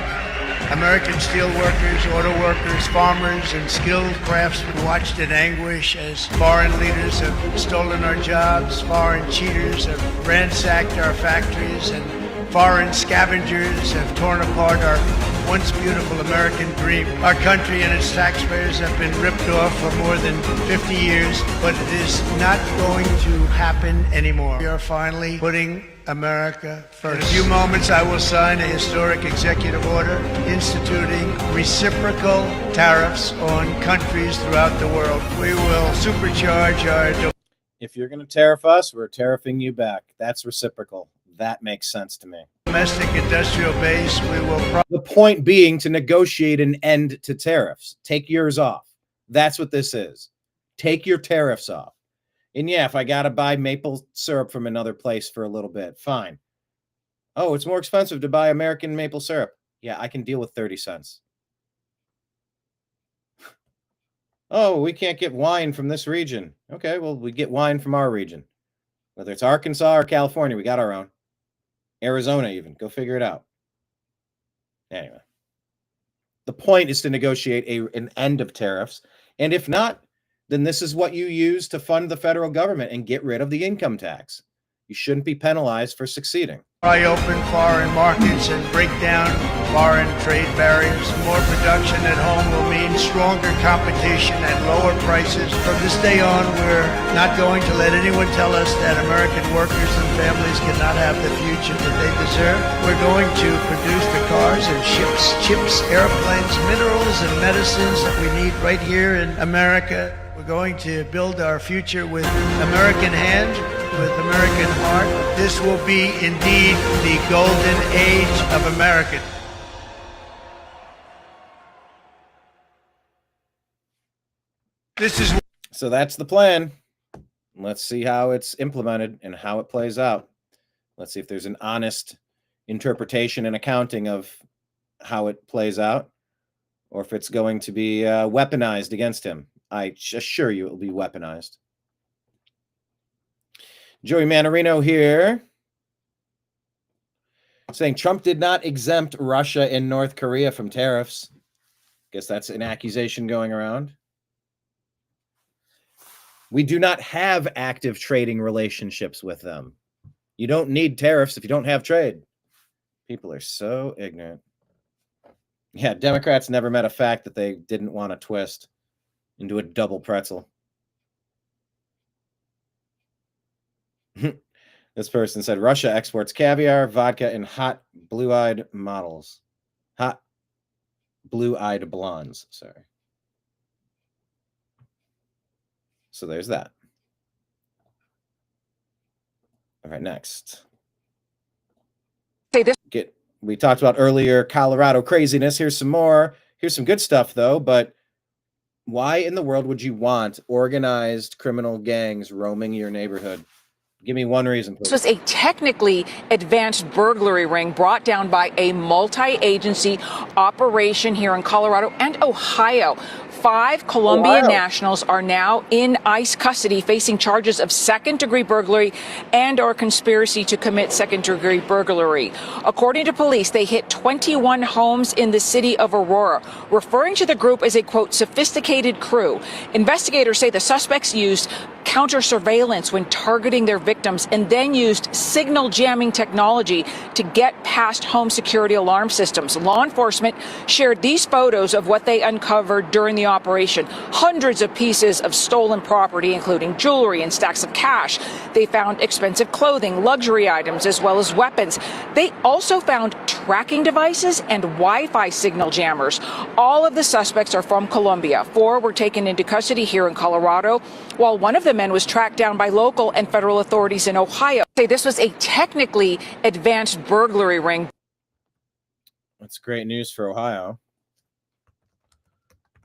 [SPEAKER 18] American steelworkers, auto workers, farmers, and skilled craftsmen watched in anguish as foreign leaders have stolen our jobs, foreign cheaters have ransacked our factories, and foreign scavengers have torn apart our once beautiful American dream. Our country and its taxpayers have been ripped off for more than 50 years, but it is not going to happen anymore. We are finally putting America first. In a few moments, I will sign a historic executive order instituting reciprocal tariffs on countries throughout the world. We will supercharge our...
[SPEAKER 1] If you're going to tariff us, we're tariffing you back. That's reciprocal. That makes sense to me.
[SPEAKER 18] Domestic industrial base, we will...
[SPEAKER 1] The point being to negotiate an end to tariffs. Take yours off. That's what this is. Take your tariffs off. And yeah, if I got to buy maple syrup from another place for a little bit, fine. Oh, it's more expensive to buy American maple syrup. Yeah, I can deal with 30 cents. Oh, we can't get wine from this region. Okay, well, we get wine from our region. Whether it's Arkansas or California, we got our own. Arizona even. Go figure it out. Anyway. The point is to negotiate an end of tariffs. And if not, then this is what you use to fund the federal government and get rid of the income tax. You shouldn't be penalized for succeeding.
[SPEAKER 18] I open foreign markets and break down foreign trade barriers. More production at home will mean stronger competition and lower prices. From this day on, we're not going to let anyone tell us that American workers and families cannot have the future that they deserve. We're going to produce the cars and ships, chips, airplanes, minerals, and medicines that we need right here in America. We're going to build our future with American hand, with American heart. This will be indeed the golden age of America.
[SPEAKER 1] So that's the plan. Let's see how it's implemented and how it plays out. Let's see if there's an honest interpretation and accounting of how it plays out, or if it's going to be weaponized against him. I assure you it will be weaponized. Joey Manarino here saying Trump did not exempt Russia and North Korea from tariffs. Guess that's an accusation going around. We do not have active trading relationships with them. You don't need tariffs if you don't have trade. People are so ignorant. Yeah, Democrats never met a fact that they didn't want to twist into a double pretzel. This person said Russia exports caviar, vodka, and hot blue-eyed models. Hot blue-eyed blondes, sorry. So there's that. All right, next. We talked about earlier Colorado craziness. Here's some more. Here's some good stuff, though, but why in the world would you want organized criminal gangs roaming your neighborhood? Give me one reason, please.
[SPEAKER 11] This was a technically advanced burglary ring brought down by a multi-agency operation here in Colorado and Ohio. 5 Colombian nationals are now in ICE custody facing charges of second-degree burglary and/or conspiracy to commit second-degree burglary. According to police, they hit 21 homes in the city of Aurora, referring to the group as a, quote, sophisticated crew. Investigators say the suspects used counter surveillance when targeting their victims and then used signal jamming technology to get past home security alarm systems. Law enforcement shared these photos of what they uncovered during the operation. Hundreds of pieces of stolen property, including jewelry and stacks of cash. They found expensive clothing, luxury items, as well as weapons. They also found tracking devices and Wi-Fi signal jammers. All of the suspects are from Colombia. 4 were taken into custody here in Colorado, while one of the men was tracked down by local and federal authorities in Ohio. This was a technically advanced burglary ring.
[SPEAKER 1] That's great news for Ohio.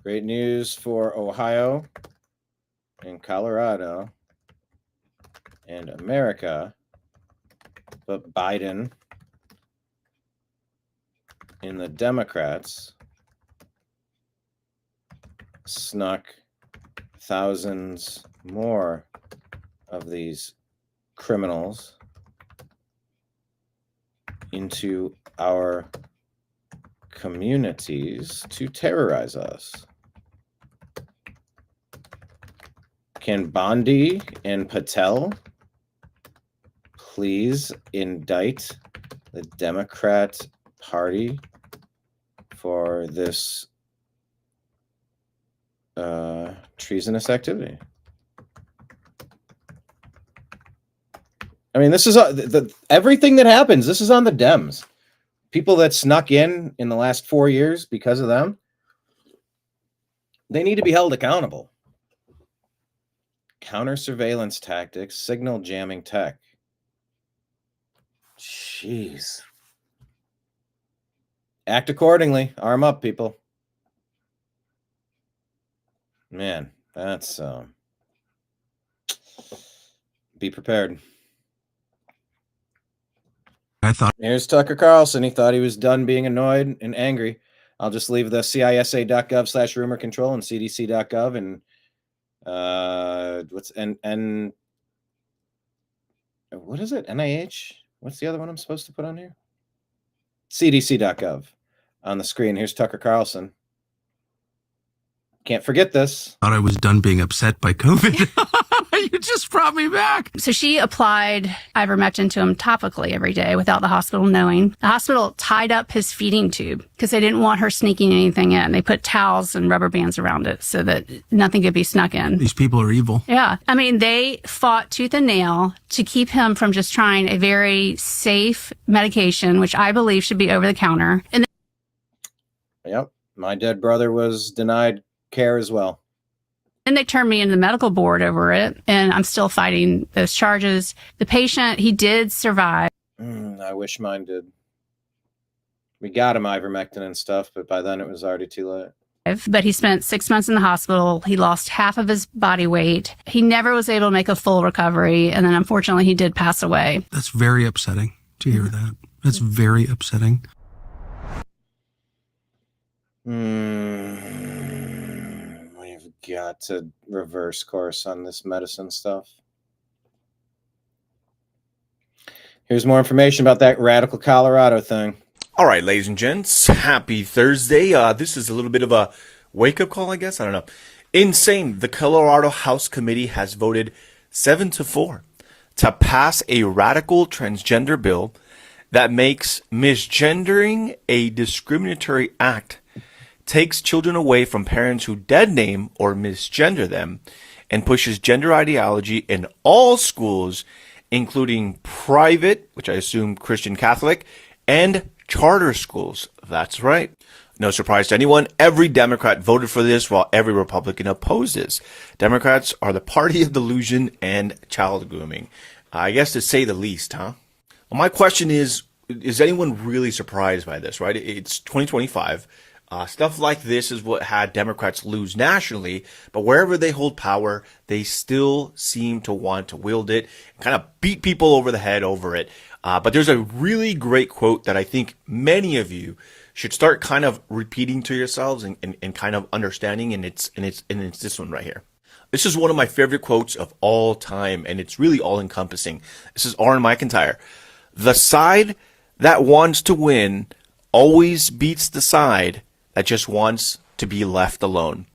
[SPEAKER 1] Great news for Ohio and Colorado and America. But Biden and the Democrats snuck thousands more of these criminals into our communities to terrorize us. Can Bondi and Patel please indict the Democrat Party for this treasonous activity? I mean, this is everything that happens. This is on the Dems. People that snuck in the last 4 years because of them, they need to be held accountable. Counter surveillance tactics, signal jamming tech. Jeez. Act accordingly. Arm up, people. Man, that's be prepared. Here's Tucker Carlson. He thought he was done being annoyed and angry. I'll just leave the CISA.gov/rumor control and CDC.gov and what is it? NIH? What's the other one I'm supposed to put on here? CDC.gov on the screen. Here's Tucker Carlson. Can't forget this.
[SPEAKER 12] Thought I was done being upset by COVID. You just brought me back.
[SPEAKER 14] So she applied ivermectin to him topically every day without the hospital knowing. The hospital tied up his feeding tube because they didn't want her sneaking anything in. They put towels and rubber bands around it so that nothing could be snuck in.
[SPEAKER 12] These people are evil.
[SPEAKER 14] Yeah. I mean, they fought tooth and nail to keep him from just trying a very safe medication, which I believe should be over the counter. And
[SPEAKER 1] Yep. My dead brother was denied care as well.
[SPEAKER 14] then they turned me into the medical board over it, and I'm still fighting those charges. The patient, he did survive.
[SPEAKER 1] I wish mine did. We got him ivermectin and stuff, but by then it was already too late.
[SPEAKER 14] But he spent 6 months in the hospital. He lost half of his body weight. He never was able to make a full recovery. And then unfortunately, he did pass away.
[SPEAKER 12] That's very upsetting to hear that. That's very upsetting.
[SPEAKER 1] We've got to reverse course on this medicine stuff. Here's more information about that radical Colorado thing.
[SPEAKER 15] All right, ladies and gents, happy Thursday. This is a little bit of a wake-up call, I guess. I don't know. Insane. The Colorado House Committee has voted 7-4 to pass a radical transgender bill that makes misgendering a discriminatory act, takes children away from parents who dead name or misgender them, and pushes gender ideology in all schools, including private, which I assume Christian Catholic, and charter schools. That's right. No surprise to anyone, every Democrat voted for this while every Republican opposes. Democrats are the party of delusion and child grooming. I guess to say the least, huh? Well, my question is anyone really surprised by this, right? It's 2025. Stuff like this is what had Democrats lose nationally, but wherever they hold power, they still seem to want to wield it, kind of beat people over the head over it. But there's a really great quote that I think many of you should start kind of repeating to yourselves and kind of understanding, and it's this one right here. This is one of my favorite quotes of all time, and it's really all-encompassing. This is Aaron McIntyre. The side that wants to win always beats the side that just wants to be left alone.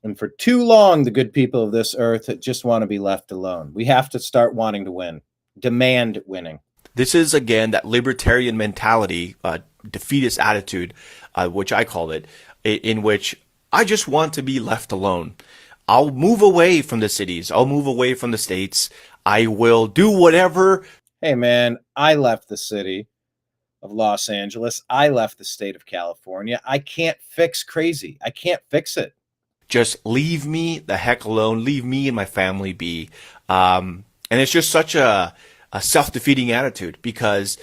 [SPEAKER 1] And for too long, the good people of this earth just want to be left alone. We have to start wanting to win. Demand winning.
[SPEAKER 15] This is, again, that libertarian mentality, defeatist attitude, which I call it, in which I just want to be left alone. I'll move away from the cities. I'll move away from the states. I will do whatever.
[SPEAKER 1] Hey, man, I left the city of Los Angeles. I left the state of California. I can't fix crazy. I can't fix it.
[SPEAKER 15] Just leave me the heck alone. Leave me and my family be. And it's just such a self-defeating attitude, because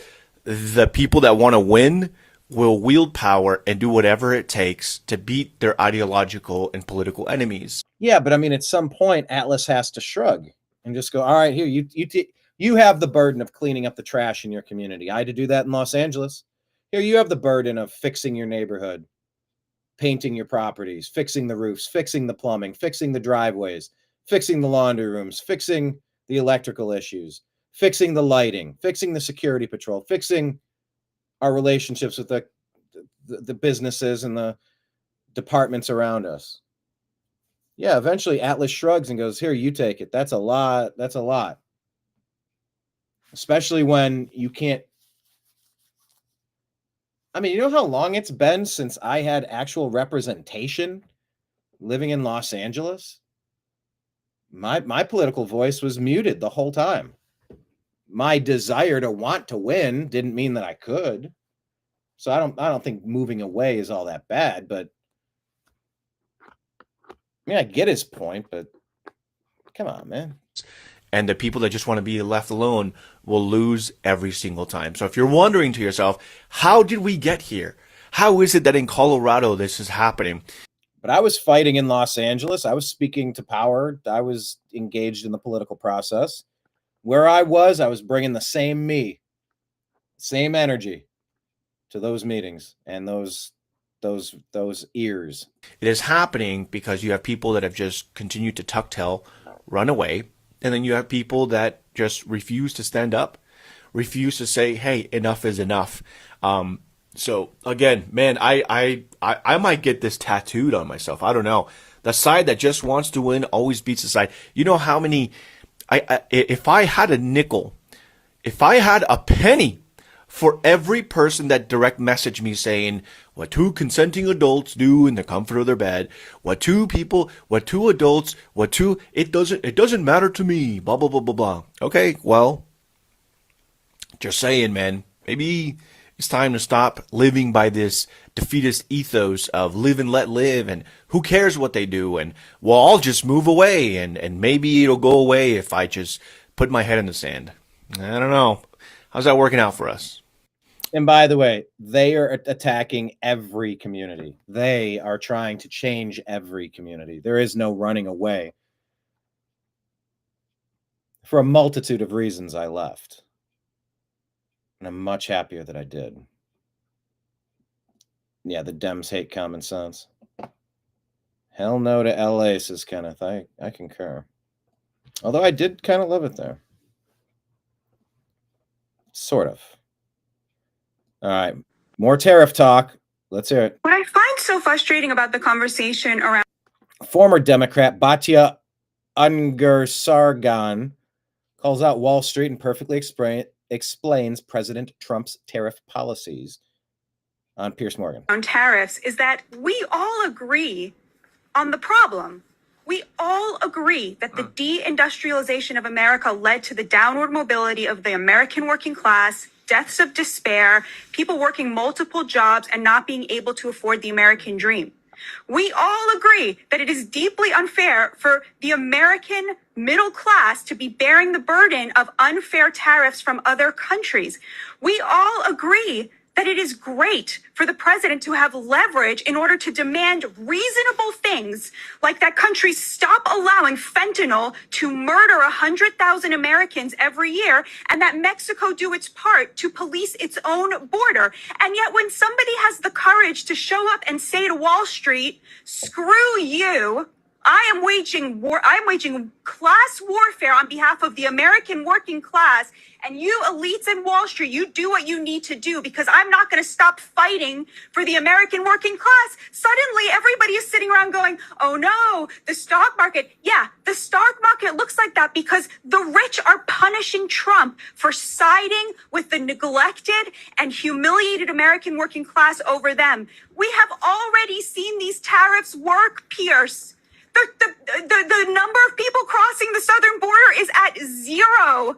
[SPEAKER 15] the people that want to win will wield power and do whatever it takes to beat their ideological and political enemies.
[SPEAKER 1] Yeah, but I mean, at some point, Atlas has to shrug and just go, all right, here, you have the burden of cleaning up the trash in your community. I had to do that in Los Angeles. Here, you have the burden of fixing your neighborhood, painting your properties, fixing the roofs, fixing the plumbing, fixing the driveways, fixing the laundry rooms, fixing the electrical issues, fixing the lighting, fixing the security patrol, fixing our relationships with the businesses and the departments around us. Yeah, eventually Atlas shrugs and goes, here, you take it. That's a lot. That's a lot. Especially when you can't. I mean, you know how long it's been since I had actual representation living in Los Angeles? My political voice was muted the whole time. My desire to want to win didn't mean that I could. So I don't think moving away is all that bad, but I mean, I get his point, but come on, man.
[SPEAKER 15] And the people that just want to be left alone will lose every single time. So if you're wondering to yourself, how did we get here? How is it that in Colorado this is happening?
[SPEAKER 1] But I was fighting in Los Angeles. I was speaking to power. I was engaged in the political process. Where I was bringing the same me, same energy to those meetings and those ears.
[SPEAKER 15] It is happening because you have people that have just continued to tuck tail, run away. And then you have people that just refuse to stand up, refuse to say, hey, enough is enough. So again, man, I might get this tattooed on myself. I don't know. The side that just wants to win always beats the side. You know how many, if I had a nickel, if I had a penny for every person that direct messaged me saying what two consenting adults do in the comfort of their bed, it doesn't matter to me, blah, blah, blah, blah, blah. Okay, well, just saying, man, maybe it's time to stop living by this defeatist ethos of live and let live, and who cares what they do, and well, I'll just move away, and maybe it'll go away if I just put my head in the sand. I don't know. How's that working out for us?
[SPEAKER 1] And by the way, they are attacking every community. They are trying to change every community. There is no running away. For a multitude of reasons, I left. And I'm much happier that I did. Yeah, the Dems hate common sense. Hell no to LA, says Kenneth. I concur. Although I did kind of love it there. Sort of. All right. More tariff talk. Let's hear it.
[SPEAKER 10] What I find so frustrating about the conversation around
[SPEAKER 1] Former Democrat Batya Ungar-Sargon calls out Wall Street and perfectly explains President Trump's tariff policies on Piers Morgan.
[SPEAKER 10] on tariffs is that we all agree on the problem. We all agree that the deindustrialization of America led to the downward mobility of the American working class, deaths of despair, people working multiple jobs and not being able to afford the American dream. We all agree that it is deeply unfair for the American middle class to be bearing the burden of unfair tariffs from other countries. We all agree that it is great for the president to have leverage in order to demand reasonable things like that countries stop allowing fentanyl to murder 100,000 Americans every year and that Mexico do its part to police its own border. And yet when somebody has the courage to show up and say to Wall Street, screw you, I am waging war. I'm waging class warfare on behalf of the American working class. And you elites in Wall Street, you do what you need to do because I'm not going to stop fighting for the American working class. Suddenly, everybody is sitting around going, oh no, the stock market. Yeah, the stock market looks like that because the rich are punishing Trump for siding with the neglected and humiliated American working class over them. We have already seen these tariffs work, Pierce. The number of people crossing the southern border is at 0.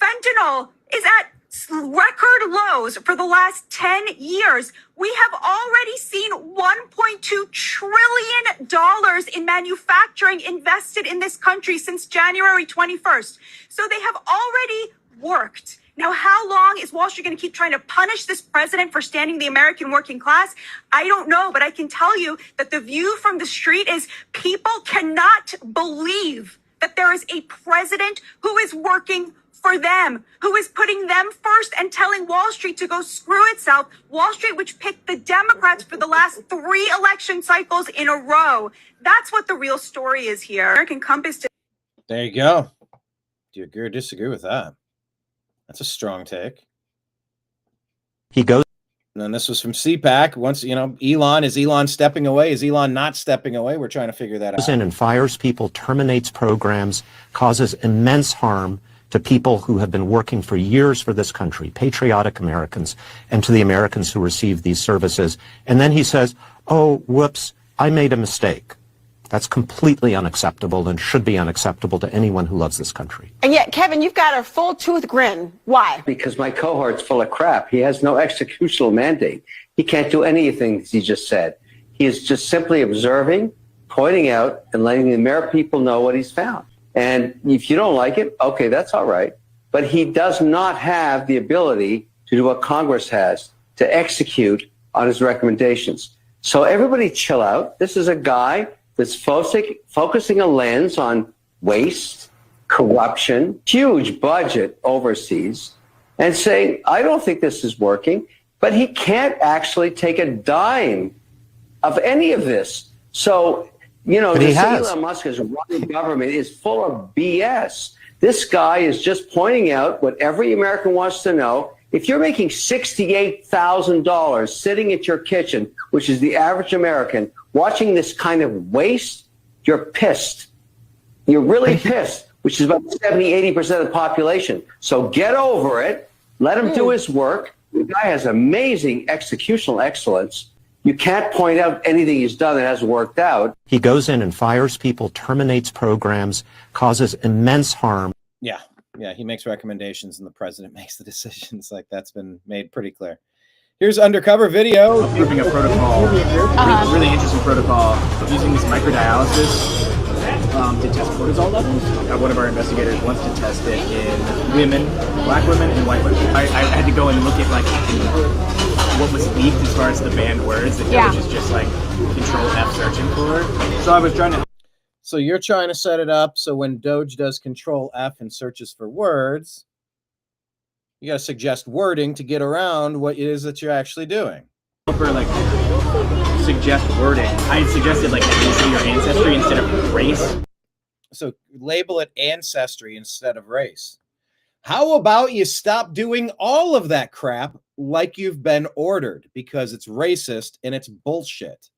[SPEAKER 10] Fentanyl is at record lows for the last 10 years. We have already seen $1.2 trillion in manufacturing invested in this country since January 21st. So they have already worked. Now, how long is Wall Street going to keep trying to punish this president for standing the American working class? I don't know, but I can tell you that the view from the street is people cannot believe that there is a president who is working for them, who is putting them first and telling Wall Street to go screw itself. Wall Street, which picked the Democrats for the last 3 election cycles in a row. That's what the real story is here. American Compass.
[SPEAKER 1] There you go. Do you agree or disagree with that? That's a strong take.
[SPEAKER 16] He goes.
[SPEAKER 1] And then this was from CPAC. Once, Elon, is Elon stepping away? Is Elon not stepping away? We're trying to figure that out.
[SPEAKER 16] In and fires people, terminates programs, causes immense harm to people who have been working for years for this country, patriotic Americans, and to the Americans who receive these services. And then he says, oh, whoops, I made a mistake. That's completely unacceptable and should be unacceptable to anyone who loves this country.
[SPEAKER 17] And yet, Kevin, you've got a full tooth grin. Why?
[SPEAKER 24] Because my cohort's full of crap. He has no executional mandate. He can't do anything he just said. He is just simply observing, pointing out, and letting the American people know what he's found. And if you don't like it, okay, that's all right. But he does not have the ability to do what Congress has, to execute on his recommendations. So everybody chill out. This is a guy that's focusing a lens on waste, corruption, huge budget overseas, and saying, I don't think this is working, but he can't actually take a dime of any of this. So, Elon Musk's running government is full of BS. This guy is just pointing out what every American wants to know. If you're making $68,000 sitting at your kitchen, which is the average American, watching this kind of waste You're pissed. You're really pissed, which is about 70, 80% of the population. So get over it. Let him do his work. The guy has amazing executional excellence. You can't point out anything he's done that hasn't worked out.
[SPEAKER 16] He goes in and fires people, terminates programs, causes immense harm.
[SPEAKER 1] Yeah, he makes recommendations and the president makes the decisions. Like, that's been made pretty clear. Here's undercover video.
[SPEAKER 7] Approving a protocol, really interesting protocol of using this microdialysis to test cortisol levels. One of our investigators wants to test it in women, black women and white women. I had to go and look at like what was leaked as far as the banned words that Doge is just like Control F searching for. So I was trying to.
[SPEAKER 1] So you're trying to set it up so when Doge does Control F and searches for words, you got to suggest wording to get around what it is that you're actually doing.
[SPEAKER 7] For like suggest wording, I suggested like ethnicity or ancestry instead of race.
[SPEAKER 1] So label it ancestry instead of race. How about you stop doing all of that crap like you've been ordered, because it's racist and it's bullshit.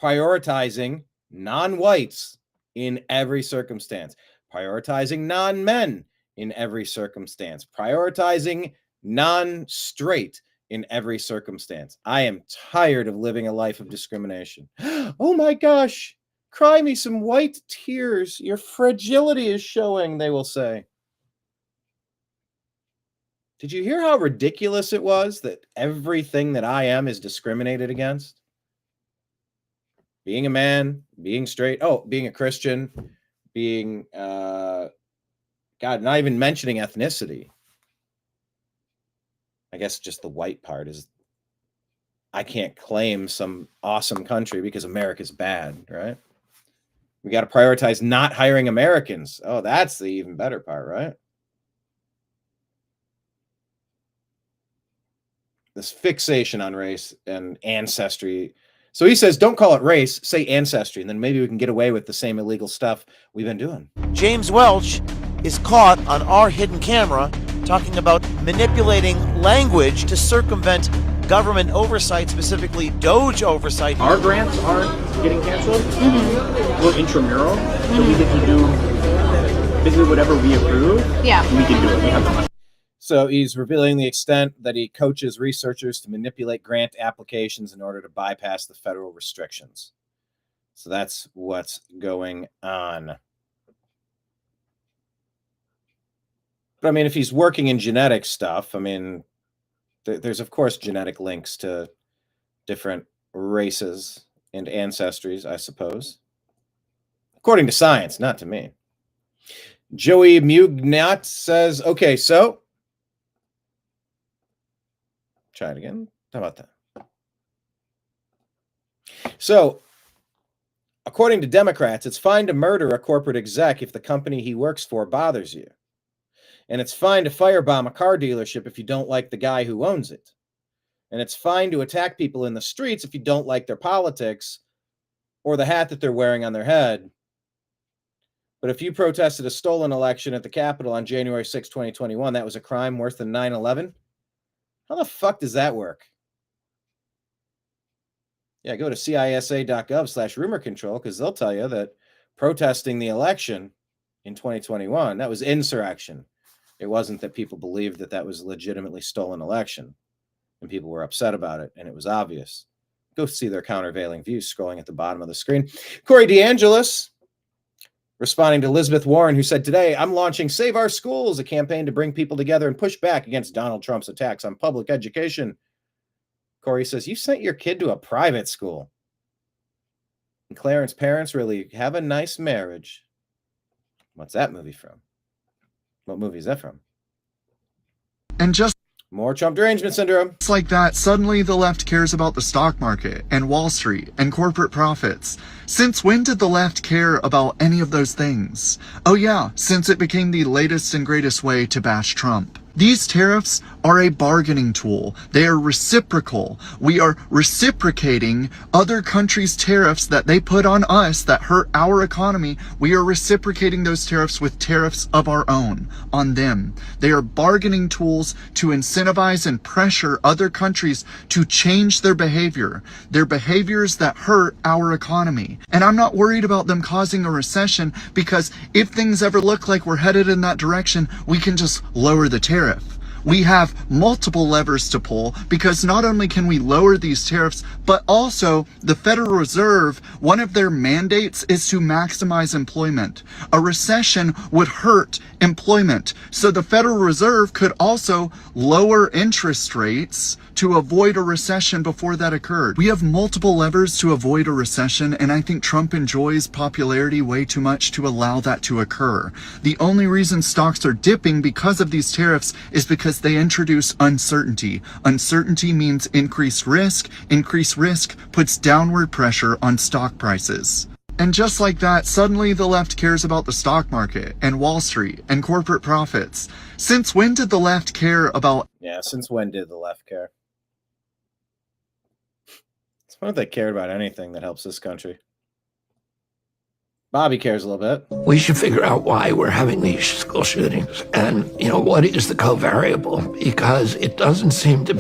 [SPEAKER 1] Prioritizing non-whites in every circumstance. Prioritizing non-men in every circumstance. Prioritizing non-straight in every circumstance. I am tired of living a life of discrimination. Oh my gosh, cry me some white tears. Your fragility is showing, they will say. Did you hear how ridiculous it was that everything that I am is discriminated against? Being a man, being straight, being a Christian, being, God, not even mentioning ethnicity. I guess just the white part is I can't claim some awesome country because America's bad, right? We got to prioritize not hiring Americans. Oh, that's the even better part, right? This fixation on race and ancestry. So he says, don't call it race, say ancestry, and then maybe we can get away with the same illegal stuff we've been doing.
[SPEAKER 19] James Welch is caught on our hidden camera talking about manipulating language to circumvent government oversight, specifically Doge oversight.
[SPEAKER 7] Our grants aren't getting canceled. We're intramural, so we get to do basically whatever we approve.
[SPEAKER 6] Yeah.
[SPEAKER 7] We can do it. We have the money.
[SPEAKER 1] So he's revealing the extent that he coaches researchers to manipulate grant applications in order to bypass the federal restrictions. So that's what's going on. But I mean, if he's working in genetic stuff, I mean, there's of course genetic links to different races and ancestries, I suppose. According to science, not to me. Joey Mugnat says, okay, so try it again. How about that? So, according to Democrats, it's fine to murder a corporate exec if the company he works for bothers you. And it's fine to firebomb a car dealership if you don't like the guy who owns it. And it's fine to attack people in the streets if you don't like their politics or the hat that they're wearing on their head. But if you protested a stolen election at the Capitol on January 6, 2021, that was a crime worse than 9/11? How the fuck does that work? Yeah, go to cisa.gov/rumor control because they'll tell you that protesting the election in 2021, that was insurrection. It wasn't that people believed that that was a legitimately stolen election and people were upset about it, and it was obvious. Go see their countervailing views scrolling at the bottom of the screen. Corey DeAngelis responding to Elizabeth Warren, who said today, I'm launching Save Our Schools, a campaign to bring people together and push back against Donald Trump's attacks on public education. Corey says, you sent your kid to a private school. And Clarence's parents really have a nice marriage. What's that movie from? What movie is that from?
[SPEAKER 20] And just
[SPEAKER 1] more Trump derangement syndrome.
[SPEAKER 20] It's like that, suddenly the left cares about the stock market and Wall Street and corporate profits. Since when did the left care about any of those things? Oh yeah, since it became the latest and greatest way to bash Trump. These tariffs are a bargaining tool. They are reciprocal. We are reciprocating other countries' tariffs that they put on us that hurt our economy. We are reciprocating those tariffs with tariffs of our own on them. They are bargaining tools to incentivize and pressure other countries to change their behaviors that hurt our economy. And I'm not worried about them causing a recession, because if things ever look like we're headed in that direction, we can just lower the tariff. We have multiple levers to pull, because not only can we lower these tariffs, but also the Federal Reserve, one of their mandates is to maximize employment. A recession would hurt employment. So the Federal Reserve could also lower interest rates to avoid a recession before that occurred. We have multiple levers to avoid a recession, and I think Trump enjoys popularity way too much to allow that to occur. The only reason stocks are dipping because of these tariffs is because they introduce uncertainty. Uncertainty means increased risk. Increased risk puts downward pressure on stock prices. And just like that, suddenly the left cares about the stock market and Wall Street and corporate profits. Since when did the left care about...
[SPEAKER 1] Yeah, since when did the left care? It's when they cared about anything that helps this country. Bobby cares a little bit.
[SPEAKER 3] We should figure out why we're having these school shootings and, what is the covariable, because it doesn't seem to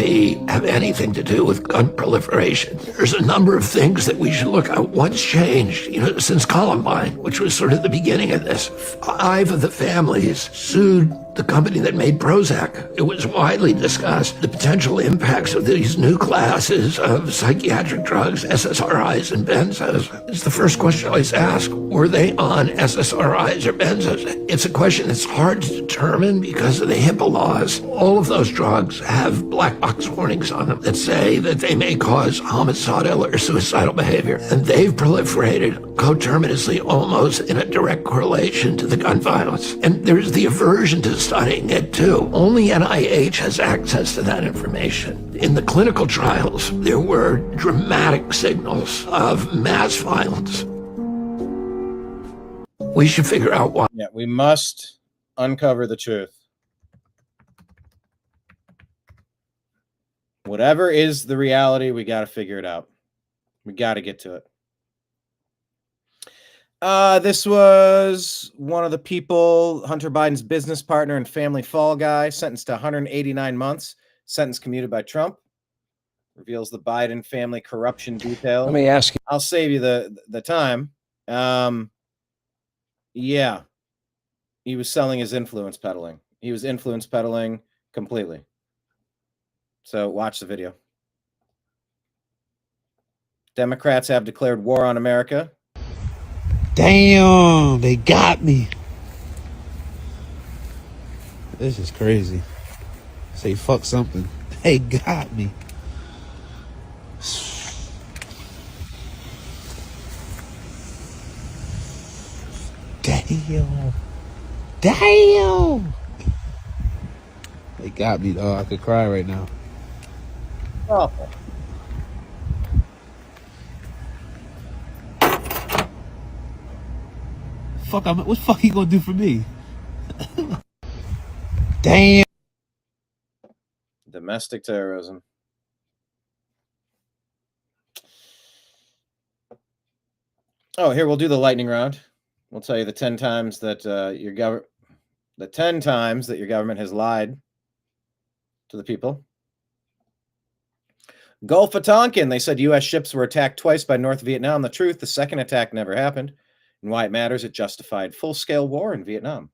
[SPEAKER 3] have anything to do with gun proliferation. There's a number of things that we should look at. What's changed, since Columbine, which was sort of the beginning of this. 5 of the families sued the company that made Prozac. It was widely discussed, the potential impacts of these new classes of psychiatric drugs, SSRIs and benzos. It's the first question I always ask. Were they on SSRIs or benzos? It's a question that's hard to determine because of the HIPAA laws. All of those drugs have black box warnings on them that say that they may cause homicidal or suicidal behavior. And they've proliferated coterminously, almost in a direct correlation to the gun violence. And there's the aversion to studying it too. Only NIH has access to that information. In the clinical trials, there were dramatic signals of mass violence. We should figure out why.
[SPEAKER 1] Yeah, we must uncover the truth. Whatever is the reality, we got to figure it out. We got to get to it. This was one of the people, Hunter Biden's business partner and family fall guy, sentenced to 189 months, sentence commuted by Trump. Reveals the Biden family corruption detail.
[SPEAKER 9] Let me ask you.
[SPEAKER 1] I'll save you the time. Yeah, he was selling his influence peddling. He was influence peddling completely. So watch the video. Democrats have declared war on America.
[SPEAKER 9] Damn, they got me. This is crazy. Say fuck something. They got me. Damn. Damn. They got me, dog. I could cry right now.
[SPEAKER 1] Awful.
[SPEAKER 9] What the fuck he gonna do for me? Damn.
[SPEAKER 1] Domestic terrorism. Oh, here we'll do the lightning round. We'll tell you the 10 times that your government has lied to the people. Gulf of Tonkin, they said U.S. ships were attacked twice by North Vietnam. The truth, the second attack never happened. And why it matters, it justified full-scale war in Vietnam.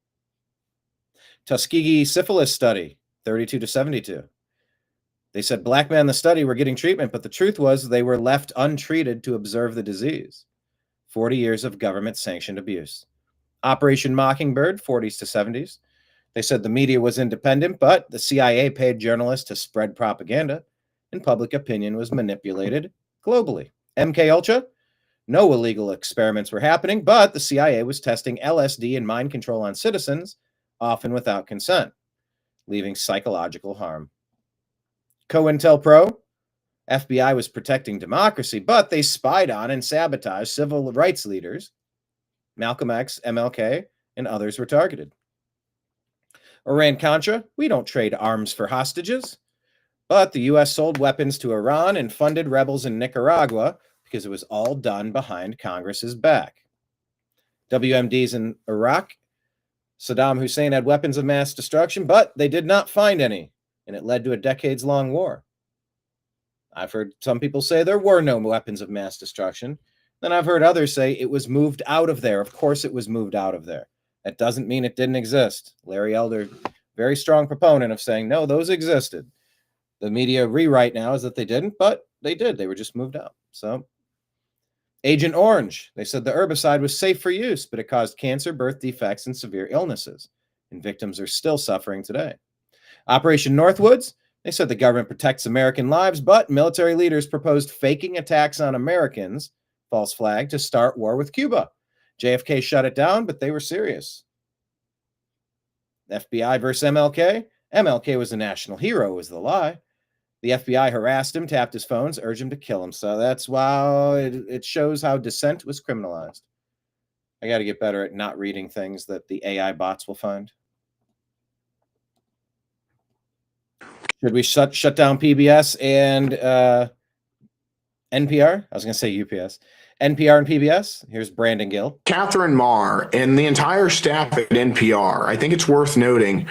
[SPEAKER 1] Tuskegee syphilis study, 32 to 72. They said black men in the study were getting treatment, but the truth was they were left untreated to observe the disease. 40 years of government-sanctioned abuse. Operation Mockingbird, 40s to 70s. They said the media was independent, but the CIA paid journalists to spread propaganda, and public opinion was manipulated globally. MK Ultra, no illegal experiments were happening, but the CIA was testing LSD and mind control on citizens, often without consent, leaving psychological harm. COINTELPRO, FBI was protecting democracy, but they spied on and sabotaged civil rights leaders. Malcolm X, MLK, and others were targeted. Iran-Contra, we don't trade arms for hostages. But the U.S. sold weapons to Iran and funded rebels in Nicaragua because it was all done behind Congress's back. WMDs in Iraq, Saddam Hussein had weapons of mass destruction, but they did not find any, and it led to a decades-long war. I've heard some people say there were no weapons of mass destruction. Then I've heard others say it was moved out of there. Of course it was moved out of there. That doesn't mean it didn't exist. Larry Elder, very strong proponent of saying, no, those existed. The media rewrite now is that they didn't, but they did. They were just moved out. So, Agent Orange, they said the herbicide was safe for use, but it caused cancer, birth defects, and severe illnesses. And victims are still suffering today. Operation Northwoods, they said the government protects American lives, but military leaders proposed faking attacks on Americans, false flag, to start war with Cuba. JFK shut it down, but they were serious. FBI versus MLK. MLK was a national hero, was the lie. The FBI harassed him, tapped his phones, urged him to kill him. So that's why it shows how dissent was criminalized. I got to get better at not reading things that the AI bots will find. Should we shut down PBS and NPR? I was going to say UPS. NPR and PBS. Here's Brandon Gill.
[SPEAKER 2] Catherine Marr and the entire staff at NPR, I think it's worth noting,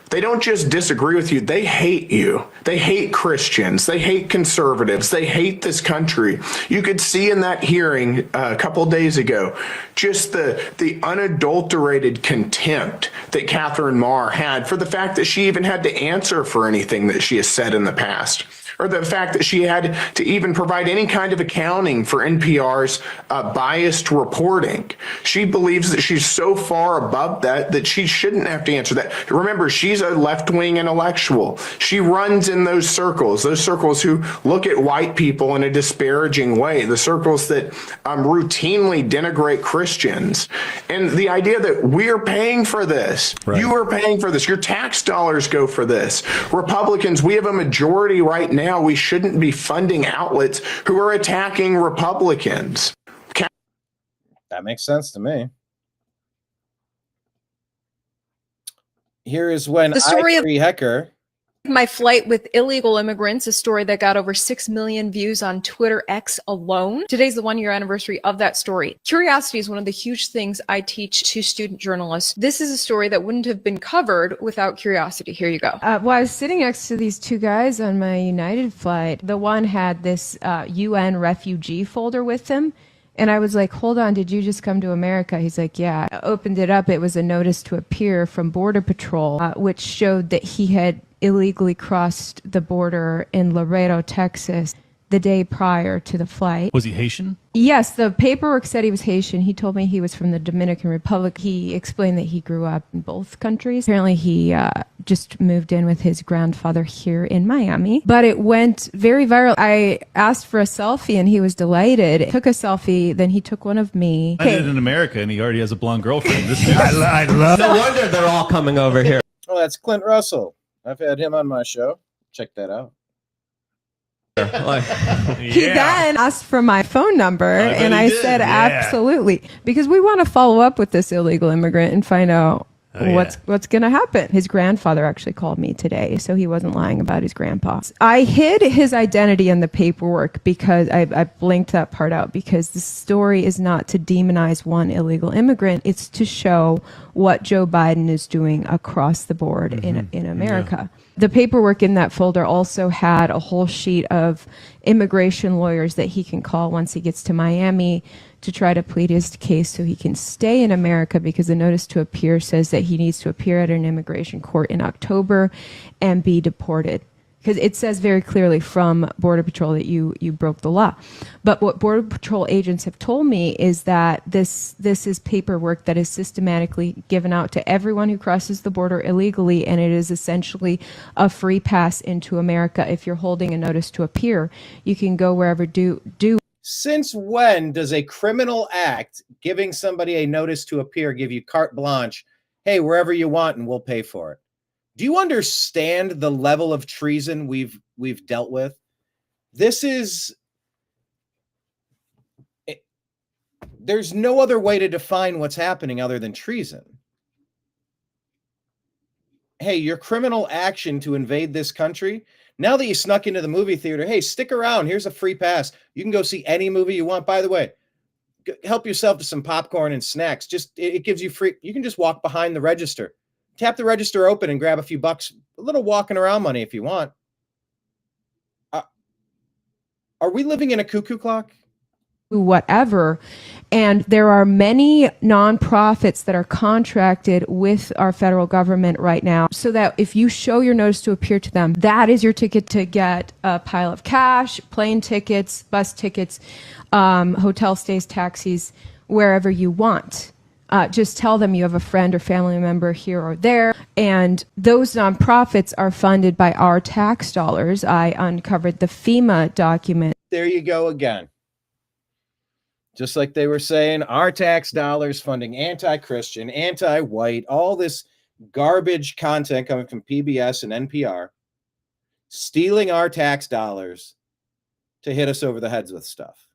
[SPEAKER 2] they don't just disagree with you, they hate you. They hate Christians. They hate conservatives. They hate this country. You could see in that hearing a couple days ago just the unadulterated contempt that Catherine Marr had for the fact that she even had to answer for anything that she has said in the past, or the fact that she had to even provide any kind of accounting for NPR's biased reporting. She believes that she's so far above that she shouldn't have to answer that. Remember, she's a left-wing intellectual. She runs in those circles who look at white people in a disparaging way, the circles that routinely denigrate Christians. And the idea that we're paying for this, right. You are paying for this, your tax dollars go for this. Republicans, we have a majority right now. We shouldn't be funding outlets who are attacking Republicans.
[SPEAKER 1] That makes sense to me. Here is when
[SPEAKER 13] the story of
[SPEAKER 1] Hecker.
[SPEAKER 13] My flight with illegal immigrants, a story that got over 6 million views on Twitter X alone. Today's the 1-year anniversary of that story. Curiosity is one of the huge things I teach to student journalists. This is a story that wouldn't have been covered without curiosity. Here you go.
[SPEAKER 21] Well, I was sitting next to these two guys on my United flight. The one had this UN refugee folder with him. And I was like, hold on, did you just come to America? He's like, yeah. I opened it up. It was a notice to appear from Border Patrol, which showed that he had illegally crossed the border in Laredo, Texas, the day prior to the flight.
[SPEAKER 23] Was he Haitian?
[SPEAKER 21] Yes, the paperwork said he was Haitian. He told me he was from the Dominican Republic. He explained that he grew up in both countries. Apparently, he just moved in with his grandfather here in Miami. But it went very viral. I asked for a selfie, and he was delighted. Took a selfie, then he took one of me.
[SPEAKER 23] I did it in America, and he already has a blonde girlfriend. This dude.
[SPEAKER 25] I love. No wonder they're all coming over here.
[SPEAKER 1] Oh, that's Clint Russell. I've had him on my show. Check that out.
[SPEAKER 21] He then asked for my phone number, and I said, absolutely, because we want to follow up with this illegal immigrant and find out what's going to happen. His grandfather actually called me today, so he wasn't lying about his grandpa. I hid his identity in the paperwork because I blinked that part out, because the story is not to demonize one illegal immigrant. It's to show what Joe Biden is doing across the board in America. Yeah. The paperwork in that folder also had a whole sheet of immigration lawyers that he can call once he gets to Miami to try to plead his case so he can stay in America, because the notice to appear says that he needs to appear at an immigration court in October and be deported. Because it says very clearly from Border Patrol that you broke the law. But what Border Patrol agents have told me is that this is paperwork that is systematically given out to everyone who crosses the border illegally, and it is essentially a free pass into America. If you're holding a notice to appear, you can go wherever do.
[SPEAKER 1] Since when does a criminal act giving somebody a notice to appear give you carte blanche? Hey, wherever you want, and we'll pay for it. Do you understand the level of treason we've dealt with? This is... There's no other way to define what's happening other than treason. hey, your criminal action to invade this country, now that you snuck into the movie theater, hey, stick around. Here's a free pass. You can go see any movie you want. By the way, help yourself to some popcorn and snacks. Just it gives you free. You can just walk behind the register, tap the register open and grab a few bucks, a little walking around money if you want. Are we living in a cuckoo clock?
[SPEAKER 21] Whatever. And there are many nonprofits that are contracted with our federal government right now, so that if you show your notice to appear to them, that is your ticket to get a pile of cash, plane tickets, bus tickets, hotel stays, taxis, wherever you want. Just tell them you have a friend or family member here or there. And those nonprofits are funded by our tax dollars. I uncovered the FEMA document.
[SPEAKER 1] There you go again. Just like they were saying, our tax dollars funding anti-Christian, anti-white, all this garbage content coming from PBS and NPR, stealing our tax dollars to hit us over the heads with stuff.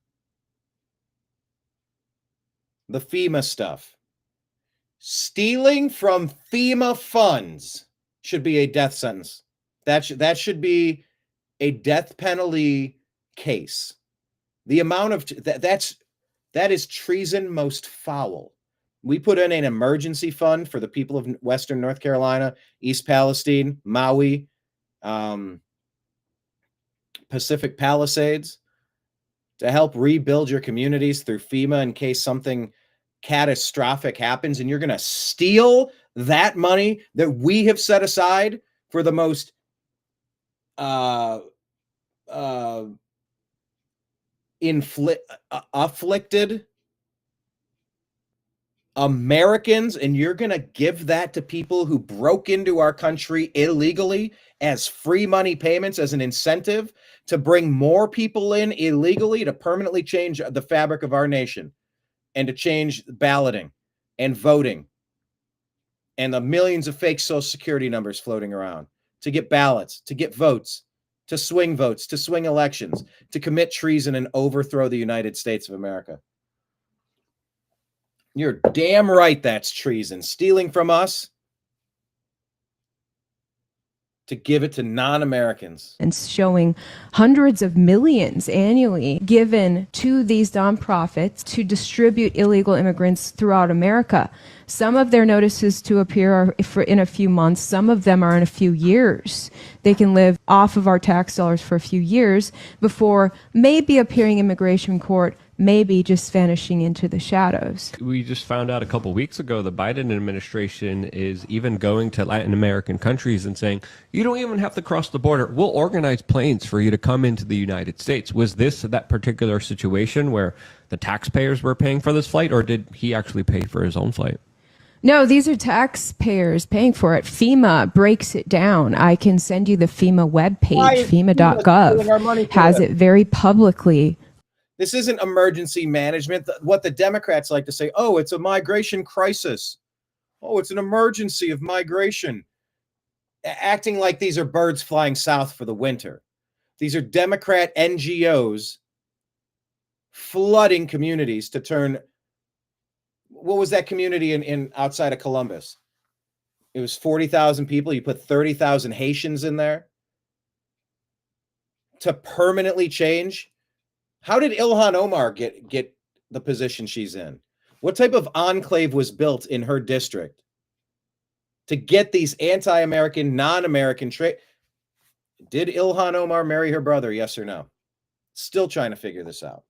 [SPEAKER 1] The FEMA stuff. Stealing from FEMA funds should be a death sentence. That should be a death penalty case. The amount of that is treason most foul. We put in an emergency fund for the people of Western North Carolina, East Palestine, Maui, Pacific Palisades, to help rebuild your communities through FEMA in case something catastrophic happens, and you're going to steal that money that we have set aside for the most afflicted Americans, and you're going to give that to people who broke into our country illegally as free money payments, as an incentive to bring more people in illegally to permanently change the fabric of our nation and to change balloting and voting and the millions of fake Social Security numbers floating around to get ballots, to get votes, to swing votes, to swing elections, to commit treason and overthrow the United States of America. You're damn right that's treason. Stealing from us to give it to non-Americans.
[SPEAKER 21] And showing hundreds of millions annually given to these nonprofits to distribute illegal immigrants throughout America. Some of their notices to appear are in a few months. Some of them are in a few years. They can live off of our tax dollars for a few years before maybe appearing in immigration court, maybe just vanishing into the shadows.
[SPEAKER 25] We just found out a couple weeks ago the Biden administration is even going to Latin American countries and saying, you don't even have to cross the border. We'll organize planes for you to come into the United States. Was this that particular situation where the taxpayers were paying for this flight, or did he actually pay for his own flight?
[SPEAKER 21] No, these are taxpayers paying for it. FEMA breaks it down. I can send you the FEMA webpage. FEMA.gov has it very publicly.
[SPEAKER 1] This isn't emergency management. What the Democrats like to say, oh, it's a migration crisis. Oh, it's an emergency of migration. Acting like these are birds flying south for the winter. These are Democrat NGOs flooding communities to turn. What was that community in outside of Columbus? It was 40,000 people. You put 30,000 Haitians in there to permanently change. How did Ilhan Omar get the position she's in? What type of enclave was built in her district to get these anti-American, non-American Did Ilhan Omar marry her brother? Yes or no? Still trying to figure this out.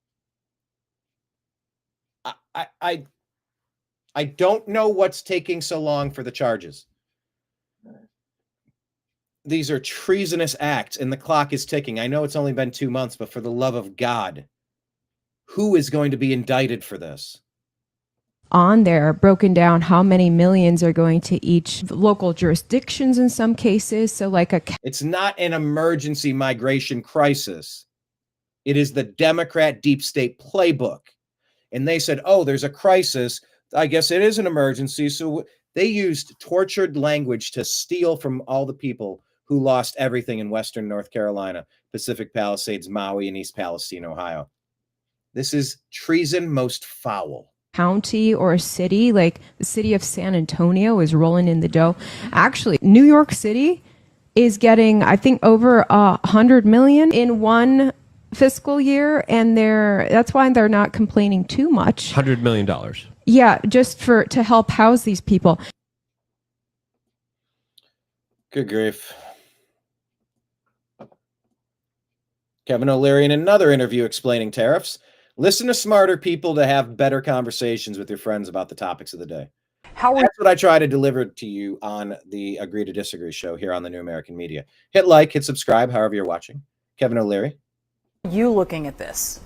[SPEAKER 1] I don't know what's taking so long for the charges. These are treasonous acts, and the clock is ticking. I know it's only been 2 months, but for the love of God, who is going to be indicted for this?
[SPEAKER 21] On there, broken down how many millions are going to each local jurisdictions in some cases. So
[SPEAKER 1] it's not an emergency migration crisis. It is the Democrat deep state playbook. And they said, oh, there's a crisis. I guess it is an emergency. So they used tortured language to steal from all the people who lost everything in Western North Carolina, Pacific Palisades, Maui, and East Palestine, Ohio. This is treason most foul.
[SPEAKER 21] county or a city, like the city of San Antonio is rolling in the dough. Actually, New York City is getting, I think, over 100 million in one fiscal year, and that's why they're not complaining too much.
[SPEAKER 25] $100 million.
[SPEAKER 21] Yeah, just to help house these people.
[SPEAKER 1] Good grief. Kevin O'Leary in another interview explaining tariffs. Listen to smarter people to have better conversations with your friends about the topics of the day. That's what I try to deliver to you on the Agree to Disagree show here on the New American Media. Hit like, hit subscribe, however you're watching. Kevin O'Leary.
[SPEAKER 4] You looking at this?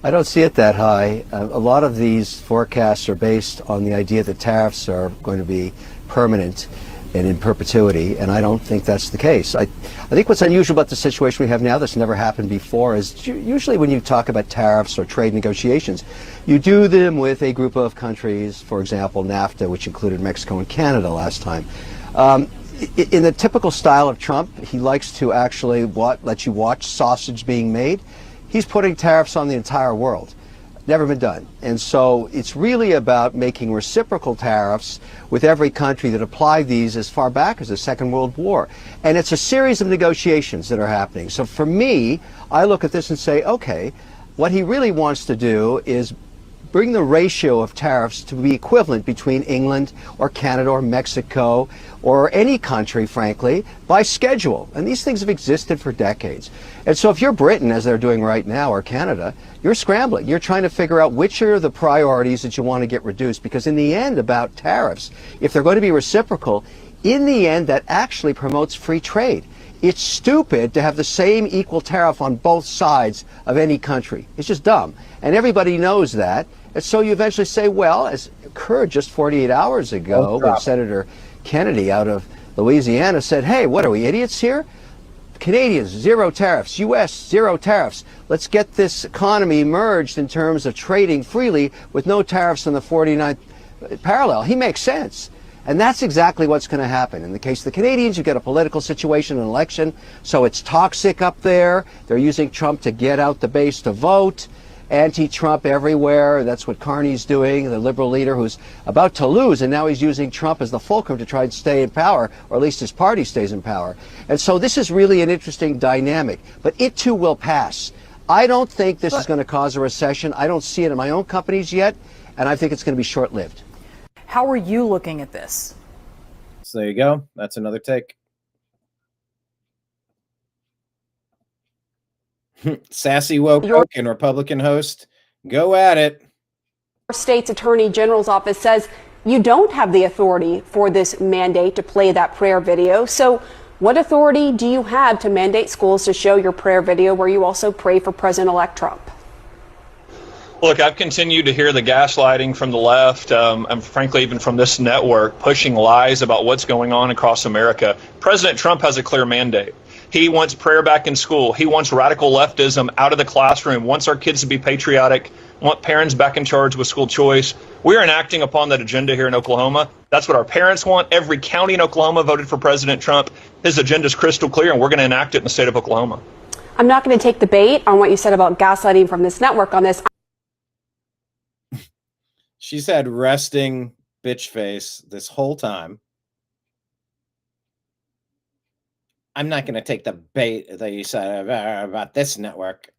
[SPEAKER 5] I don't see it that high. A lot of these forecasts are based on the idea that tariffs are going to be permanent and in perpetuity, and I don't think that's the case. I think what's unusual about the situation we have now that's never happened before is usually when you talk about tariffs or trade negotiations, you do them with a group of countries, for example, NAFTA, which included Mexico and Canada last time. In the typical style of Trump, he likes to actually let you watch sausage being made. He's putting tariffs on the entire world. Never been done. And so it's really about making reciprocal tariffs with every country that applied these as far back as the Second World War. And it's a series of negotiations that are happening. So for me, I look at this and say, okay, what he really wants to do is bring the ratio of tariffs to be equivalent between England or Canada or Mexico or any country, frankly, by schedule. And these things have existed for decades. And so if you're Britain, as they're doing right now, or Canada, you're scrambling. You're trying to figure out which are the priorities that you want to get reduced. Because in the end, about tariffs, if they're going to be reciprocal, in the end, that actually promotes free trade. It's stupid to have the same equal tariff on both sides of any country. It's just dumb. And everybody knows that. And so you eventually say, well, as occurred just 48 hours ago when Senator Kennedy out of Louisiana said, hey, what are we, idiots here? Canadians, zero tariffs. U.S., zero tariffs. Let's get this economy merged in terms of trading freely with no tariffs in the 49th parallel. He makes sense. And that's exactly what's going to happen. In the case of the Canadians, you get a political situation, an election, so it's toxic up there. They're using Trump to get out the base to vote. Anti-Trump everywhere. That's what Carney's doing, the liberal leader who's about to lose, and now he's using Trump as the fulcrum to try and stay in power, or at least his party stays in power. And so this is really an interesting dynamic, but it too will pass. I don't think this is going to cause a recession. I don't see it in my own companies yet, and I think it's going to be short-lived.
[SPEAKER 4] How are you looking at this?
[SPEAKER 1] So there you go. That's another take. Sassy woke and Republican host, go at it.
[SPEAKER 17] Your state's attorney general's office says you don't have the authority for this mandate to play that prayer video. So what authority do you have to mandate schools to show your prayer video where you also pray for President-elect Trump?
[SPEAKER 8] Look, I've continued to hear the gaslighting from the left, and frankly, even from this network, pushing lies about what's going on across America. President Trump has a clear mandate. He wants prayer back in school. He wants radical leftism out of the classroom, wants our kids to be patriotic, want parents back in charge with school choice. We're enacting upon that agenda here in Oklahoma. That's what our parents want. Every county in Oklahoma voted for President Trump. His agenda is crystal clear, and we're going to enact it in the state of Oklahoma.
[SPEAKER 17] I'm not going to take the bait on what you said about gaslighting from this network on this.
[SPEAKER 1] She's had resting bitch face this whole time. I'm not going to take the bait that you said about this network.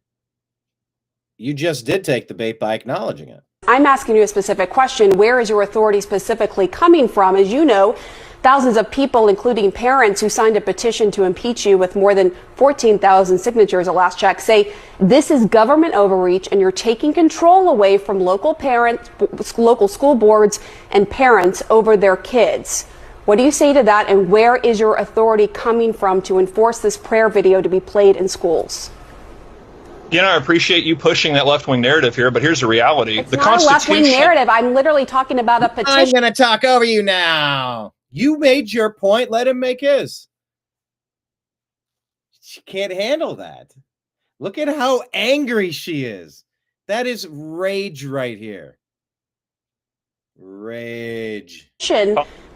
[SPEAKER 1] You just did take the bait by acknowledging it.
[SPEAKER 17] I'm asking you a specific question. Where is your authority specifically coming from? As you know, thousands of people, including parents who signed a petition to impeach you with more than 14,000 signatures at last check, say this is government overreach and you're taking control away from local parents, local school boards and parents over their kids. What do you say to that, and where is your authority coming from to enforce this prayer video to be played in schools?
[SPEAKER 8] You know, I appreciate you pushing that left-wing narrative here, but here's the reality.
[SPEAKER 17] It's not a left-wing narrative. I'm literally talking about a petition.
[SPEAKER 1] I'm going to talk over you now. You made your point. Let him make his. She can't handle that. Look at how angry she is. That is rage right here. Rage.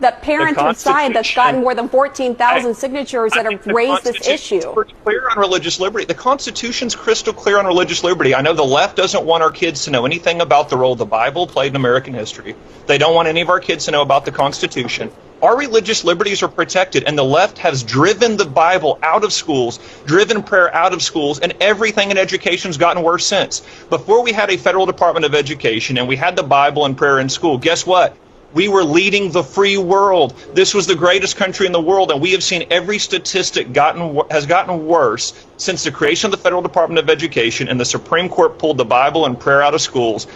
[SPEAKER 17] That parents would sign that's gotten more than 14,000 signatures that have raised this issue.
[SPEAKER 8] Pretty clear on religious liberty. The Constitution's crystal clear on religious liberty. I know the left doesn't want our kids to know anything about the role the Bible played in American history. They don't want any of our kids to know about the Constitution. Our religious liberties are protected, and the left has driven the Bible out of schools, driven prayer out of schools, and everything in education's gotten worse since. Before we had a federal Department of Education and we had the Bible and prayer in school, guess what? We were leading the free world. This was the greatest country in the world, and we have seen every statistic has gotten worse since the creation of the Federal Department of Education and the Supreme Court pulled the Bible and prayer out of schools.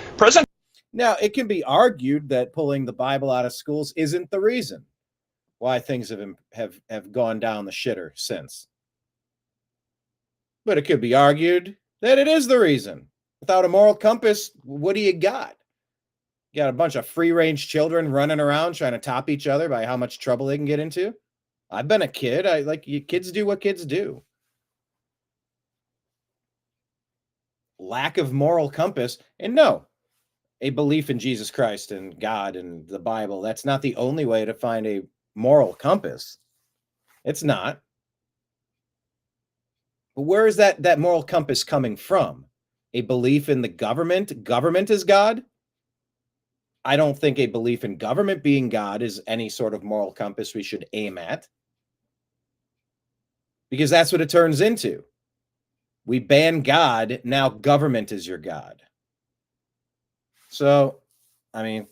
[SPEAKER 1] Now, it can be argued that pulling the Bible out of schools isn't the reason why things have gone down the shitter since. But it could be argued that it is the reason. Without a moral compass, what do you got? You got a bunch of free-range children running around trying to top each other by how much trouble they can get into. I've been a kid. Kids do what kids do. Lack of moral compass. And no, a belief in Jesus Christ and God and the Bible, that's not the only way to find a moral compass. It's not. But where is that moral compass coming from? A belief in the government? Government is God? I don't think a belief in government being God is any sort of moral compass we should aim at. Because that's what it turns into. We ban God, now government is your God. So, I mean,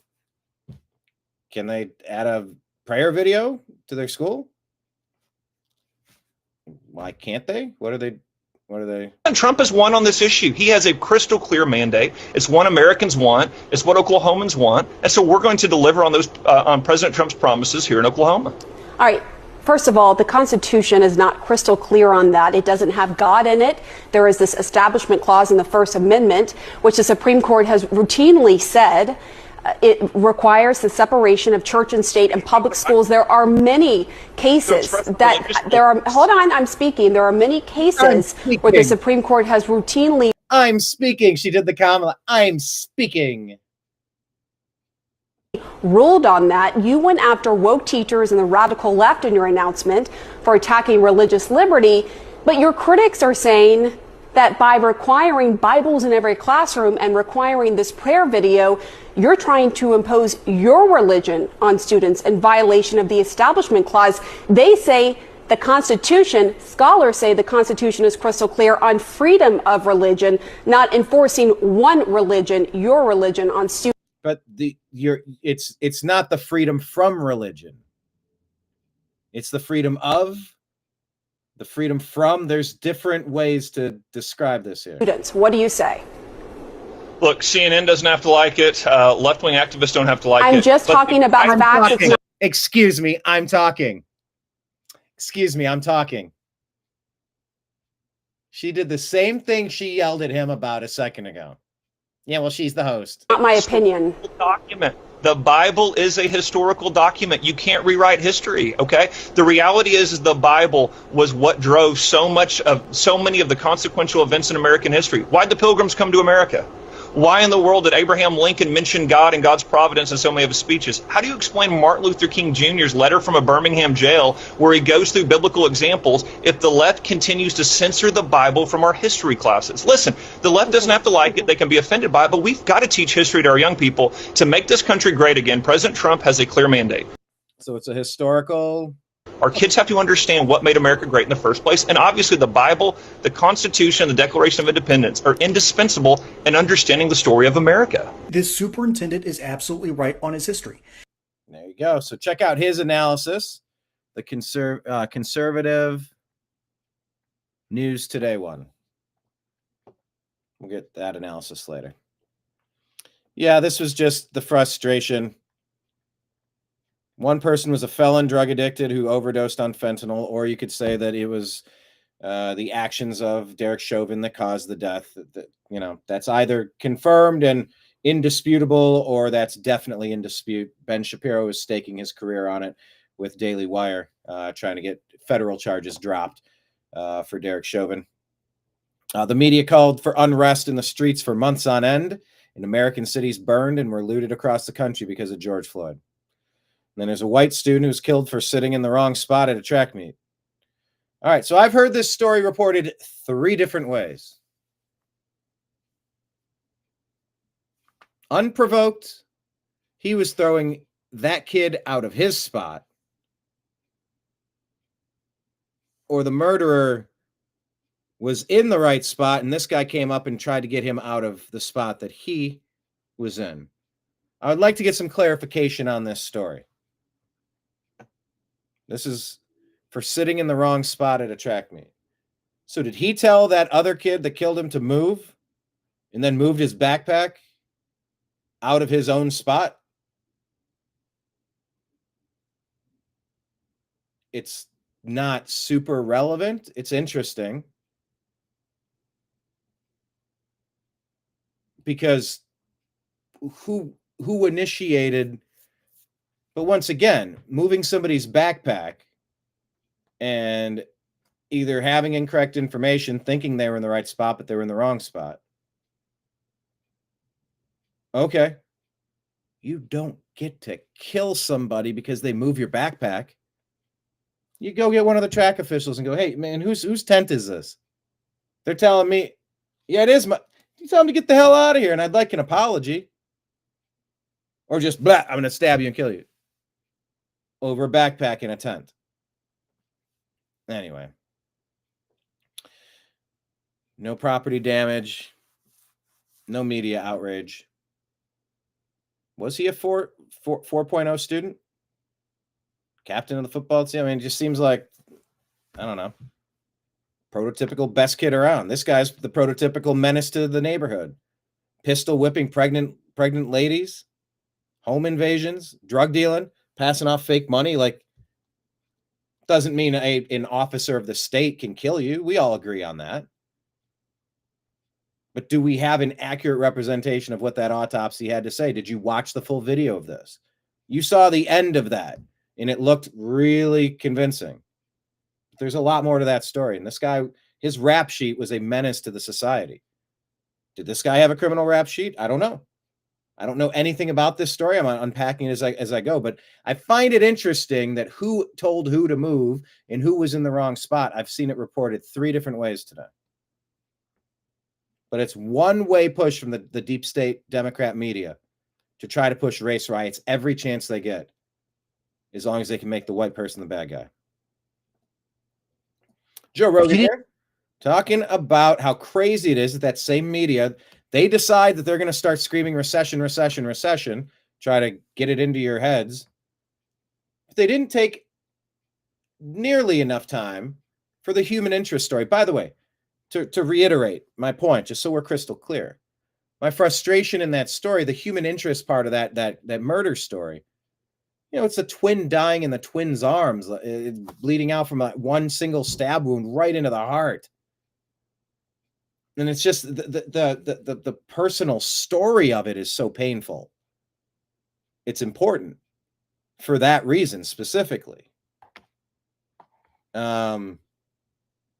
[SPEAKER 1] can they add a prayer video to their school? Why can't they? What are they?
[SPEAKER 8] And Trump has won on this issue. He has a crystal clear mandate. It's what Americans want. It's what Oklahomans want. And so we're going to deliver on those on President Trump's promises here in Oklahoma.
[SPEAKER 17] All right. First of all, the Constitution is not crystal clear on that. It doesn't have God in it. There is this establishment clause in the First Amendment, which the Supreme Court has routinely said it requires the separation of church and state and public schools. There are many cases hold on, I'm speaking. There are many cases where the Supreme Court has routinely.
[SPEAKER 1] I'm speaking. She did the Kamala. I'm speaking.
[SPEAKER 17] Ruled on that. You went after woke teachers and the radical left in your announcement for attacking religious liberty, but your critics are saying that by requiring Bibles in every classroom and requiring this prayer video, you're trying to impose your religion on students in violation of the Establishment Clause. They say the Constitution, scholars say the Constitution is crystal clear on freedom of religion, not enforcing one religion, your religion, on students.
[SPEAKER 1] But it's not the freedom from religion. It's the freedom of, the freedom from. There's different ways to describe this here.
[SPEAKER 17] Students, what do you say?
[SPEAKER 8] Look, CNN doesn't have to like it. Left-wing activists don't have to like it.
[SPEAKER 17] I'm just talking about facts.
[SPEAKER 1] Excuse me, I'm talking. Excuse me, I'm talking. She did the same thing she yelled at him about a second ago. Yeah, well, she's the host.
[SPEAKER 17] Not my opinion.
[SPEAKER 8] Document. The Bible is a historical document. You can't rewrite history, okay? The reality is the Bible was what drove so many of the consequential events in American history. Why'd the Pilgrims come to America? Why in the world did Abraham Lincoln mention God and God's providence in so many of his speeches? How do you explain Martin Luther King Jr.'s letter from a Birmingham jail where he goes through biblical examples if the left continues to censor the Bible from our history classes? Listen, the left doesn't have to like it. They can be offended by it, but we've got to teach history to our young people to make this country great again. President Trump has a clear mandate.
[SPEAKER 1] So it's a historical...
[SPEAKER 8] Our kids have to understand what made America great in the first place. And obviously the Bible, the Constitution, the Declaration of Independence are indispensable in understanding the story of America.
[SPEAKER 11] This superintendent is absolutely right on his history.
[SPEAKER 1] There you go. So check out his analysis, the conservative News Today one. We'll get that analysis later. Yeah, this was just the frustration. One person was a felon, drug addicted, who overdosed on fentanyl, or you could say that it was the actions of Derek Chauvin that caused the death. That's either confirmed and indisputable, or that's definitely in dispute. Ben Shapiro is staking his career on it with Daily Wire, trying to get federal charges dropped for Derek Chauvin. The media called for unrest in the streets for months on end, and American cities burned and were looted across the country because of George Floyd. And then there's a white student who's killed for sitting in the wrong spot at a track meet. All right, so I've heard this story reported 3 different ways. Unprovoked, he was throwing that kid out of his spot. Or the murderer was in the right spot, and this guy came up and tried to get him out of the spot that he was in. I would like to get some clarification on this story. This is for sitting in the wrong spot at a track meet. So did he tell that other kid that killed him to move and then moved his backpack out of his own spot? It's not super relevant. It's interesting because who initiated, but once again, moving somebody's backpack and either having incorrect information, thinking they were in the right spot, but they were in the wrong spot. Okay. You don't get to kill somebody because they move your backpack. You go get one of the track officials and go, hey, man, whose tent is this? They're telling me, yeah, it is my. You tell them to get the hell out of here, and I'd like an apology. Or just, blah, I'm going to stab you and kill you. Over a backpack in a tent. Anyway. No property damage. No media outrage. Was he a 4.0 student? Captain of the football team? I mean, it just seems like, I don't know, prototypical best kid around. This guy's the prototypical menace to the neighborhood. Pistol whipping pregnant ladies, home invasions, drug dealing, passing off fake money. Like, doesn't mean an officer of the state can kill you. We all agree on that. But do we have an accurate representation of what that autopsy had to say? Did you watch the full video of this? You saw the end of that, and it looked really convincing. There's a lot more to that story. And this guy, his rap sheet was a menace to the society. Did this guy have a criminal rap sheet? I don't know. I don't know anything about this story. I'm unpacking it as I go. But I find it interesting that who told who to move and who was in the wrong spot. I've seen it reported 3 different ways today. But it's one-way push from the deep state Democrat media to try to push race riots every chance they get, as long as they can make the white person the bad guy. Joe Rogan here, talking about how crazy it is that same media, they decide that they're going to start screaming recession, recession, recession, try to get it into your heads. But they didn't take nearly enough time for the human interest story. By the way, to reiterate my point, just so we're crystal clear, my frustration in that story, the human interest part of that murder story, you know, it's a twin dying in the twin's arms, bleeding out from one single stab wound right into the heart. And it's just the personal story of it is so painful. It's important for that reason specifically.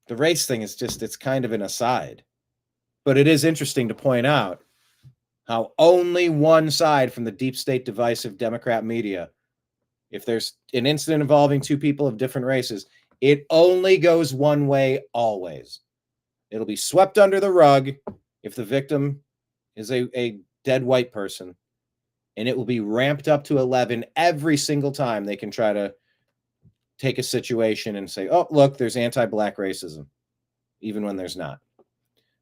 [SPEAKER 1] The race thing is just, it's kind of an aside. But it is interesting to point out how only one side from the deep state divisive Democrat media, if there's an incident involving 2 people of different races, it only goes one way always. It'll be swept under the rug if the victim is a dead white person, and it will be ramped up to 11 every single time they can try to take a situation and say, oh, look, there's anti-black racism, even when there's not.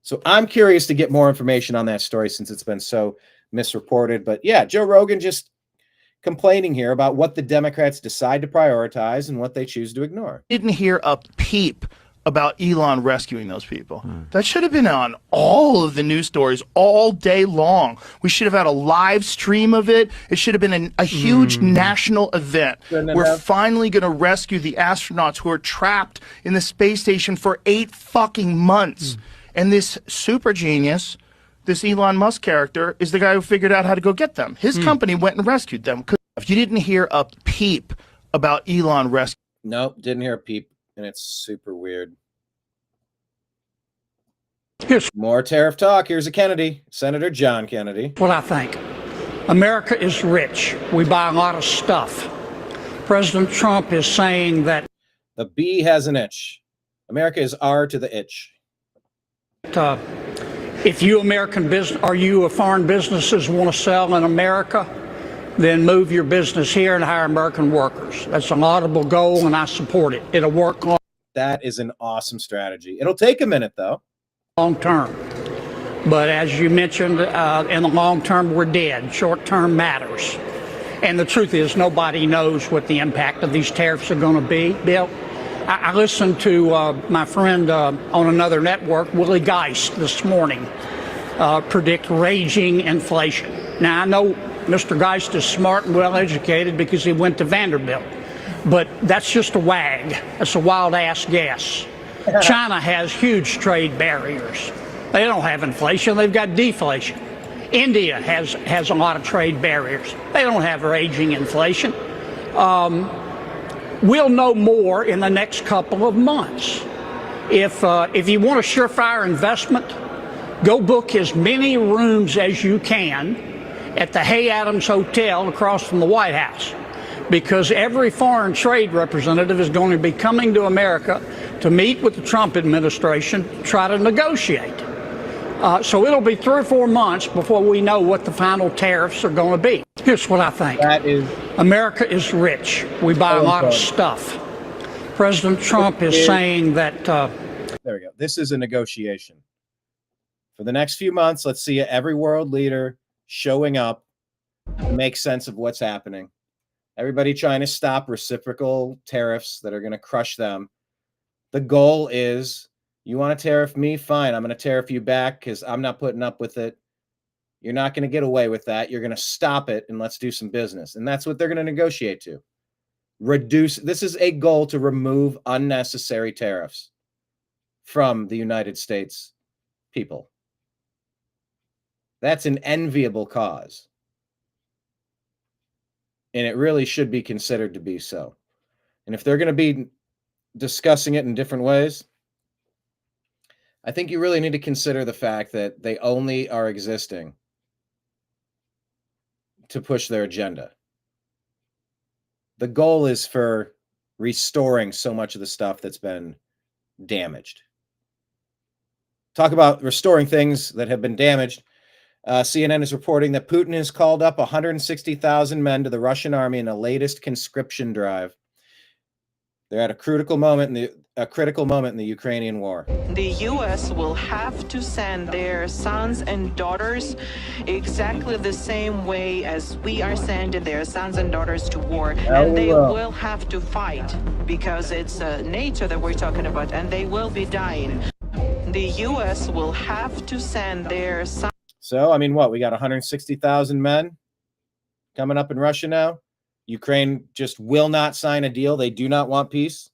[SPEAKER 1] So I'm curious to get more information on that story since it's been so misreported. But yeah, Joe Rogan just complaining here about what the Democrats decide to prioritize and what they choose to ignore.
[SPEAKER 12] Didn't hear a peep about Elon rescuing those people. That should have been on all of the news stories all day long. We should have had a live stream of it. It should have been a huge national event. We're finally going to rescue the astronauts who are trapped in the space station for 8 fucking months. And this super genius, this Elon Musk character, is the guy who figured out how to go get them. His company went and rescued them. If you didn't hear a peep about Elon rescue.
[SPEAKER 1] Nope, didn't hear a peep. And it's super weird. More tariff talk. Here's a Kennedy, Senator John Kennedy.
[SPEAKER 10] What I think. America is rich. We buy a lot of stuff. President Trump is saying that
[SPEAKER 1] the bee has an itch. America is R to the itch.
[SPEAKER 10] If you American business or you foreign businesses want to sell in America, then move your business here and hire American workers. That's a laudable goal, and I support it. It'll work
[SPEAKER 1] That is an awesome strategy. It'll take a minute, though.
[SPEAKER 10] Long term. But as you mentioned, in the long term, we're dead. Short term matters. And the truth is, nobody knows what the impact of these tariffs are going to be, Bill. I listened to my friend on another network, Willie Geist, this morning, predict raging inflation. Now, I know Mr. Geist is smart and well-educated because he went to Vanderbilt. But that's just a wag. That's a wild-ass guess. China has huge trade barriers. They don't have inflation. They've got deflation. India has a lot of trade barriers. They don't have raging inflation. We'll know more in the next couple of months. If you want a surefire investment, go book as many rooms as you can at the Hay Adams Hotel across from the White House, because every foreign trade representative is going to be coming to America to meet with the Trump administration to try to negotiate. So it'll be 3 or 4 months before we know what the final tariffs are going to be. Here's what I think. America is rich. We buy a lot of stuff. President Trump is saying that...
[SPEAKER 1] There we go. This is a negotiation. For the next few months, let's see every world leader showing up to make sense of what's happening. Everybody trying to stop reciprocal tariffs that are going to crush them. The goal is, you want to tariff me? Fine. I'm going to tariff you back because I'm not putting up with it. You're not going to get away with that. You're going to stop it, and let's do some business. And that's what they're going to negotiate to. Reduce. This is a goal to remove unnecessary tariffs from the United States people. That's an enviable cause. And it really should be considered to be so. And if they're going to be discussing it in different ways, I think you really need to consider the fact that they only are existing to push their agenda. The goal is for restoring so much of the stuff that's been damaged. Talk about restoring things that have been damaged. CNN is reporting that Putin has called up 160,000 men to the Russian army in the latest conscription drive. They're at a critical moment in the Ukrainian war.
[SPEAKER 14] The U.S. will have to send their sons and daughters exactly the same way as we are sending their sons and daughters to war. And they will have to fight because it's NATO that we're talking about, and they will be dying. The U.S. will have to send their sons.
[SPEAKER 1] So, I mean, what? We got 160,000 men coming up in Russia now. Ukraine just will not sign a deal. They do not want peace.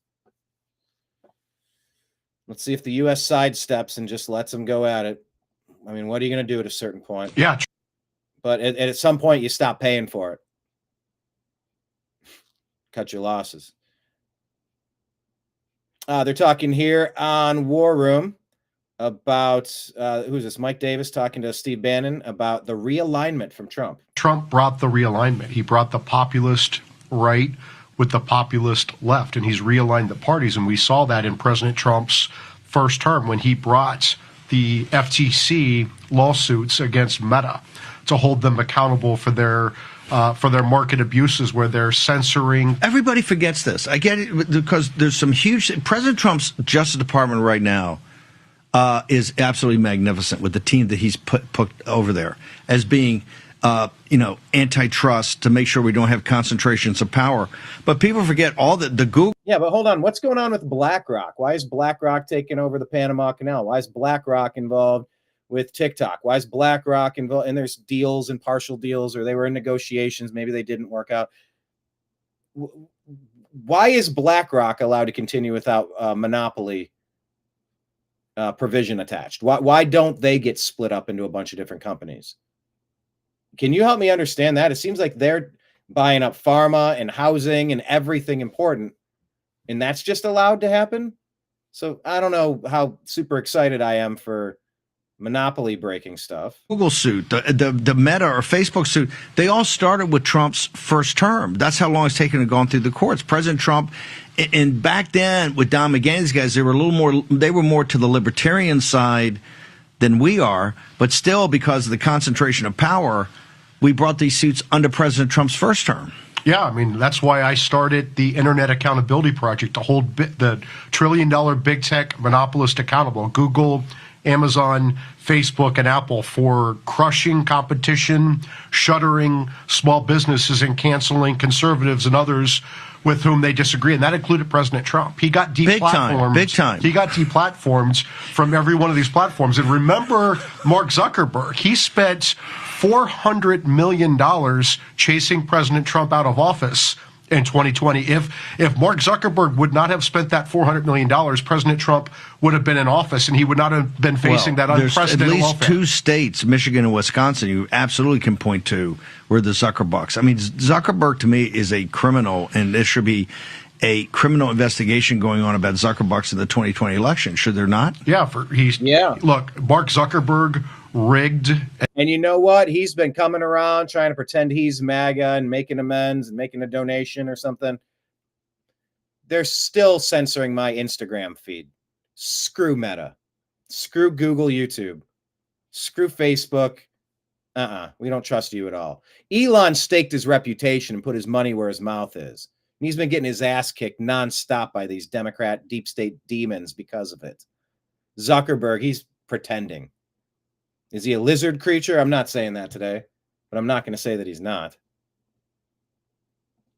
[SPEAKER 1] Let's see if the U.S. sidesteps and just lets them go at it. I mean, what are you going to do at a certain point?
[SPEAKER 2] Yeah.
[SPEAKER 1] But at some point, you stop paying for it. Cut your losses. They're talking here on War Room about, who's this? Mike Davis talking to Steve Bannon about the realignment from Trump.
[SPEAKER 15] Trump brought the realignment. He brought the populist right with the populist left, and he's realigned the parties. And we saw that in President Trump's first term when he brought the FTC lawsuits against Meta to hold them accountable for their market abuses where they're censoring.
[SPEAKER 18] Everybody forgets this. I get it because there's some huge... President Trump's Justice Department right now is absolutely magnificent with the team that he's put over there as being, antitrust to make sure we don't have concentrations of power. But people forget all the Google.
[SPEAKER 1] Yeah, but hold on. What's going on with BlackRock? Why is BlackRock taking over the Panama Canal? Why is BlackRock involved with TikTok? Why is BlackRock involved? And there's deals and partial deals, or they were in negotiations. Maybe they didn't work out. Why is BlackRock allowed to continue without monopoly provision attached? Why don't they get split up into a bunch of different companies? Can you help me understand that? It seems like they're buying up pharma and housing and everything important, and that's just allowed to happen. So I don't know how super excited I am for monopoly breaking stuff.
[SPEAKER 18] Google suit, the Meta or Facebook suit, they all started with Trump's first term. That's how long it's taken to go through the courts. President Trump, and back then with Don McGahn, these guys, they were more to the libertarian side than we are, but still, because of the concentration of power, we brought these suits under President Trump's first term.
[SPEAKER 15] Yeah, I mean, that's why I started the Internet Accountability Project to hold the trillion-dollar big tech monopolist accountable. Google, Amazon, Facebook, and Apple for crushing competition, shuttering small businesses, and canceling conservatives and others with whom they disagree. And that included President Trump. He got deplatformed.
[SPEAKER 18] Big time.
[SPEAKER 15] He got deplatformed from every one of these platforms. And remember Mark Zuckerberg. He spent $400 million chasing President Trump out of office in 2020. If Mark Zuckerberg would not have spent that $400 million, President Trump would have been in office, and he would not have been facing that unprecedented
[SPEAKER 18] There's at least
[SPEAKER 15] welfare.
[SPEAKER 18] 2 states, Michigan and Wisconsin, you absolutely can point to where the Zuckerbucks. I mean, Zuckerberg to me is a criminal, and there should be a criminal investigation going on about Zuckerbucks in the 2020 election. Should there not?
[SPEAKER 15] Yeah, look, Mark Zuckerberg rigged.
[SPEAKER 1] And you know what? He's been coming around trying to pretend he's MAGA and making amends and making a donation or something. They're still censoring my Instagram feed. Screw Meta. Screw Google, YouTube. Screw Facebook. We don't trust you at all. Elon staked his reputation and put his money where his mouth is. And he's been getting his ass kicked nonstop by these Democrat deep state demons because of it. Zuckerberg, he's pretending. Is he a lizard creature? I'm not saying that today, but I'm not going to say that he's not.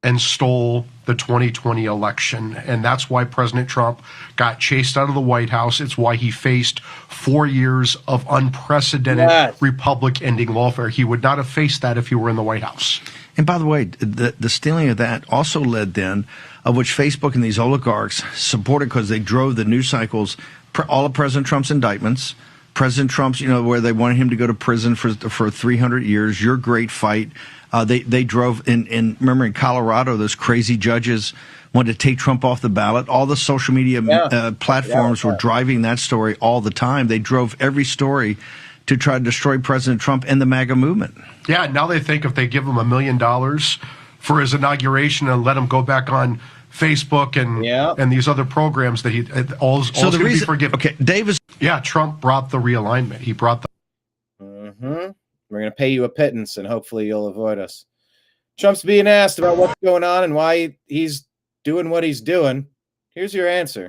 [SPEAKER 15] And stole the 2020 election. And that's why President Trump got chased out of the White House. It's why he faced 4 years of unprecedented Republic-ending lawfare. He would not have faced that if he were in the White House.
[SPEAKER 18] And by the way, the stealing of that also led then, of which Facebook and these oligarchs supported because they drove the news cycles, all of President Trump's indictments, President Trump's, where they wanted him to go to prison for 300 years, your great fight. They drove remember in Colorado, those crazy judges wanted to take Trump off the ballot. All the social media platforms were driving that story all the time. They drove every story to try to destroy President Trump and the MAGA movement.
[SPEAKER 15] Yeah, now they think if they give him $1 million for his inauguration and let him go back on Facebook and these other programs that all's going to be forgiven.
[SPEAKER 18] Okay, Davis.
[SPEAKER 15] Yeah, Trump brought the realignment. He brought the.
[SPEAKER 1] We're going to pay you a pittance, and hopefully you'll avoid us. Trump's being asked about what's going on and why he's doing what he's doing. Here's your answer.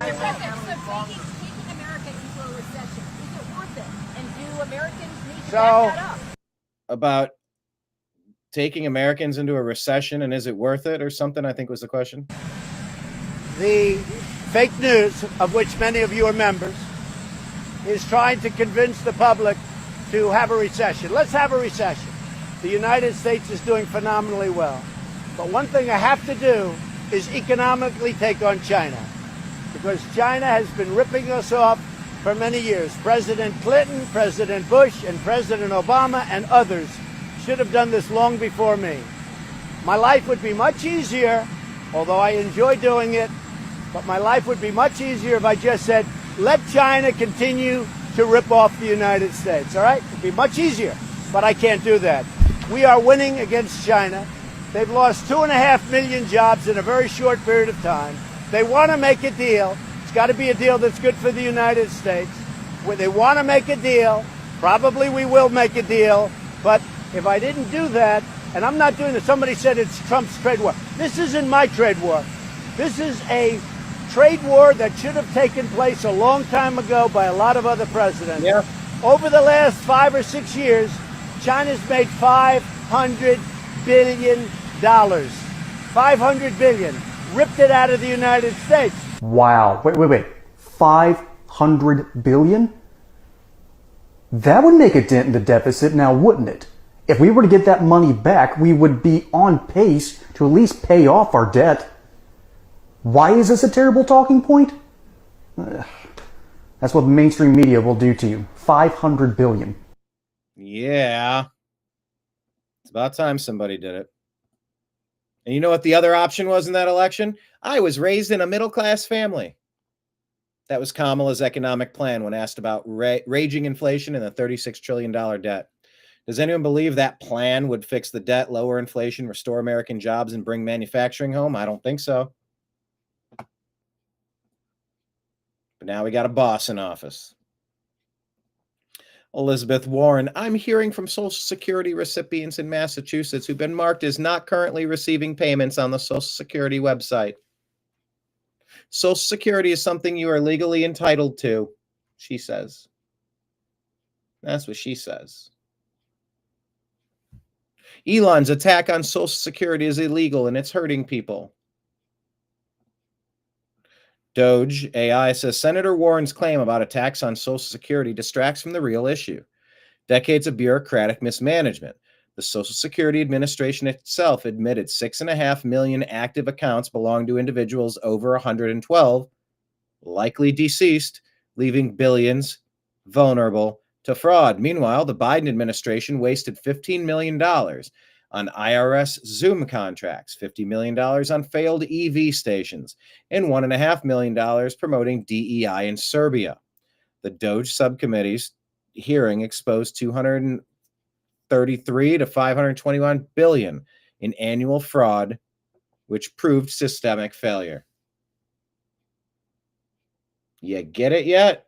[SPEAKER 1] About taking Americans into a recession, and is it worth it or something, I think was the question.
[SPEAKER 6] The fake news, of which many of you are members, is trying to convince the public to have a recession. Let's have a recession. The United States is doing phenomenally well. But one thing I have to do is economically take on China, because China has been ripping us off for many years. President Clinton, President Bush, and President Obama and others should have done this long before me. My life would be much easier, although I enjoy doing it, but my life would be much easier if I just said, let China continue to rip off the United States, all right? It'd be much easier, but I can't do that. We are winning against China. They've lost 2.5 million jobs in a very short period of time. They want to make a deal. It's got to be a deal that's good for the United States. When they want to make a deal, probably we will make a deal, but if I didn't do that, and I'm not doing this, somebody said it's Trump's trade war. This isn't my trade war. This is a trade war that should have taken place a long time ago by a lot of other presidents. Yeah. Over the last 5 or 6 years, China's made $500 billion. $500 billion. Ripped it out of the United States.
[SPEAKER 11] Wow. Wait. 500 billion? That would make a dent in the deficit now, wouldn't it? If we were to get that money back, we would be on pace to at least pay off our debt. Why is this a terrible talking point? That's what the mainstream media will do to you. 500 billion.
[SPEAKER 1] Yeah. It's about time somebody did it. And you know what the other option was in that election? I was raised in a middle-class family. That was Kamala's economic plan when asked about raging inflation and the $36 trillion debt. Does anyone believe that plan would fix the debt, lower inflation, restore American jobs, and bring manufacturing home? I don't think so. But now we got a boss in office. Elizabeth Warren, I'm hearing from Social Security recipients in Massachusetts who've been marked as not currently receiving payments on the Social Security website. Social Security is something you are legally entitled to, she says. That's what she says. Elon's attack on Social Security is illegal and it's hurting people. Doge AI says Senator Warren's claim about attacks on Social Security distracts from the real issue. Decades of bureaucratic mismanagement. The Social Security Administration itself admitted 6.5 million active accounts belong to individuals over 112, likely deceased, leaving billions vulnerable to fraud. Meanwhile, the Biden administration wasted $15 million on IRS Zoom contracts, $50 million on failed EV stations, and $1.5 million promoting DEI in Serbia. The Doge subcommittee's hearing exposed 233 to 521 billion in annual fraud, which proved systemic failure. You get it yet?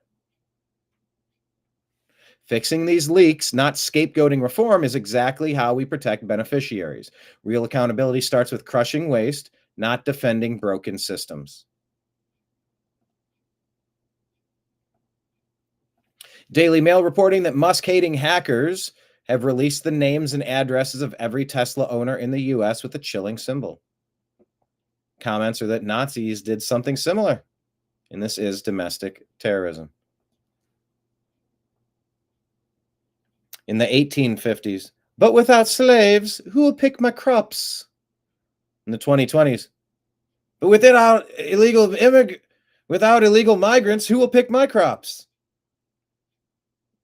[SPEAKER 1] Fixing these leaks, not scapegoating reform, is exactly how we protect beneficiaries. Real accountability starts with crushing waste, not defending broken systems. Daily Mail reporting that Musk-hating hackers have released the names and addresses of every Tesla owner in the U.S. with a chilling symbol. Comments are that Nazis did something similar, and this is domestic terrorism. In the 1850s, but without slaves, who will pick my crops? In the 2020s, but without illegal migrants, who will pick my crops?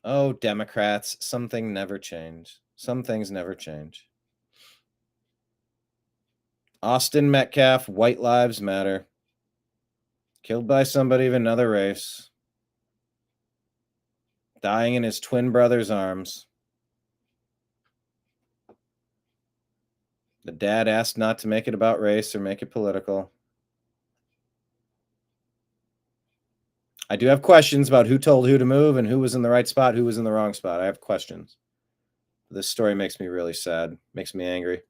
[SPEAKER 1] Oh, Democrats, something never change. Some things never change. Austin Metcalf, White Lives Matter. Killed by somebody of another race. Dying in his twin brother's arms. The dad asked not to make it about race or make it political. I do have questions about who told who to move and who was in the right spot, who was in the wrong spot. I have questions. This story makes me really sad, makes me angry.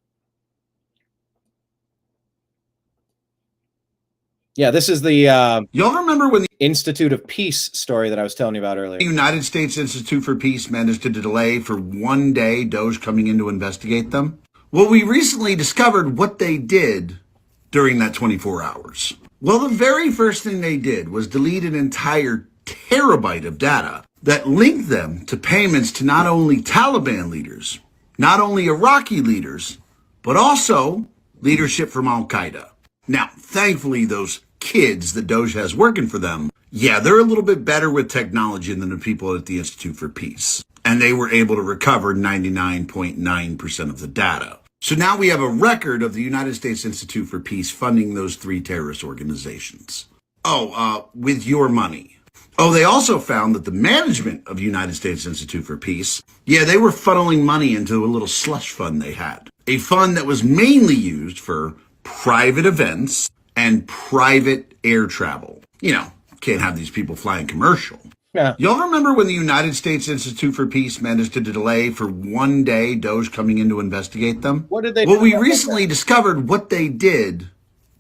[SPEAKER 1] Yeah, this is the
[SPEAKER 7] y'all remember when the
[SPEAKER 1] Institute of Peace story that I was telling you about earlier.
[SPEAKER 7] The United States Institute for Peace managed to delay for one day Doge coming in to investigate them? Well, we recently discovered what they did during that 24 hours. Well, the very first thing they did was delete an entire terabyte of data that linked them to payments to not only Taliban leaders, not only Iraqi leaders, but also leadership from Al-Qaeda. Now, thankfully, those kids that Doge has working for them, yeah, they're a little bit better with technology than the people at the Institute for Peace. And they were able to recover 99.9% of the data. So now we have a record of the United States Institute for Peace funding those 3 terrorist organizations. With your money. Oh, they also found that the management of the United States Institute for Peace, yeah, they were funneling money into a little slush fund they had. A fund that was mainly used for private events and private air travel. You know, can't have these people flying commercial.
[SPEAKER 1] Yeah.
[SPEAKER 7] Y'all remember when the United States Institute for Peace managed to delay for one day Doge coming in to investigate them?
[SPEAKER 1] What did they do?
[SPEAKER 7] Well, we recently discovered what they did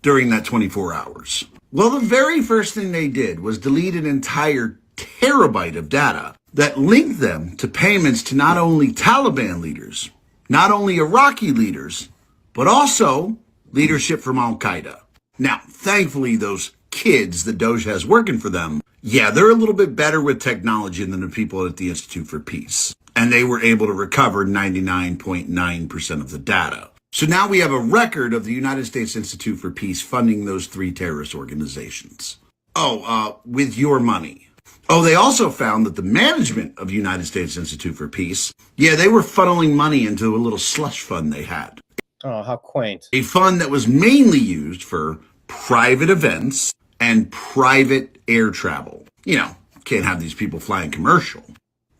[SPEAKER 7] during that 24 hours. Well, the very first thing they did was delete an entire terabyte of data that linked them to payments to not only Taliban leaders, not only Iraqi leaders, but also leadership from Al-Qaeda. Now, thankfully, those kids that Doge has working for them, yeah, they're a little bit better with technology than the people at the Institute for Peace. And they were able to recover 99.9% of the data. So now we have a record of the United States Institute for Peace funding those 3 terrorist organizations. With your money. Oh, they also found that the management of the United States Institute for Peace, yeah, they were funneling money into a little slush fund they had.
[SPEAKER 1] Oh, how quaint.
[SPEAKER 7] A fund that was mainly used for private events and private air travel. You know, can't have these people flying commercial.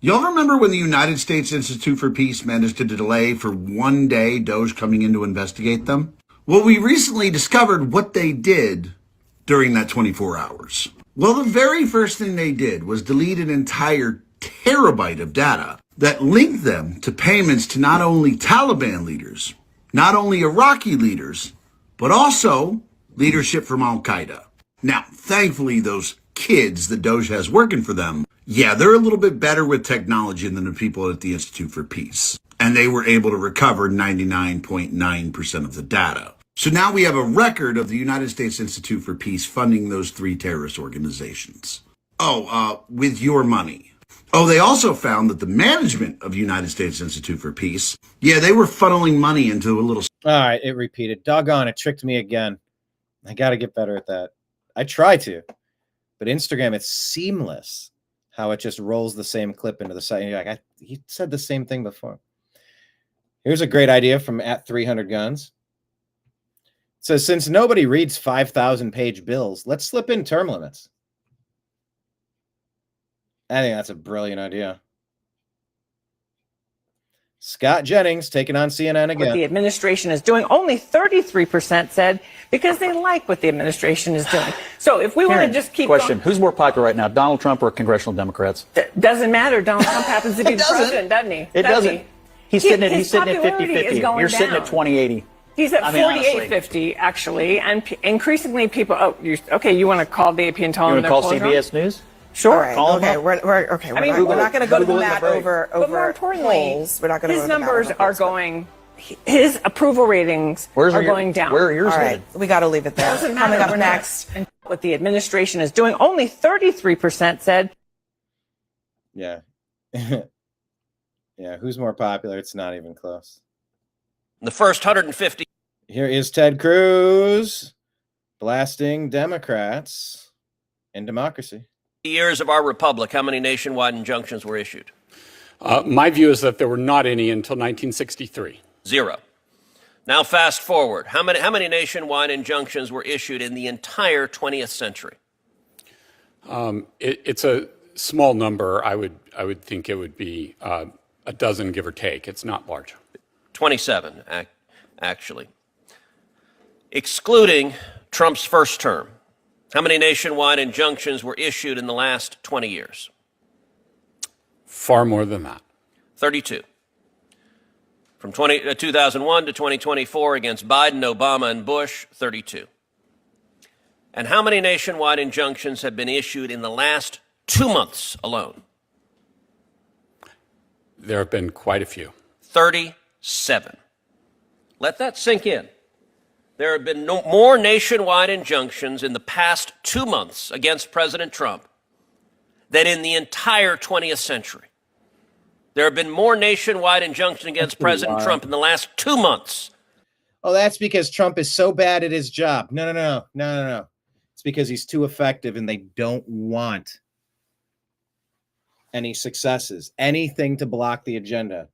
[SPEAKER 7] Y'all remember when the United States Institute for Peace managed to delay for one day Doge coming in to investigate them? Well, we recently discovered what they did during that 24 hours. Well, the very first thing they did was delete an entire terabyte of data that linked them to payments to not only Taliban leaders, not only Iraqi leaders, but also leadership from Al-Qaeda. Now, thankfully, those kids that Doge has working for them, yeah, they're a little bit better with technology than the people at the Institute for Peace. And they were able to recover 99.9% of the data. So now we have a record of the United States Institute for Peace funding those 3 terrorist organizations. With your money. Oh, they also found that the management of United States Institute for Peace, yeah, they were funneling money into a little...
[SPEAKER 1] All right, it repeated. Doggone, it tricked me again. I got to get better at that. I try to. But Instagram, it's seamless how it just rolls the same clip into the site. And you're like, he said the same thing before. Here's a great idea from @300guns. It says, since nobody reads 5,000-page bills, let's slip in term limits. I think that's a brilliant idea. Scott Jennings taking on CNN again.
[SPEAKER 16] What the administration is doing, only 33% said because they like what the administration is doing. So if we want to just keep
[SPEAKER 19] Question, who's more popular right now, Donald Trump or congressional Democrats?
[SPEAKER 16] Doesn't matter. Donald Trump happens to be the president, doesn't he?
[SPEAKER 19] It doesn't. He's sitting at 50-50. You're sitting at 20-80.
[SPEAKER 16] He's at 48-50, actually, and increasingly people. You want to call the AP and tell them
[SPEAKER 19] you want to call CBS News?
[SPEAKER 16] Sure.
[SPEAKER 20] All right, okay, we're not going to go to the mat over
[SPEAKER 16] more importantly,
[SPEAKER 20] polls. We're not going to.
[SPEAKER 16] His numbers are going. His approval ratings are going down.
[SPEAKER 19] Where are yours
[SPEAKER 20] headed? We got to leave it there.
[SPEAKER 16] Coming up next, and what the administration is doing, only 33% said.
[SPEAKER 1] Yeah. Yeah, who's more popular? It's not even close.
[SPEAKER 22] The first 150.
[SPEAKER 1] Here is Ted Cruz blasting Democrats and democracy.
[SPEAKER 22] Years of our republic, how many nationwide injunctions were issued?
[SPEAKER 24] My view is that there were not any until 1963.
[SPEAKER 22] 0. Now fast forward. How many nationwide injunctions were issued in the entire 20th century?
[SPEAKER 24] It's a small number. I would think it would be a dozen, give or take. It's not large.
[SPEAKER 22] 27, actually. Excluding Trump's first term, how many nationwide injunctions were issued in the last 20 years?
[SPEAKER 24] Far more than that.
[SPEAKER 22] 32. From 2001 to 2024 against Biden, Obama, and Bush, 32. And how many nationwide injunctions have been issued in the last 2 months alone?
[SPEAKER 24] There have been quite a few.
[SPEAKER 22] 37. Let that sink in. There have been more nationwide injunctions in the past 2 months against President Trump than in the entire 20th century. There have been more nationwide injunctions against President Trump in the last 2 months.
[SPEAKER 1] Oh, that's because Trump is so bad at his job. No. It's because he's too effective and they don't want any successes, anything to block the agenda.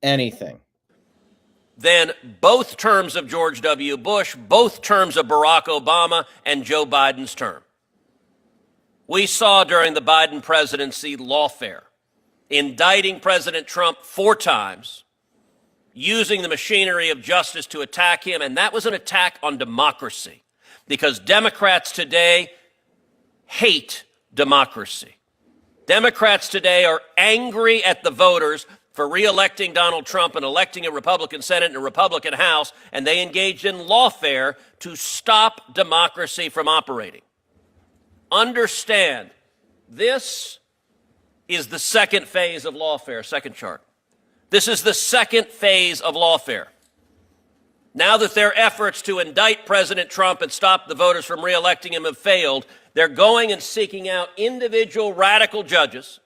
[SPEAKER 1] Anything.
[SPEAKER 22] Then both terms of George W. Bush, both terms of Barack Obama, and Joe Biden's term. We saw during the Biden presidency lawfare, indicting President Trump 4 times, using the machinery of justice to attack him, and that was an attack on democracy, because Democrats today hate democracy. Democrats today are angry at the voters for re-electing Donald Trump and electing a Republican Senate and a Republican House, and they engaged in lawfare to stop democracy from operating. Understand, this is the second phase of lawfare. Second chart. This is the second phase of lawfare. Now that their efforts to indict President Trump and stop the voters from re-electing him have failed, they're going and seeking out individual radical judges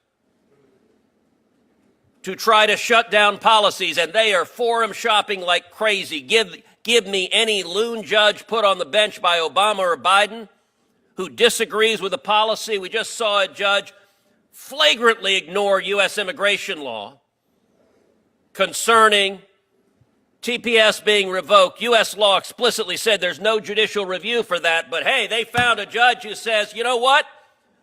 [SPEAKER 22] to try to shut down policies, and they are forum shopping like crazy. Give me any loon judge put on the bench by Obama or Biden who disagrees with a policy. We just saw a judge flagrantly ignore U.S. immigration law concerning TPS being revoked. U.S. law explicitly said there's no judicial review for that, but hey, they found a judge who says, you know what?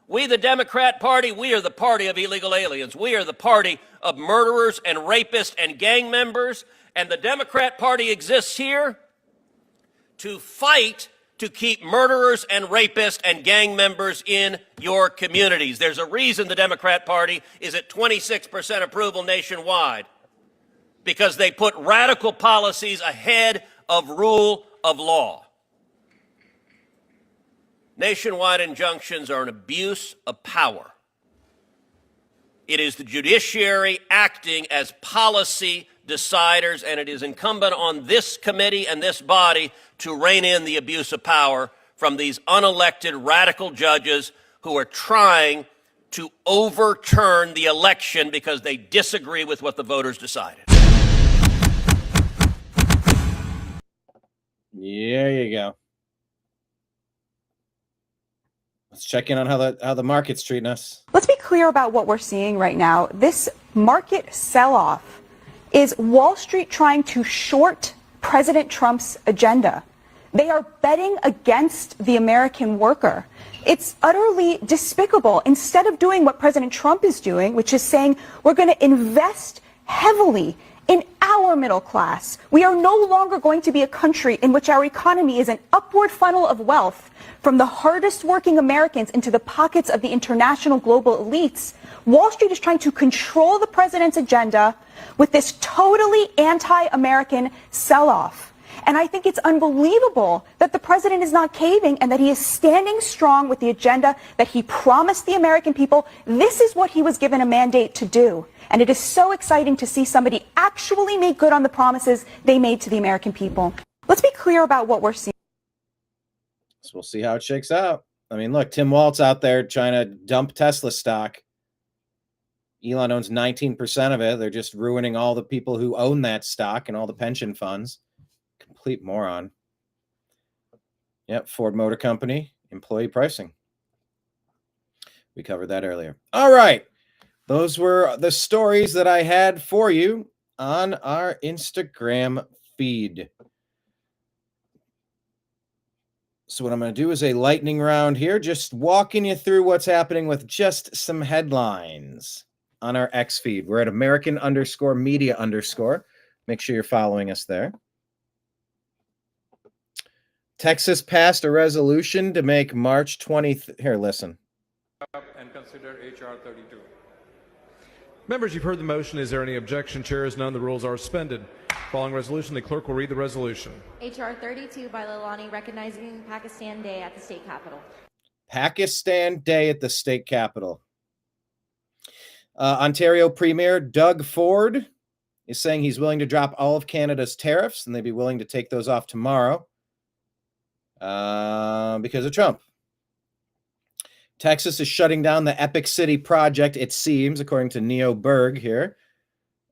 [SPEAKER 22] We, the Democrat Party, we are the party of illegal aliens. We are the party of murderers and rapists and gang members, and the Democrat Party exists here to fight to keep murderers and rapists and gang members in your communities. There's a reason the Democrat Party is at 26% approval nationwide, because they put radical policies ahead of rule of law. Nationwide injunctions are an abuse of power. It is the judiciary acting as policy deciders, and it is incumbent on this committee and this body to rein in the abuse of power from these unelected radical judges who are trying to overturn the election because they disagree with what the voters decided.
[SPEAKER 1] There you go. Let's check in on how the market's treating us.
[SPEAKER 3] Let's be clear about what we're seeing right now. This market sell-off is Wall Street trying to short President Trump's agenda. They are betting against the American worker. It's utterly despicable. Instead of doing what President Trump is doing, which is saying we're going to invest heavily in our middle class. We are no longer going to be a country in which our economy is an upward funnel of wealth from the hardest working Americans into the pockets of the international global elites. Wall Street is trying to control the president's agenda with this totally anti-American sell-off. And I think it's unbelievable that the president is not caving and that he is standing strong with the agenda that he promised the American people. This is what he was given a mandate to do. And it is so exciting to see somebody actually make good on the promises they made to the American people. Let's be clear about what we're seeing.
[SPEAKER 1] So we'll see how it shakes out. I mean, look, Tim Waltz out there trying to dump Tesla stock. Elon owns 19% of it. They're just ruining all the people who own that stock and all the pension funds. Complete moron. Yep, Ford Motor Company, employee pricing. We covered that earlier. All right. Those were the stories that I had for you on our Instagram feed. So what I'm going to do is a lightning round here, just walking you through what's happening with just some headlines on our X feed. We're at American_media_. Make sure you're following us there. Texas passed a resolution to make March 20th. Here, listen.
[SPEAKER 9] And consider HR 32. Members, you've heard the motion. Is there any objection? Chair is none. The rules are suspended. Following resolution, the clerk will read the resolution.
[SPEAKER 13] HR 32 by Leilani recognizing Pakistan Day at the state capitol.
[SPEAKER 1] Pakistan Day at the state capitol. Ontario Premier Doug Ford is saying he's willing to drop all of Canada's tariffs, and they'd be willing to take those off tomorrow because of Trump. Texas is shutting down the Epic City project, it seems, according to Neo Berg here.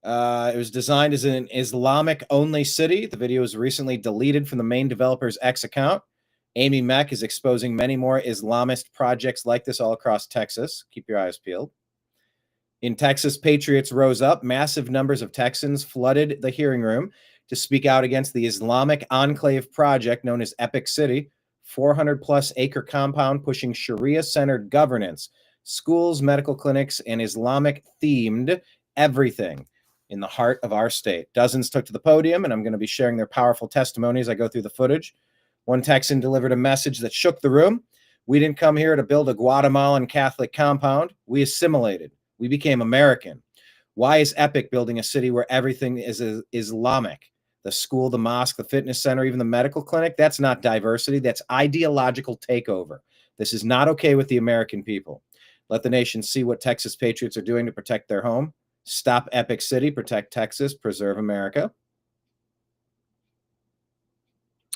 [SPEAKER 1] It was designed as an Islamic-only city. The video was recently deleted from the main developer's X account. Amy Meck is exposing many more Islamist projects like this all across Texas. Keep your eyes peeled. In Texas, patriots rose up. Massive numbers of Texans flooded the hearing room to speak out against the Islamic enclave project known as Epic City, 400-plus acre compound pushing Sharia-centered governance, schools, medical clinics, and Islamic-themed everything in the heart of our state. Dozens took to the podium, and I'm going to be sharing their powerful testimony as I go through the footage. One Texan delivered a message that shook the room. We didn't come here to build a Guatemalan Catholic compound. We assimilated. We became American. Why is Epic building a city where everything is Islamic? The school, the mosque, the fitness center, even the medical clinic, that's not diversity. That's ideological takeover. This is not okay with the American people. Let the nation see what Texas patriots are doing to protect their home. Stop Epic City, protect Texas, preserve America.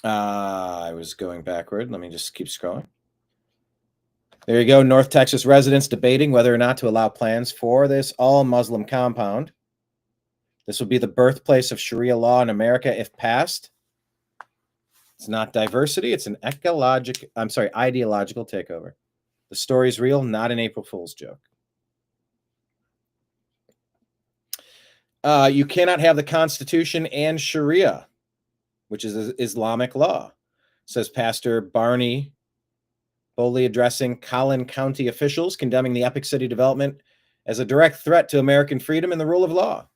[SPEAKER 1] I was going backward. Let me just keep scrolling. There you go. North Texas residents debating whether or not to allow plans for this all-Muslim compound. This will be the birthplace of Sharia law in America if passed. It's not diversity. It's an ideological takeover. The story's real, not an April Fool's joke. You cannot have the Constitution and Sharia, which is Islamic law, says Pastor Barney, boldly addressing Collin County officials, condemning the Epic City development as a direct threat to American freedom and the rule of law.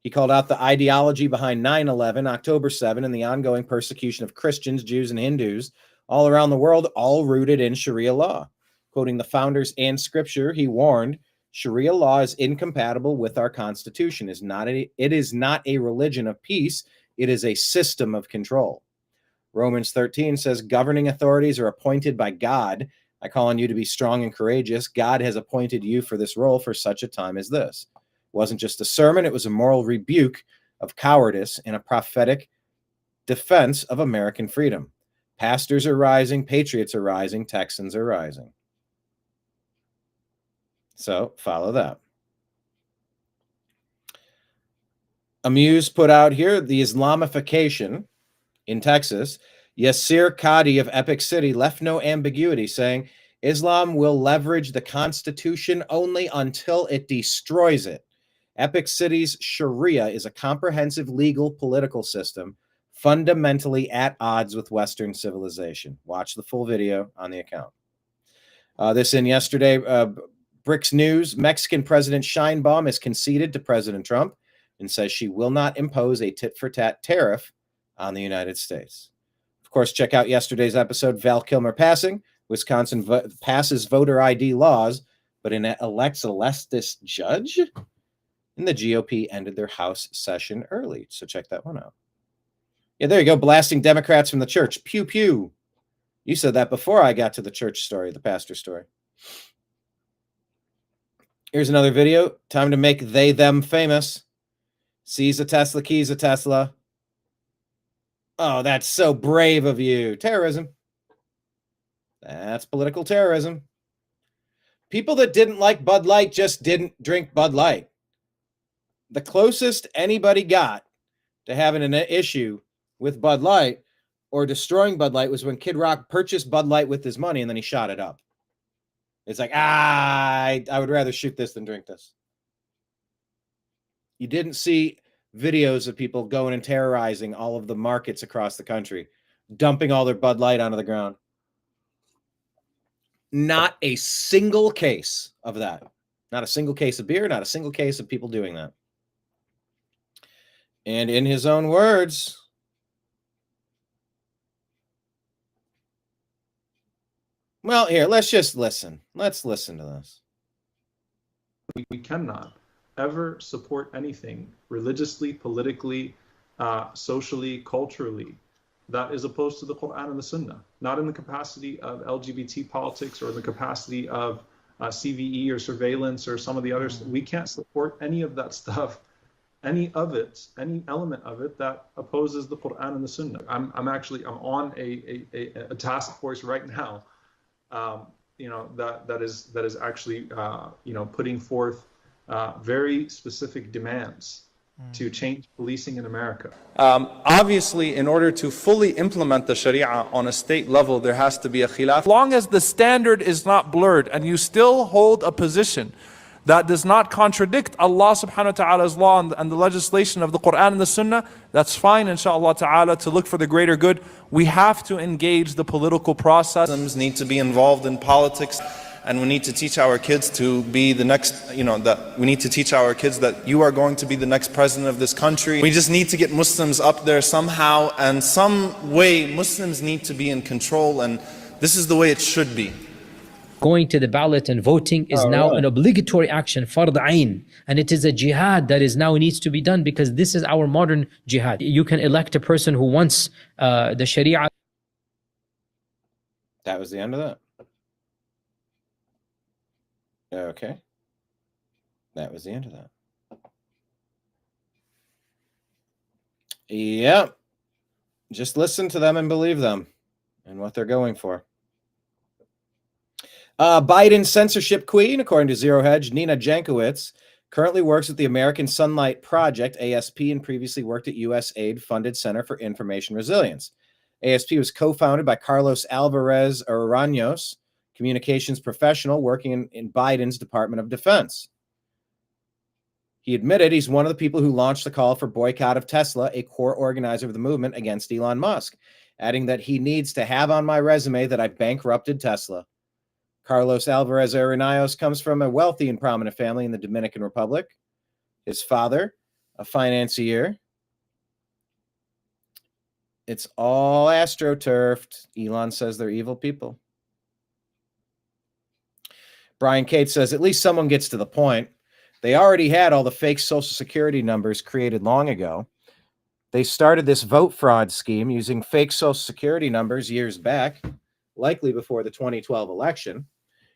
[SPEAKER 1] He called out the ideology behind 9/11, October 7, and the ongoing persecution of Christians, Jews, and Hindus all around the world, all rooted in Sharia law. Quoting the founders and scripture, he warned, Sharia law is incompatible with our Constitution. It is not a religion of peace. It is a system of control. Romans 13 says, governing authorities are appointed by God. I call on you to be strong and courageous. God has appointed you for this role for such a time as this. It wasn't just a sermon. It was a moral rebuke of cowardice and a prophetic defense of American freedom. Pastors are rising. Patriots are rising. Texans are rising. So follow that. Amuse put out here the Islamification in Texas. Yasir Qadi of Epic City left no ambiguity, saying Islam will leverage the Constitution only until it destroys it. Epic City's Sharia is a comprehensive legal political system fundamentally at odds with Western civilization. Watch the full video on the account. This in yesterday, Bricks News, Mexican President Sheinbaum has conceded to President Trump and says she will not impose a tit-for-tat tariff on the United States. Of course, check out yesterday's episode, Val Kilmer passing. Wisconsin passes voter ID laws, but elects a leftist judge? And the GOP ended their House session early. So check that one out. Yeah, there you go. Blasting Democrats from the church. Pew, pew. You said that before I got to the church story, the pastor story. Here's another video. Time to make they, them famous. Seize a Tesla, keys a Tesla. Oh, that's so brave of you. Terrorism. That's political terrorism. People that didn't like Bud Light just didn't drink Bud Light. The closest anybody got to having an issue with Bud Light or destroying Bud Light was when Kid Rock purchased Bud Light with his money and then he shot it up. It's like, I would rather shoot this than drink this. You didn't see videos of people going and terrorizing all of the markets across the country, dumping all their Bud Light onto the ground. Not a single case of that. Not a single case of beer, not a single case of people doing that. And in his own words, well, here, let's just listen. Let's listen to this.
[SPEAKER 4] We cannot ever support anything religiously, politically, socially, culturally that is opposed to the Quran and the Sunnah. Not in the capacity of LGBT politics or in the capacity of CVE or surveillance or some of the others. We can't support any of that stuff, any of it, any element of it that opposes the Quran and the Sunnah. I'm on a task force right now, that is actually putting forth very specific demands to change policing in America.
[SPEAKER 5] Obviously, in order to fully implement the Sharia on a state level, there has to be a khilaf. As long as the standard is not blurred and you still hold a position that does not contradict Allah subhanahu wa ta'ala's law and the legislation of the Quran and the Sunnah, that's fine, inshallah ta'ala, to look for the greater good. We have to engage the political process. Muslims need to be involved in politics, and we need to teach our kids to be the next, we need to teach our kids that you are going to be the next president of this country. We just need to get Muslims up there somehow, and some way Muslims need to be in control, and this is the way it should be.
[SPEAKER 21] Going to the ballot and voting is now an obligatory action, fard ayn, and it is a jihad that is now needs to be done because this is our modern jihad. You can elect a person who wants the Sharia.
[SPEAKER 1] That was the end of that. Okay. That was the end of that. Yeah. Just listen to them and believe them and what they're going for. Biden censorship queen, according to Zero Hedge, Nina Jankowicz, currently works at the American Sunlight Project, ASP, and previously worked at USAID-funded Center for Information Resilience. ASP was co-founded by Carlos Alvarez Araños, communications professional working in Biden's Department of Defense. He admitted he's one of the people who launched the call for boycott of Tesla, a core organizer of the movement against Elon Musk, adding that he needs to have on my resume that I bankrupted Tesla. Carlos Alvarez Arenayos comes from a wealthy and prominent family in the Dominican Republic. His father, a financier. It's all astroturfed. Elon says they're evil people. Brian Cates says, at least someone gets to the point. They already had all the fake Social Security numbers created long ago. They started this vote fraud scheme using fake Social Security numbers years back, likely before the 2012 election.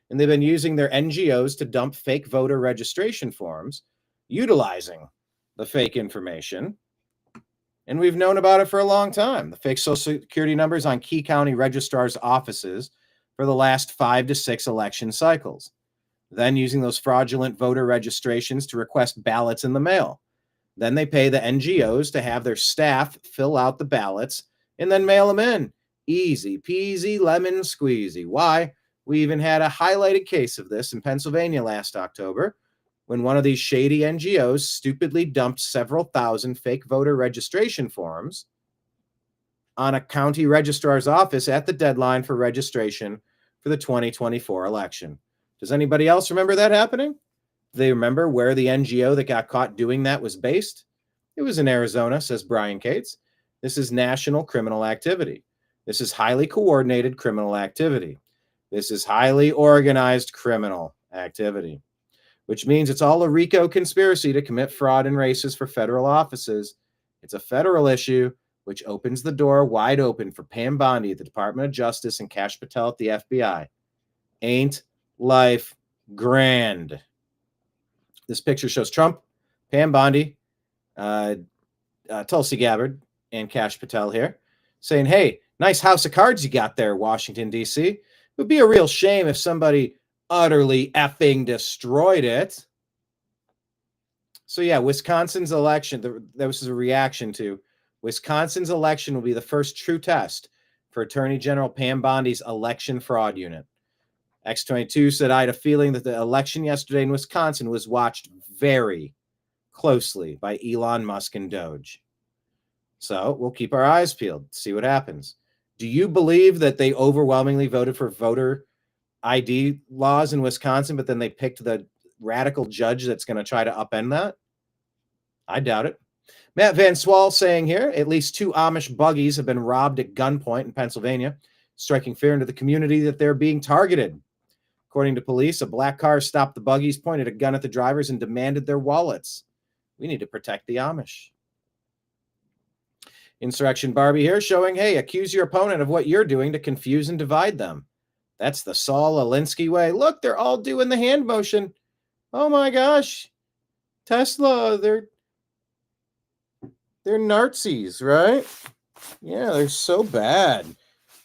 [SPEAKER 1] And they've been using their NGOs to dump fake voter registration forms, utilizing the fake information. And we've known about it for a long time. The fake Social Security numbers on key county registrars' offices for the last 5 to 6 election cycles. Then using those fraudulent voter registrations to request ballots in the mail. Then they pay the NGOs to have their staff fill out the ballots and then mail them in. Easy peasy lemon squeezy. Why? We even had a highlighted case of this in Pennsylvania last October when one of these shady NGOs stupidly dumped several thousand fake voter registration forms on a county registrar's office at the deadline for registration for the 2024 election. Does anybody else remember that happening? Do they remember where the NGO that got caught doing that was based? It was in Arizona, says Brian Cates. This is national criminal activity. This is highly coordinated criminal activity. This is highly organized criminal activity, which means it's all a RICO conspiracy to commit fraud and races for federal offices. It's a federal issue, which opens the door wide open for Pam Bondi at the Department of Justice and Kash Patel at the FBI. Ain't life grand? This picture shows Trump, Pam Bondi, Tulsi Gabbard, and Kash Patel here saying, hey, nice house of cards you got there, Washington, D.C. It would be a real shame if somebody utterly effing destroyed it. So yeah, Wisconsin's election, that was a reaction to Wisconsin's election will be the first true test for Attorney General Pam Bondi's election fraud unit. X22 said, I had a feeling that the election yesterday in Wisconsin was watched very closely by Elon Musk and Doge. So we'll keep our eyes peeled, see what happens. Do you believe that they overwhelmingly voted for voter ID laws in Wisconsin, but then they picked the radical judge that's going to try to upend that? I doubt it. Matt Van Swal saying here, at least 2 Amish buggies have been robbed at gunpoint in Pennsylvania, striking fear into the community that they're being targeted. According to police, a black car stopped the buggies, pointed a gun at the drivers, and demanded their wallets. We need to protect the Amish. Insurrection Barbie here showing, hey, accuse your opponent of what you're doing to confuse and divide them. That's the Saul Alinsky way. Look, they're all doing the hand motion. Oh my gosh. Tesla, they're Nazis, right? Yeah, they're so bad.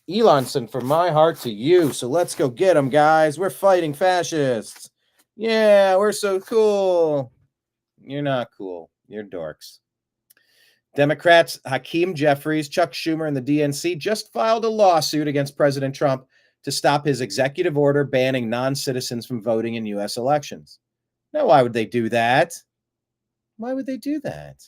[SPEAKER 1] Elonson, from my heart to you. So let's go get them, guys. We're fighting fascists. Yeah, we're so cool. You're not cool. You're dorks. Democrats Hakeem Jeffries, Chuck Schumer, and the DNC just filed a lawsuit against President Trump to stop his executive order banning non-citizens from voting in U.S. elections. Now, why would they do that? Why would they do that?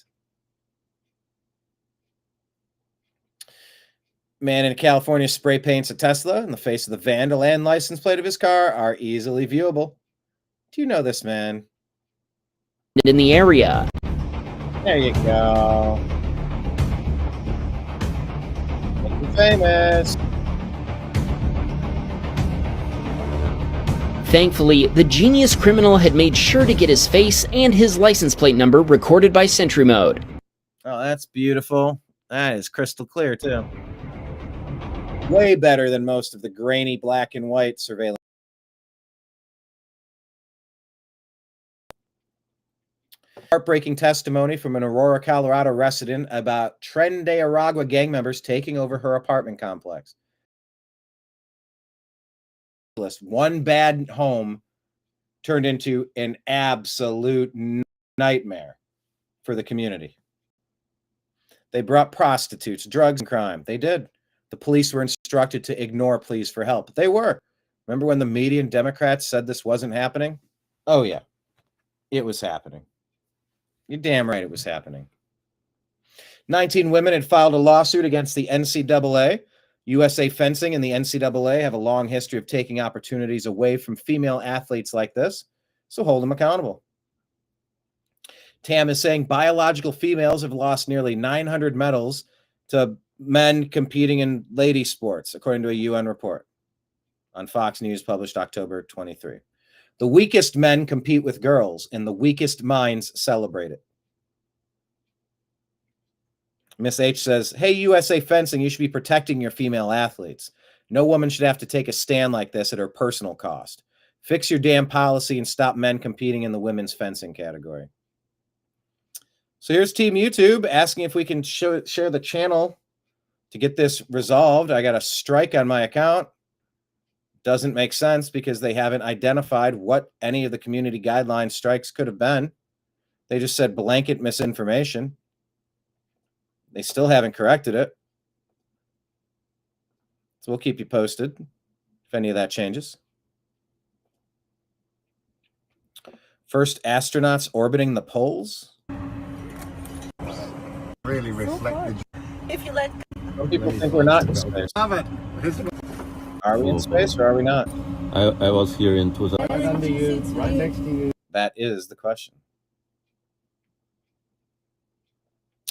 [SPEAKER 1] Man in California spray paints a Tesla in the face of the vandal and license plate of his car are easily viewable. Do you know this man?
[SPEAKER 8] In the area.
[SPEAKER 1] There you go. Make you famous.
[SPEAKER 8] Thankfully, the genius criminal had made sure to get his face and his license plate number recorded by Sentry Mode.
[SPEAKER 1] Oh, that's beautiful. That is crystal clear, too. Way better than most of the grainy black and white surveillance. Heartbreaking testimony from an Aurora, Colorado resident about Tren de Aragua gang members taking over her apartment complex. One bad home turned into an absolute nightmare for the community. They brought prostitutes, drugs, and crime. They did. The police were instructed to ignore pleas for help. They were. Remember when the media and Democrats said this wasn't happening? Oh, yeah. It was happening. You're damn right it was happening. 19 women had filed a lawsuit against the NCAA. USA Fencing and the NCAA have a long history of taking opportunities away from female athletes like this, so hold them accountable. TAM is saying biological females have lost nearly 900 medals to men competing in lady sports, according to a UN report on Fox News published October 23. The weakest men compete with girls, and the weakest minds celebrate it. Miss H says, hey, USA Fencing, you should be protecting your female athletes. No woman should have to take a stand like this at her personal cost. Fix your damn policy and stop men competing in the women's fencing category. So here's Team YouTube asking if we can share the channel to get this resolved. I got a strike on my account. Doesn't make sense because they haven't identified what any of the community guideline strikes could have been. They just said blanket misinformation. They still haven't corrected it. So we'll keep you posted if any of that changes. First astronauts orbiting the poles.
[SPEAKER 10] Really reflected.
[SPEAKER 20] If you let
[SPEAKER 1] Some people think we're not in space. Are we in space or are we not?
[SPEAKER 10] I was here in 2000.
[SPEAKER 20] Right under you, right next to you.
[SPEAKER 1] That is the question.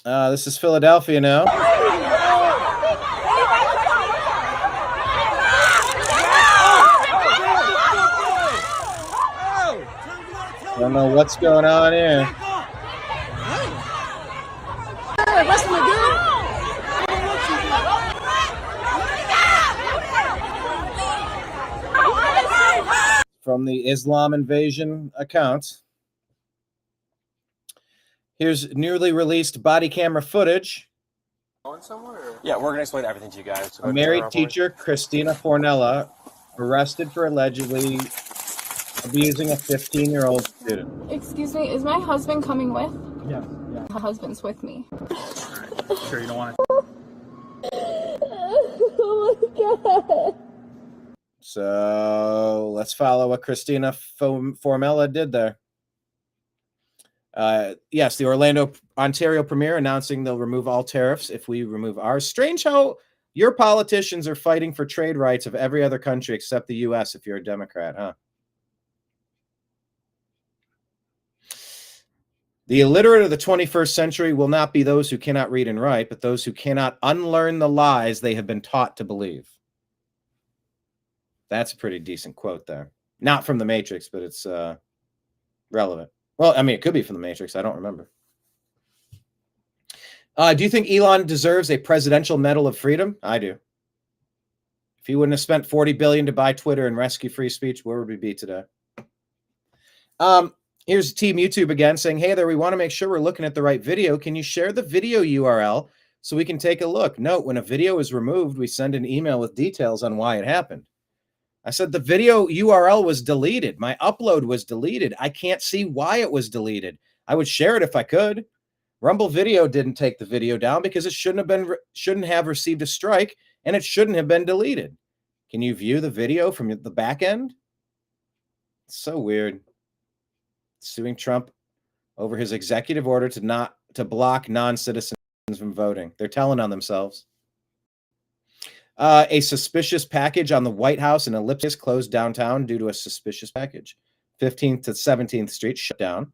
[SPEAKER 1] This is Philadelphia now. I don't know what's going on here. From the Islam Invasion account. Here's newly released body camera footage.
[SPEAKER 12] Yeah, we're going to explain everything to you guys.
[SPEAKER 1] A married teacher, Christina Fornella, arrested for allegedly abusing a 15-year-old student.
[SPEAKER 17] Excuse me, is my husband coming with?
[SPEAKER 11] Yeah.
[SPEAKER 17] My husband's with me.
[SPEAKER 11] Sure, you don't want
[SPEAKER 17] Oh my god.
[SPEAKER 1] So let's follow what Christina Formella did there. Yes, the Orlando, Ontario Premier announcing they'll remove all tariffs if we remove ours. Strange how your politicians are fighting for trade rights of every other country except the U.S. if you're a Democrat, huh? The illiterate of the 21st century will not be those who cannot read and write, but those who cannot unlearn the lies they have been taught to believe. That's a pretty decent quote there. Not from The Matrix, but it's relevant. Well, I mean, it could be from The Matrix. I don't remember. Do you think Elon deserves a presidential medal of freedom? I do. If he wouldn't have spent $40 billion to buy Twitter and rescue free speech, where would we be today? Here's Team YouTube again saying, hey there, we want to make sure we're looking at the right video. Can you share the video URL so we can take a look? Note, when a video is removed, we send an email with details on why it happened. I said the video URL was deleted. My upload was deleted. I can't see why it was deleted. I would share it if I could. Rumble Video didn't take the video down because it shouldn't have received a strike, and it shouldn't have been deleted. Can you view the video from the back end? It's so weird. Suing Trump over his executive order to block non-citizens from voting. They're telling on themselves. A suspicious package on the White House in Ellipsis closed downtown due to a suspicious package. 15th to 17th Street shut down.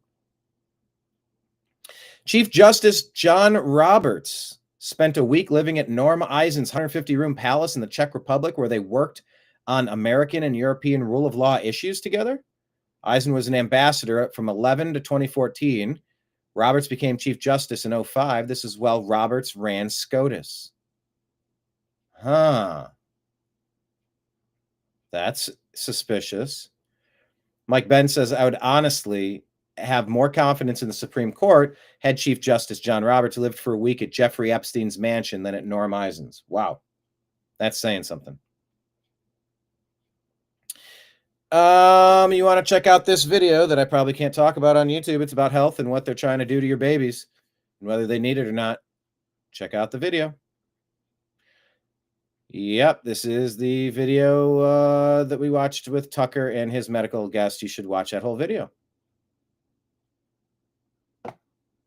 [SPEAKER 1] Chief Justice John Roberts spent a week living at Norm Eisen's 150-room palace in the Czech Republic, where they worked on American and European rule of law issues together. Eisen was an ambassador from 2011 to 2014. Roberts became Chief Justice in 2005. This is while Roberts ran SCOTUS. Huh. That's suspicious. Mike Ben says, I would honestly have more confidence in the Supreme Court had Chief Justice John Roberts lived for a week at Jeffrey Epstein's mansion than at Norm Eisen's. Wow. That's saying something. You want to check out this video that I probably can't talk about on YouTube. It's about health and what they're trying to do to your babies and whether they need it or not. Check out the video. Yep, this is the video that we watched with Tucker and his medical guest. You should watch that whole video.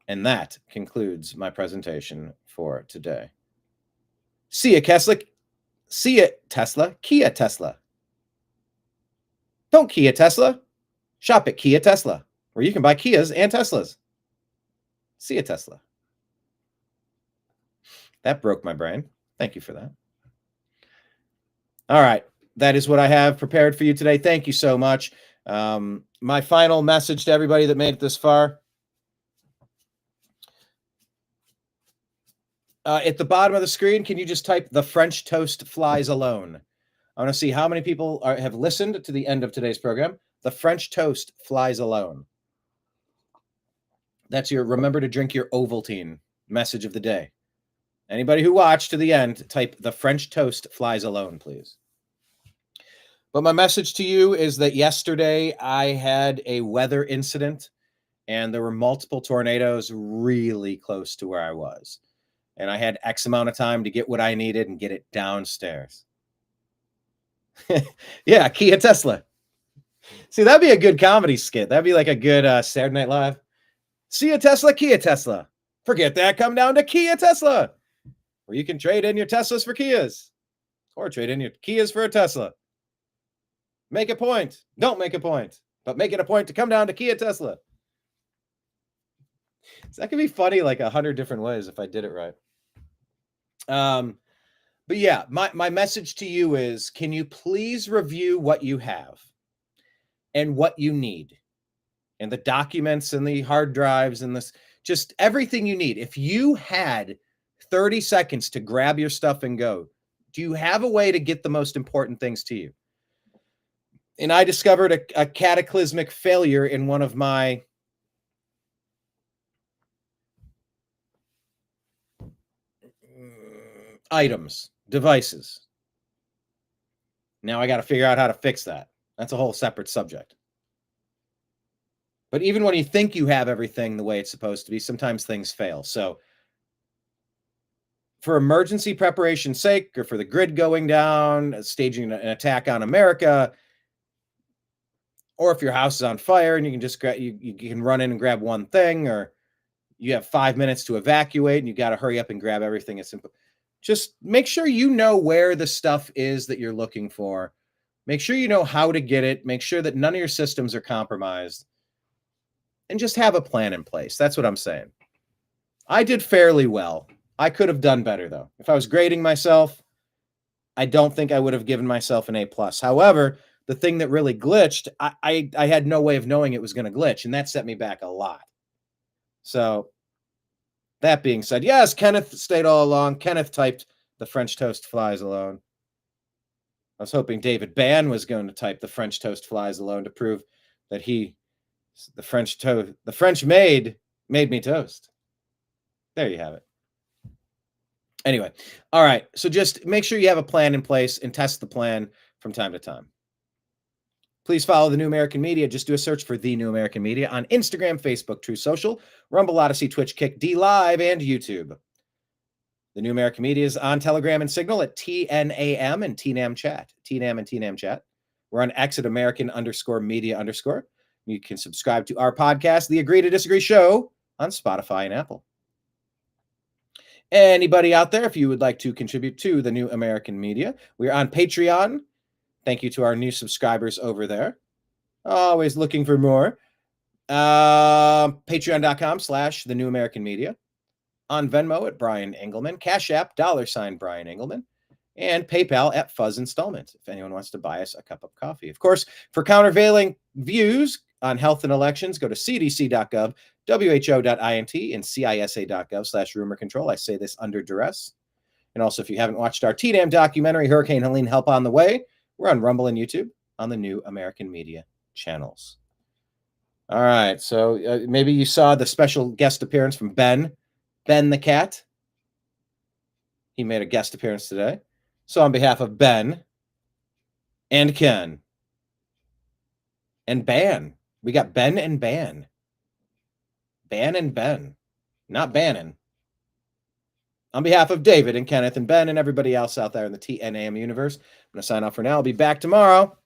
[SPEAKER 1] And that concludes my presentation for today. See ya, Tesla. See ya, Tesla. Kia Tesla. Don't Kia Tesla. Shop at Kia Tesla, where you can buy Kias and Teslas. See ya, Tesla. That broke my brain. Thank you for that. All right. That is what I have prepared for you today. Thank you so much. My final message to everybody that made it this far. At the bottom of the screen, can you just type "the French toast flies alone"? I want to see how many people have listened to the end of today's program. The French toast flies alone. That's your remember to drink your Ovaltine message of the day. Anybody who watched to the end, type "the French toast flies alone," please. But my message to you is that yesterday I had a weather incident and there were multiple tornadoes really close to where I was. And I had X amount of time to get what I needed and get it downstairs. Yeah, Kia Tesla. See, that'd be a good comedy skit. That'd be like a good Saturday Night Live. See ya, Tesla, Kia Tesla. Forget that. Come down to Kia Tesla, where you can trade in your Teslas for Kias. Or trade in your Kias for a Tesla. Make a point. Don't make a point. But make it a point to come down to Kia Tesla. So that could be funny like 100 different ways if I did it right. But yeah, my message to you is, can you please review what you have and what you need and the documents and the hard drives and this, just everything you need. If you had 30 seconds to grab your stuff and go, do you have a way to get the most important things to you? And I discovered a cataclysmic failure in one of my items, devices. Now I got to figure out how to fix that. That's a whole separate subject. But even when you think you have everything the way it's supposed to be, sometimes things fail. So for emergency preparation's sake, or for the grid going down, staging an attack on America, or if your house is on fire and you can just you can run in and grab one thing, or you have 5 minutes to evacuate and you got to hurry up and grab everything. It's simple. Just make sure you know where the stuff is that you're looking for. Make sure you know how to get it. Make sure that none of your systems are compromised. And just have a plan in place. That's what I'm saying. I did fairly well. I could have done better, though. If I was grading myself, I don't think I would have given myself an A+. However, the thing that really glitched, I had no way of knowing it was going to glitch, and that set me back a lot. So that being said, yes, Kenneth stayed all along. Kenneth typed "the French toast flies alone." I was hoping David Bann was going to type "the French toast flies alone" to prove that the French made me toast. There you have it. Anyway, all right. So just make sure you have a plan in place and test the plan from time to time. Please follow The New American Media. Just do a search for The New American Media on Instagram, Facebook, True Social, Rumble, Odyssey, Twitch, Kick, D Live, and YouTube. The New American Media is on Telegram and Signal at TNAM and TNAM Chat. TNAM and TNAM Chat. We're on X at American_media_. You can subscribe to our podcast, The Agree to Disagree Show, on Spotify and Apple. Anybody out there, if you would like to contribute to The New American Media, we're on Patreon. Thank you to our new subscribers over there. Always looking for more. Patreon.com/The New American Media. On Venmo at Brian Engelman. Cash App, $ Brian Engelman. And PayPal at Fuzz Installment, if anyone wants to buy us a cup of coffee. Of course, for countervailing views on health and elections, go to cdc.gov, who.int, and cisa.gov/rumor control. I say this under duress. And also, if you haven't watched our TNAM documentary, Hurricane Helene, Help on the Way, we're on Rumble and YouTube on the New American Media channels. All right. So maybe you saw the special guest appearance from Ben the cat. He made a guest appearance today. So on behalf of Ben and Ken and Ban, we got Ben and Ban. Ban and Ben, not Bannon. On behalf of David and Kenneth and Ben and everybody else out there in the TNAM universe, I'm going to sign off for now. I'll be back tomorrow.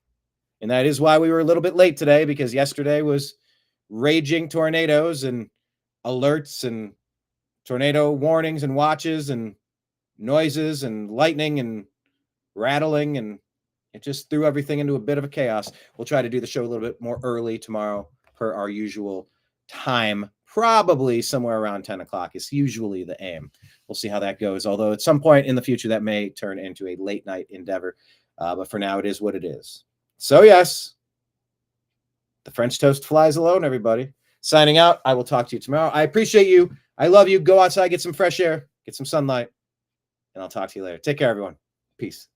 [SPEAKER 1] And that is why we were a little bit late today, because yesterday was raging tornadoes and alerts and tornado warnings and watches and noises and lightning and rattling, and it just threw everything into a bit of a chaos. We'll try to do the show a little bit more early tomorrow per our usual time. Probably somewhere around 10 o'clock is usually the aim. We'll see how that goes. Although at some point in the future, that may turn into a late night endeavor. But for now, it is what it is. So yes, the French toast flies alone, everybody. Signing out. I will talk to you tomorrow. I appreciate you. I love you. Go outside, get some fresh air, get some sunlight, and I'll talk to you later. Take care, everyone. Peace.